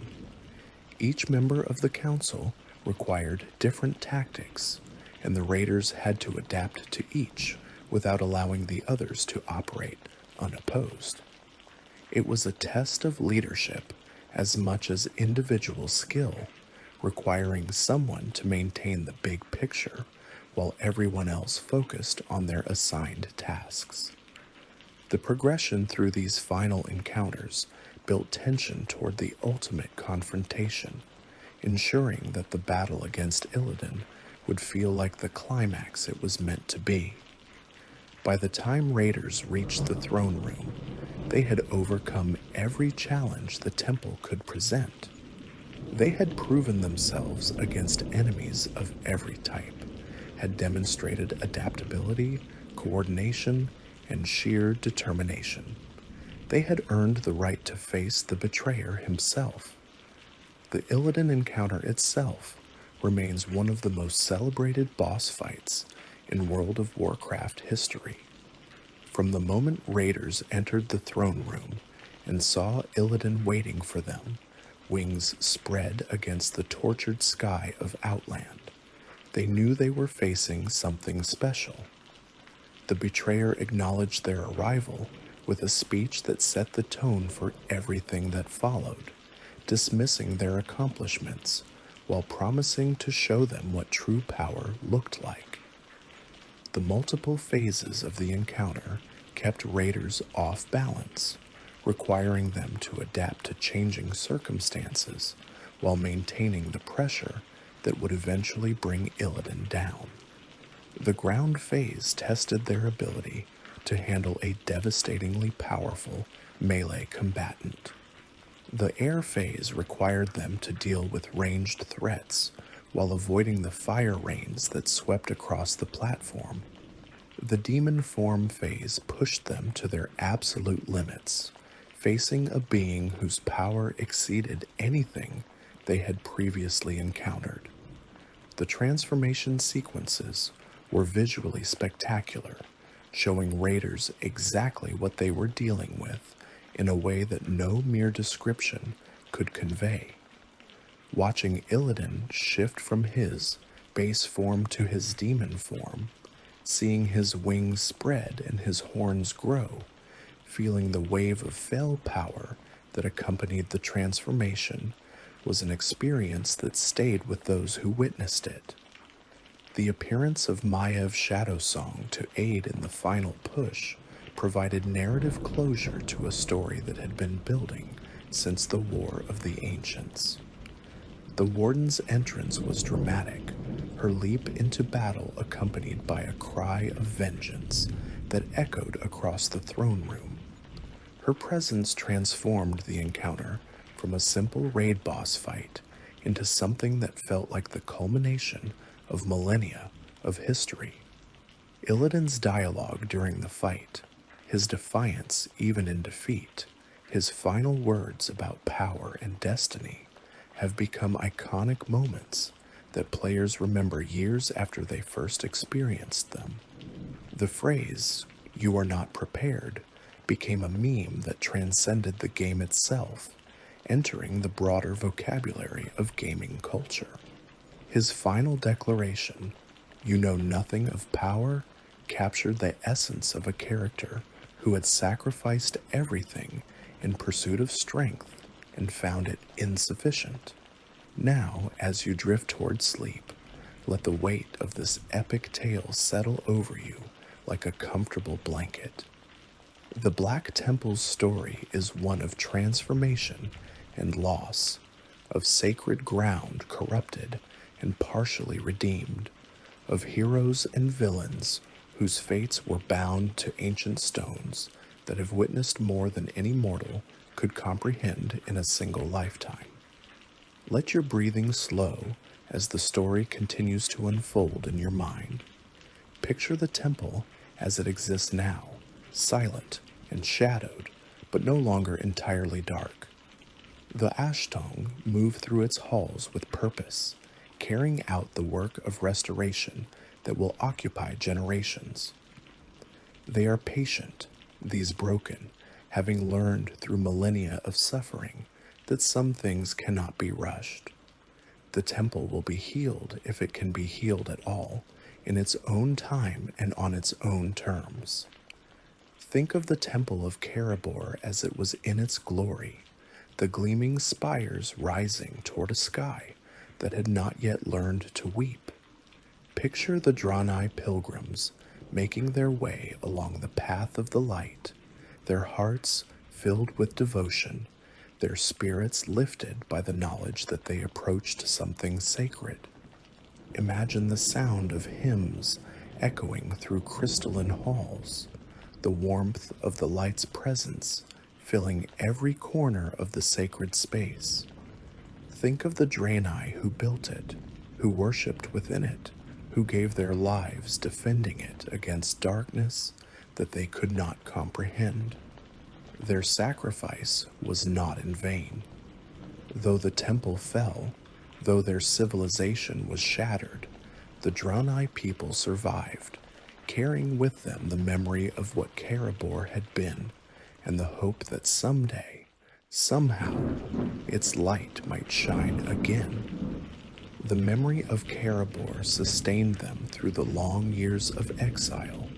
Each member of the Council required different tactics, and the raiders had to adapt to each without allowing the others to operate unopposed. It was a test of leadership as much as individual skill, requiring someone to maintain the big picture while everyone else focused on their assigned tasks. The progression through these final encounters built tension toward the ultimate confrontation, ensuring that the battle against Illidan would feel like the climax it was meant to be. By the time raiders reached the throne room, they had overcome every challenge the temple could present. They had proven themselves against enemies of every type, had demonstrated adaptability, coordination, and sheer determination. They had earned the right to face the betrayer himself. The Illidan encounter itself remains one of the most celebrated boss fights in World of Warcraft history. From the moment raiders entered the throne room and saw Illidan waiting for them, wings spread against the tortured sky of Outland, they knew they were facing something special. The betrayer acknowledged their arrival with a speech that set the tone for everything that followed, dismissing their accomplishments while promising to show them what true power looked like. The multiple phases of the encounter kept raiders off balance, requiring them to adapt to changing circumstances while maintaining the pressure that would eventually bring Illidan down. The ground phase tested their ability to handle a devastatingly powerful melee combatant. The air phase required them to deal with ranged threats while avoiding the fire rains that swept across the platform. The demon form phase pushed them to their absolute limits, facing a being whose power exceeded anything they had previously encountered. The transformation sequences were visually spectacular, showing raiders exactly what they were dealing with in a way that no mere description could convey. Watching Illidan shift from his base form to his demon form, seeing his wings spread and his horns grow, feeling the wave of fell power that accompanied the transformation, was an experience that stayed with those who witnessed it. The appearance of Maev's Shadow Song to aid in the final push provided narrative closure to a story that had been building since the War of the Ancients. The Warden's entrance was dramatic, her leap into battle accompanied by a cry of vengeance that echoed across the throne room. Her presence transformed the encounter from a simple raid boss fight into something that felt like the culmination of millennia of history. Illidan's dialogue during the fight, his defiance even in defeat, his final words about power and destiny have become iconic moments that players remember years after they first experienced them. The phrase, "You are not prepared," became a meme that transcended the game itself, entering the broader vocabulary of gaming culture. His final declaration, "You know nothing of power," captured the essence of a character who had sacrificed everything in pursuit of strength and found it insufficient. Now, as you drift toward sleep, let the weight of this epic tale settle over you like a comfortable blanket. The Black Temple's story is one of transformation and loss, of sacred ground corrupted and partially redeemed, of heroes and villains whose fates were bound to ancient stones that have witnessed more than any mortal could comprehend in a single lifetime. Let your breathing slow as the story continues to unfold in your mind. Picture the temple as it exists now, silent and shadowed, but no longer entirely dark. The Ashtong move through its halls with purpose, carrying out the work of restoration that will occupy generations. They are patient, these broken, having learned through millennia of suffering that some things cannot be rushed. The temple will be healed if it can be healed at all, in its own time and on its own terms. Think of the Temple of Karabor as it was in its glory, the gleaming spires rising toward a sky that had not yet learned to weep. Picture the draenei pilgrims making their way along the path of the light, their hearts filled with devotion, their spirits lifted by the knowledge that they approached something sacred. Imagine the sound of hymns echoing through crystalline halls, the warmth of the light's presence filling every corner of the sacred space. Think of the draenei who built it, who worshipped within it, who gave their lives defending it against darkness that they could not comprehend. Their sacrifice was not in vain. Though the temple fell, though their civilization was shattered, the draenei people survived, carrying with them the memory of what Karabor had been and the hope that someday, somehow, its light might shine again. The memory of Karabor sustained them through the long years of exile,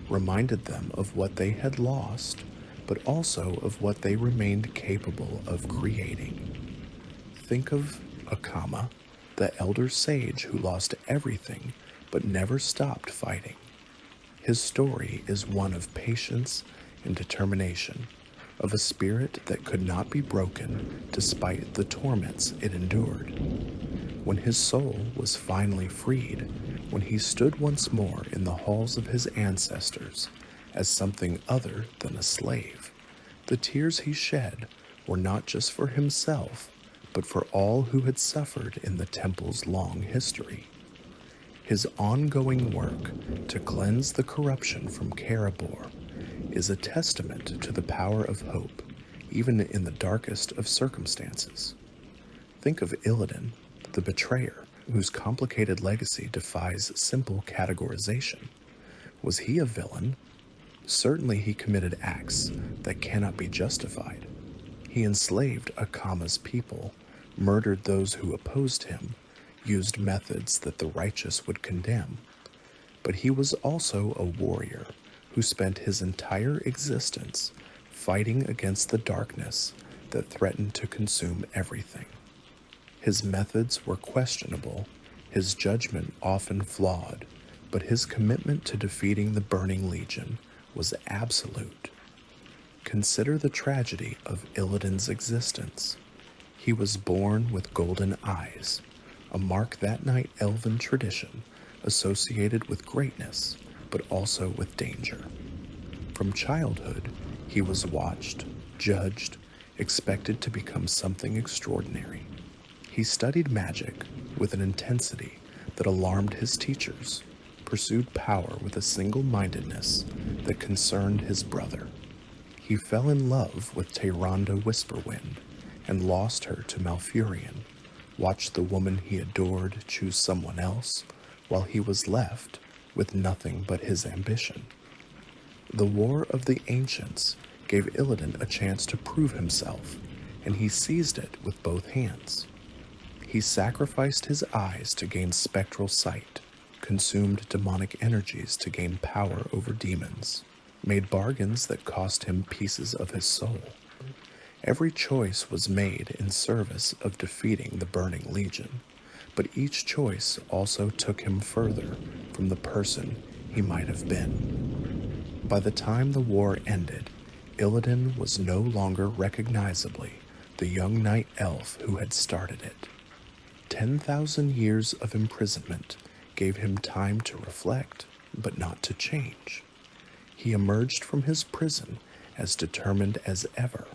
reminded them of what they had lost, but also of what they remained capable of creating. Think of Akama, the elder sage who lost everything but never stopped fighting. His story is one of patience and determination, of a spirit that could not be broken despite the torments it endured. When his soul was finally freed, when he stood once more in the halls of his ancestors as something other than a slave, the tears he shed were not just for himself, but for all who had suffered in the temple's long history. His ongoing work to cleanse the corruption from Karabor is a testament to the power of hope, even in the darkest of circumstances. Think of Illidan, the betrayer, whose complicated legacy defies simple categorization. Was he a villain? Certainly he committed acts that cannot be justified. He enslaved Akama's people, murdered those who opposed him, used methods that the righteous would condemn. But he was also a warrior who spent his entire existence fighting against the darkness that threatened to consume everything. His methods were questionable, his judgment often flawed, but his commitment to defeating the Burning Legion was absolute. Consider the tragedy of Illidan's existence. He was born with golden eyes, a mark that night elven tradition associated with greatness, but also with danger. From childhood, he was watched, judged, expected to become something extraordinary. He studied magic with an intensity that alarmed his teachers, pursued power with a single-mindedness that concerned his brother. He fell in love with Tyrande Whisperwind and lost her to Malfurion, watched the woman he adored choose someone else, while he was left with nothing but his ambition. The War of the Ancients gave Illidan a chance to prove himself, and he seized it with both hands. He sacrificed his eyes to gain spectral sight, consumed demonic energies to gain power over demons, made bargains that cost him pieces of his soul. Every choice was made in service of defeating the Burning Legion, but each choice also took him further from the person he might have been. By the time the war ended, Illidan was no longer recognizably the young night elf who had started it. 10,000 years of imprisonment gave him time to reflect, but not to change. He emerged from his prison as determined as ever,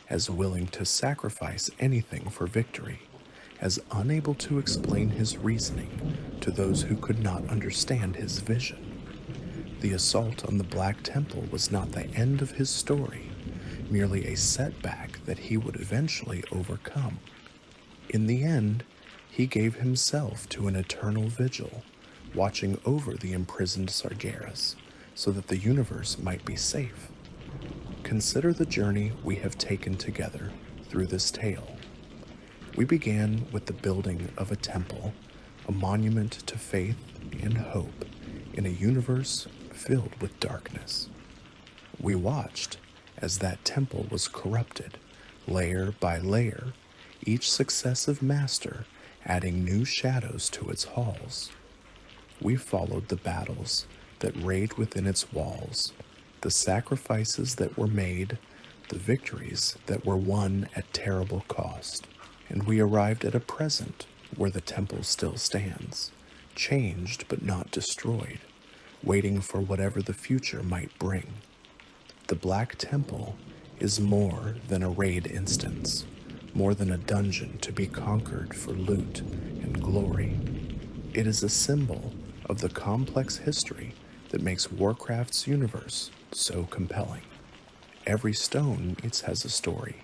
as willing to sacrifice anything for victory, as unable to explain his reasoning to those who could not understand his vision. The assault on the Black Temple was not the end of his story, merely a setback that he would eventually overcome. In the end, he gave himself to an eternal vigil, watching over the imprisoned Sargeras, so that the universe might be safe. Consider the journey we have taken together through this tale. We began with the building of a temple, a monument to faith and hope in a universe filled with darkness. We watched as that temple was corrupted, layer by layer, each successive master adding new shadows to its halls. We followed the battles that raged within its walls, the sacrifices that were made, the victories that were won at terrible cost. And we arrived at a present where the temple still stands, changed but not destroyed, waiting for whatever the future might bring. The Black Temple is more than a raid instance, more than a dungeon to be conquered for loot and glory. It is a symbol of the complex history that makes Warcraft's universe so compelling. Every stone has a story.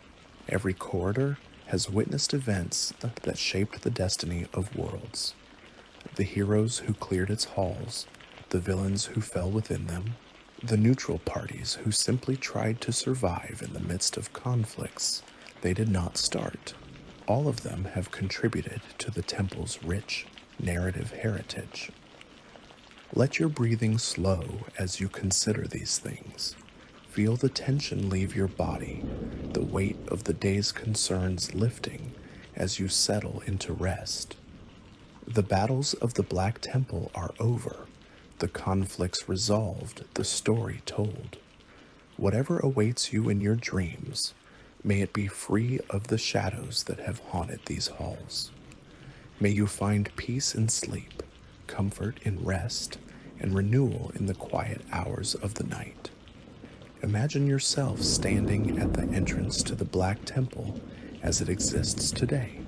Every corridor has witnessed events that shaped the destiny of worlds. The heroes who cleared its halls, the villains who fell within them, the neutral parties who simply tried to survive in the midst of conflicts they did not start. All of them have contributed to the temple's rich narrative heritage. Let your breathing slow as you consider these things. Feel the tension leave your body, the weight of the day's concerns lifting as you settle into rest. The battles of the Black Temple are over, the conflicts resolved, the story told. Whatever awaits you in your dreams, may it be free of the shadows that have haunted these halls. May you find peace in sleep, comfort in rest, and renewal in the quiet hours of the night. Imagine yourself standing at the entrance to the Black Temple as it exists today.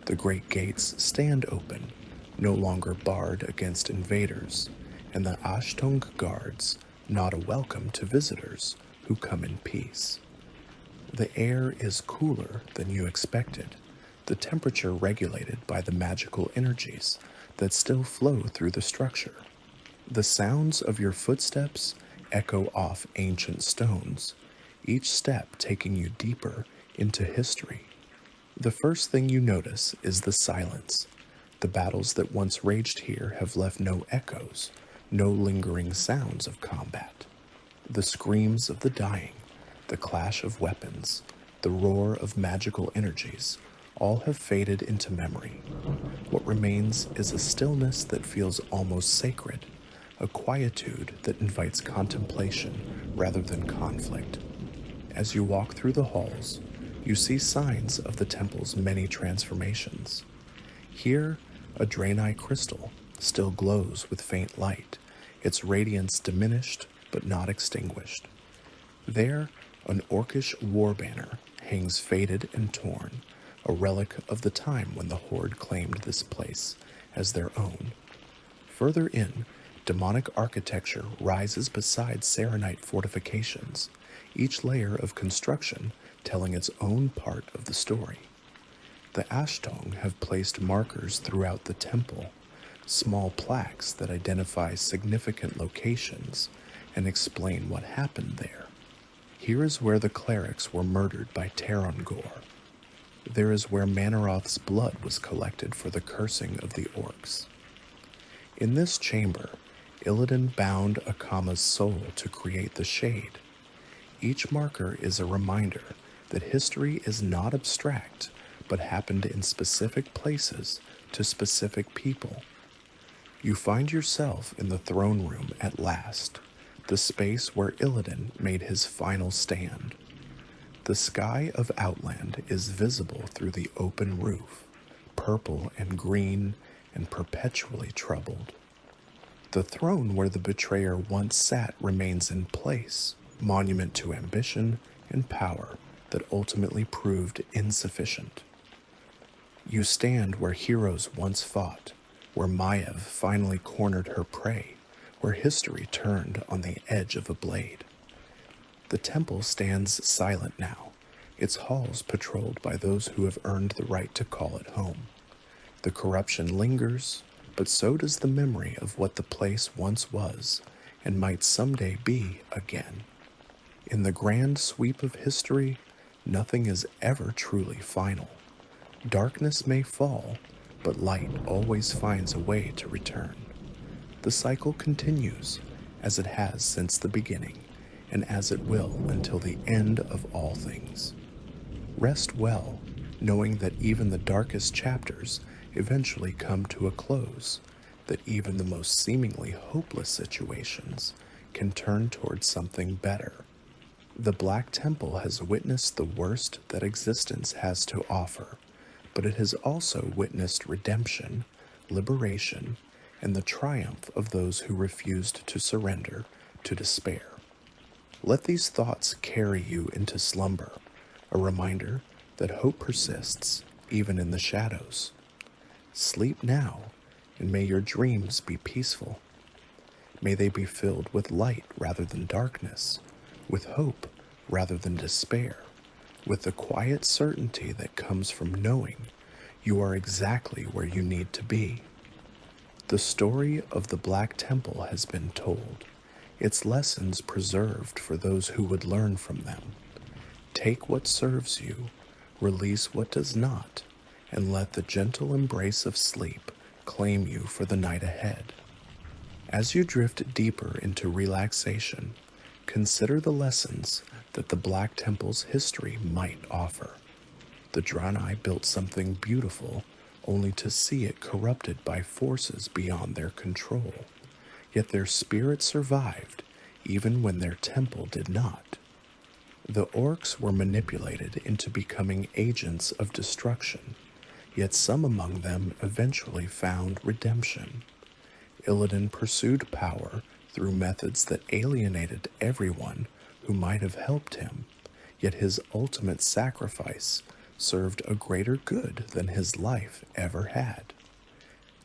The great gates stand open, no longer barred against invaders, and the Ashtong guards nod a welcome to visitors who come in peace. The air is cooler than you expected, the temperature regulated by the magical energies that still flow through the structure. The sounds of your footsteps echo off ancient stones, each step taking you deeper into history. The first thing you notice is the silence. The battles that once raged here have left no echoes, no lingering sounds of combat. The screams of the dying, the clash of weapons, the roar of magical energies, all have faded into memory. What remains is a stillness that feels almost sacred, a quietude that invites contemplation rather than conflict. As you walk through the halls, you see signs of the temple's many transformations. Here, a draenei crystal still glows with faint light, its radiance diminished but not extinguished. There, an orcish war banner hangs faded and torn, a relic of the time when the Horde claimed this place as their own. Further in, demonic architecture rises beside Serenite fortifications, each layer of construction telling its own part of the story. The Ashtong have placed markers throughout the temple, small plaques that identify significant locations and explain what happened there. Here is where the clerics were murdered by Tarongor. There is where Manaroth's blood was collected for the cursing of the orcs. In this chamber, Illidan bound Akama's soul to create the shade. Each marker is a reminder that history is not abstract, but happened in specific places to specific people. You find yourself in the throne room at last, the space where Illidan made his final stand. The sky of Outland is visible through the open roof, purple and green and perpetually troubled. The throne where the betrayer once sat remains in place, monument to ambition and power that ultimately proved insufficient. You stand where heroes once fought, where Maiev finally cornered her prey, where history turned on the edge of a blade. The temple stands silent now, its halls patrolled by those who have earned the right to call it home. The corruption lingers, but so does the memory of what the place once was and might someday be again. In the grand sweep of history, nothing is ever truly final. Darkness may fall, but light always finds a way to return. The cycle continues, as it has since the beginning, and as it will until the end of all things. Rest well, knowing that even the darkest chapters eventually come to a close, that even the most seemingly hopeless situations can turn towards something better. The Black Temple has witnessed the worst that existence has to offer, but it has also witnessed redemption, liberation, and the triumph of those who refused to surrender to despair. Let these thoughts carry you into slumber, a reminder that hope persists even in the shadows. Sleep now, and may your dreams be peaceful. May they be filled with light rather than darkness, with hope rather than despair, with the quiet certainty that comes from knowing you are exactly where you need to be. The story of the Black Temple has been told, its lessons preserved for those who would learn from them. Take what serves you, release what does not, and let the gentle embrace of sleep claim you for the night ahead. As you drift deeper into relaxation, consider the lessons that the Black Temple's history might offer. The draenei built something beautiful only to see it corrupted by forces beyond their control. Yet their spirit survived even when their temple did not. The orcs were manipulated into becoming agents of destruction, yet some among them eventually found redemption. Illidan pursued power through methods that alienated everyone who might have helped him, yet his ultimate sacrifice served a greater good than his life ever had.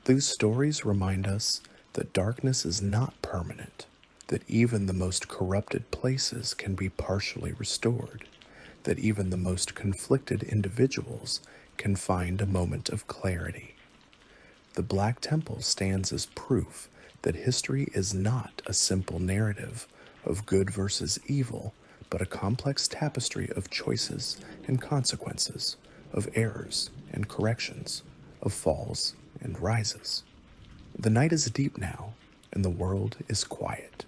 These stories remind us that darkness is not permanent, that even the most corrupted places can be partially restored, that even the most conflicted individuals can find a moment of clarity. The Black Temple stands as proof that history is not a simple narrative of good versus evil, but a complex tapestry of choices and consequences, of errors and corrections, of falls and rises. The night is deep now, and the world is quiet.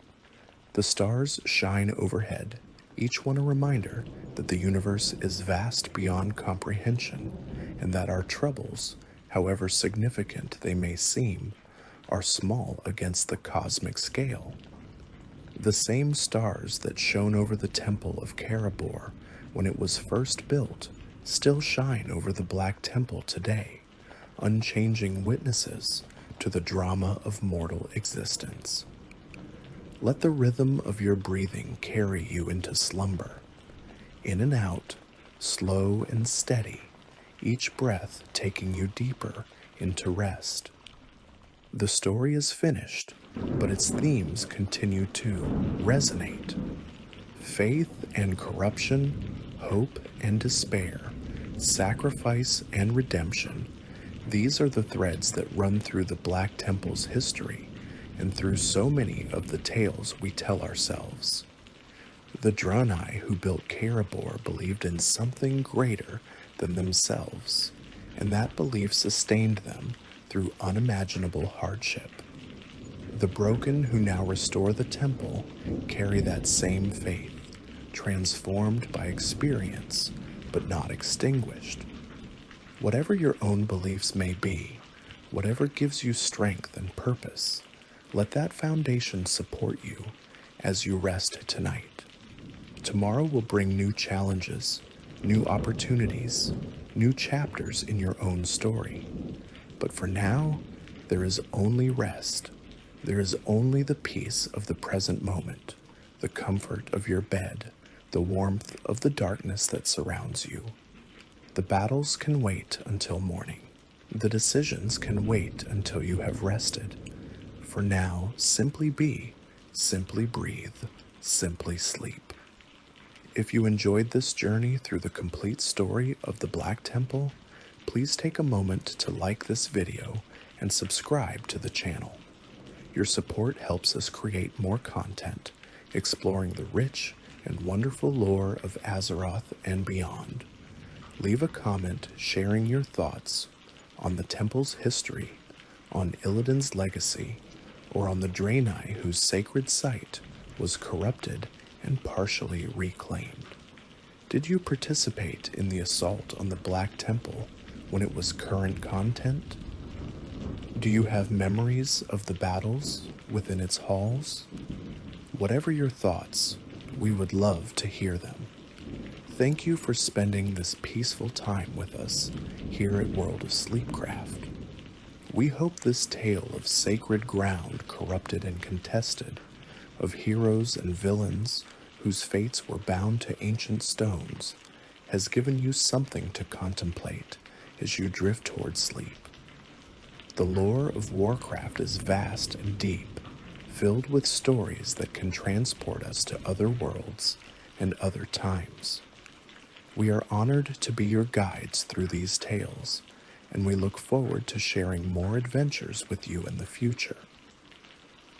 The stars shine overhead, each one a reminder that the universe is vast beyond comprehension, and that our troubles, however significant they may seem, are small against the cosmic scale. The same stars that shone over the Temple of Karabor when it was first built still shine over the Black Temple today, unchanging witnesses to the drama of mortal existence. Let the rhythm of your breathing carry you into slumber. In and out, slow and steady, each breath taking you deeper into rest. The story is finished, but its themes continue to resonate. Faith and corruption, hope and despair, sacrifice and redemption. These are the threads that run through the Black Temple's history and through so many of the tales we tell ourselves. The draenei who built Karabor believed in something greater than themselves, and that belief sustained them through unimaginable hardship. The broken who now restore the temple carry that same faith, transformed by experience, but not extinguished. Whatever your own beliefs may be, whatever gives you strength and purpose, let that foundation support you as you rest tonight. Tomorrow will bring new challenges, new opportunities, new chapters in your own story. But for now, there is only rest. There is only the peace of the present moment, the comfort of your bed, the warmth of the darkness that surrounds you. The battles can wait until morning. The decisions can wait until you have rested. For now, simply be, simply breathe, simply sleep. If you enjoyed this journey through the complete story of the Black Temple, please take a moment to like this video and subscribe to the channel. Your support helps us create more content, exploring the rich and wonderful lore of Azeroth and beyond. Leave a comment sharing your thoughts on the temple's history, on Illidan's legacy, or on the draenei whose sacred site was corrupted and partially reclaimed. Did you participate in the assault on the Black Temple when it was current content? Do you have memories of the battles within its halls? Whatever your thoughts, we would love to hear them. Thank you for spending this peaceful time with us here at World of Sleepcraft. We hope this tale of sacred ground corrupted and contested, of heroes and villains whose fates were bound to ancient stones, has given you something to contemplate as you drift toward sleep. The lore of Warcraft is vast and deep, filled with stories that can transport us to other worlds and other times. We are honored to be your guides through these tales, and we look forward to sharing more adventures with you in the future.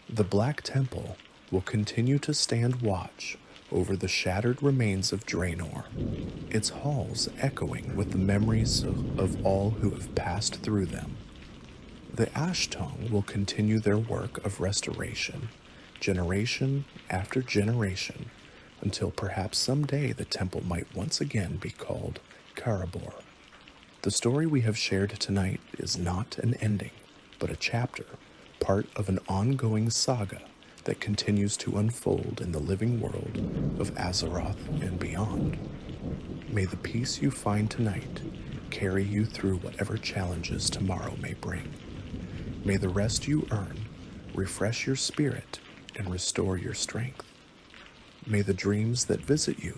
The Black Temple will continue to stand watch over the shattered remains of Draenor, its halls echoing with the memories of all who have passed through them. The Ashtongue will continue their work of restoration, generation after generation, until perhaps someday the temple might once again be called Karabor. The story we have shared tonight is not an ending, but a chapter, part of an ongoing saga that continues to unfold in the living world of Azeroth and beyond. May the peace you find tonight carry you through whatever challenges tomorrow may bring. May the rest you earn refresh your spirit and restore your strength. May the dreams that visit you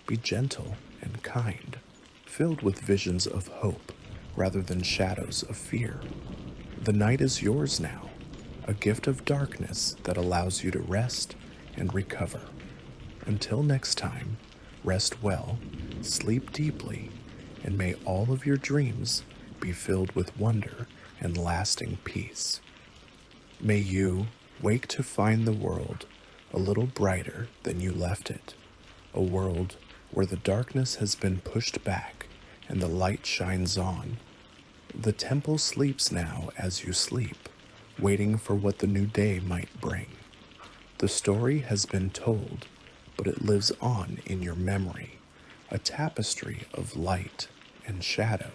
be gentle and kind, filled with visions of hope rather than shadows of fear. The night is yours now, a gift of darkness that allows you to rest and recover. Until next time, rest well, sleep deeply, and may all of your dreams be filled with wonder and lasting peace. May you wake to find the world a little brighter than you left it, a world where the darkness has been pushed back and the light shines on. The temple sleeps now as you sleep, waiting for what the new day might bring. The story has been told, but it lives on in your memory, a tapestry of light and shadow.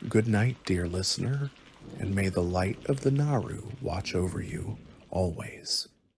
Good night, dear listener, and may the light of the Naru watch over you always.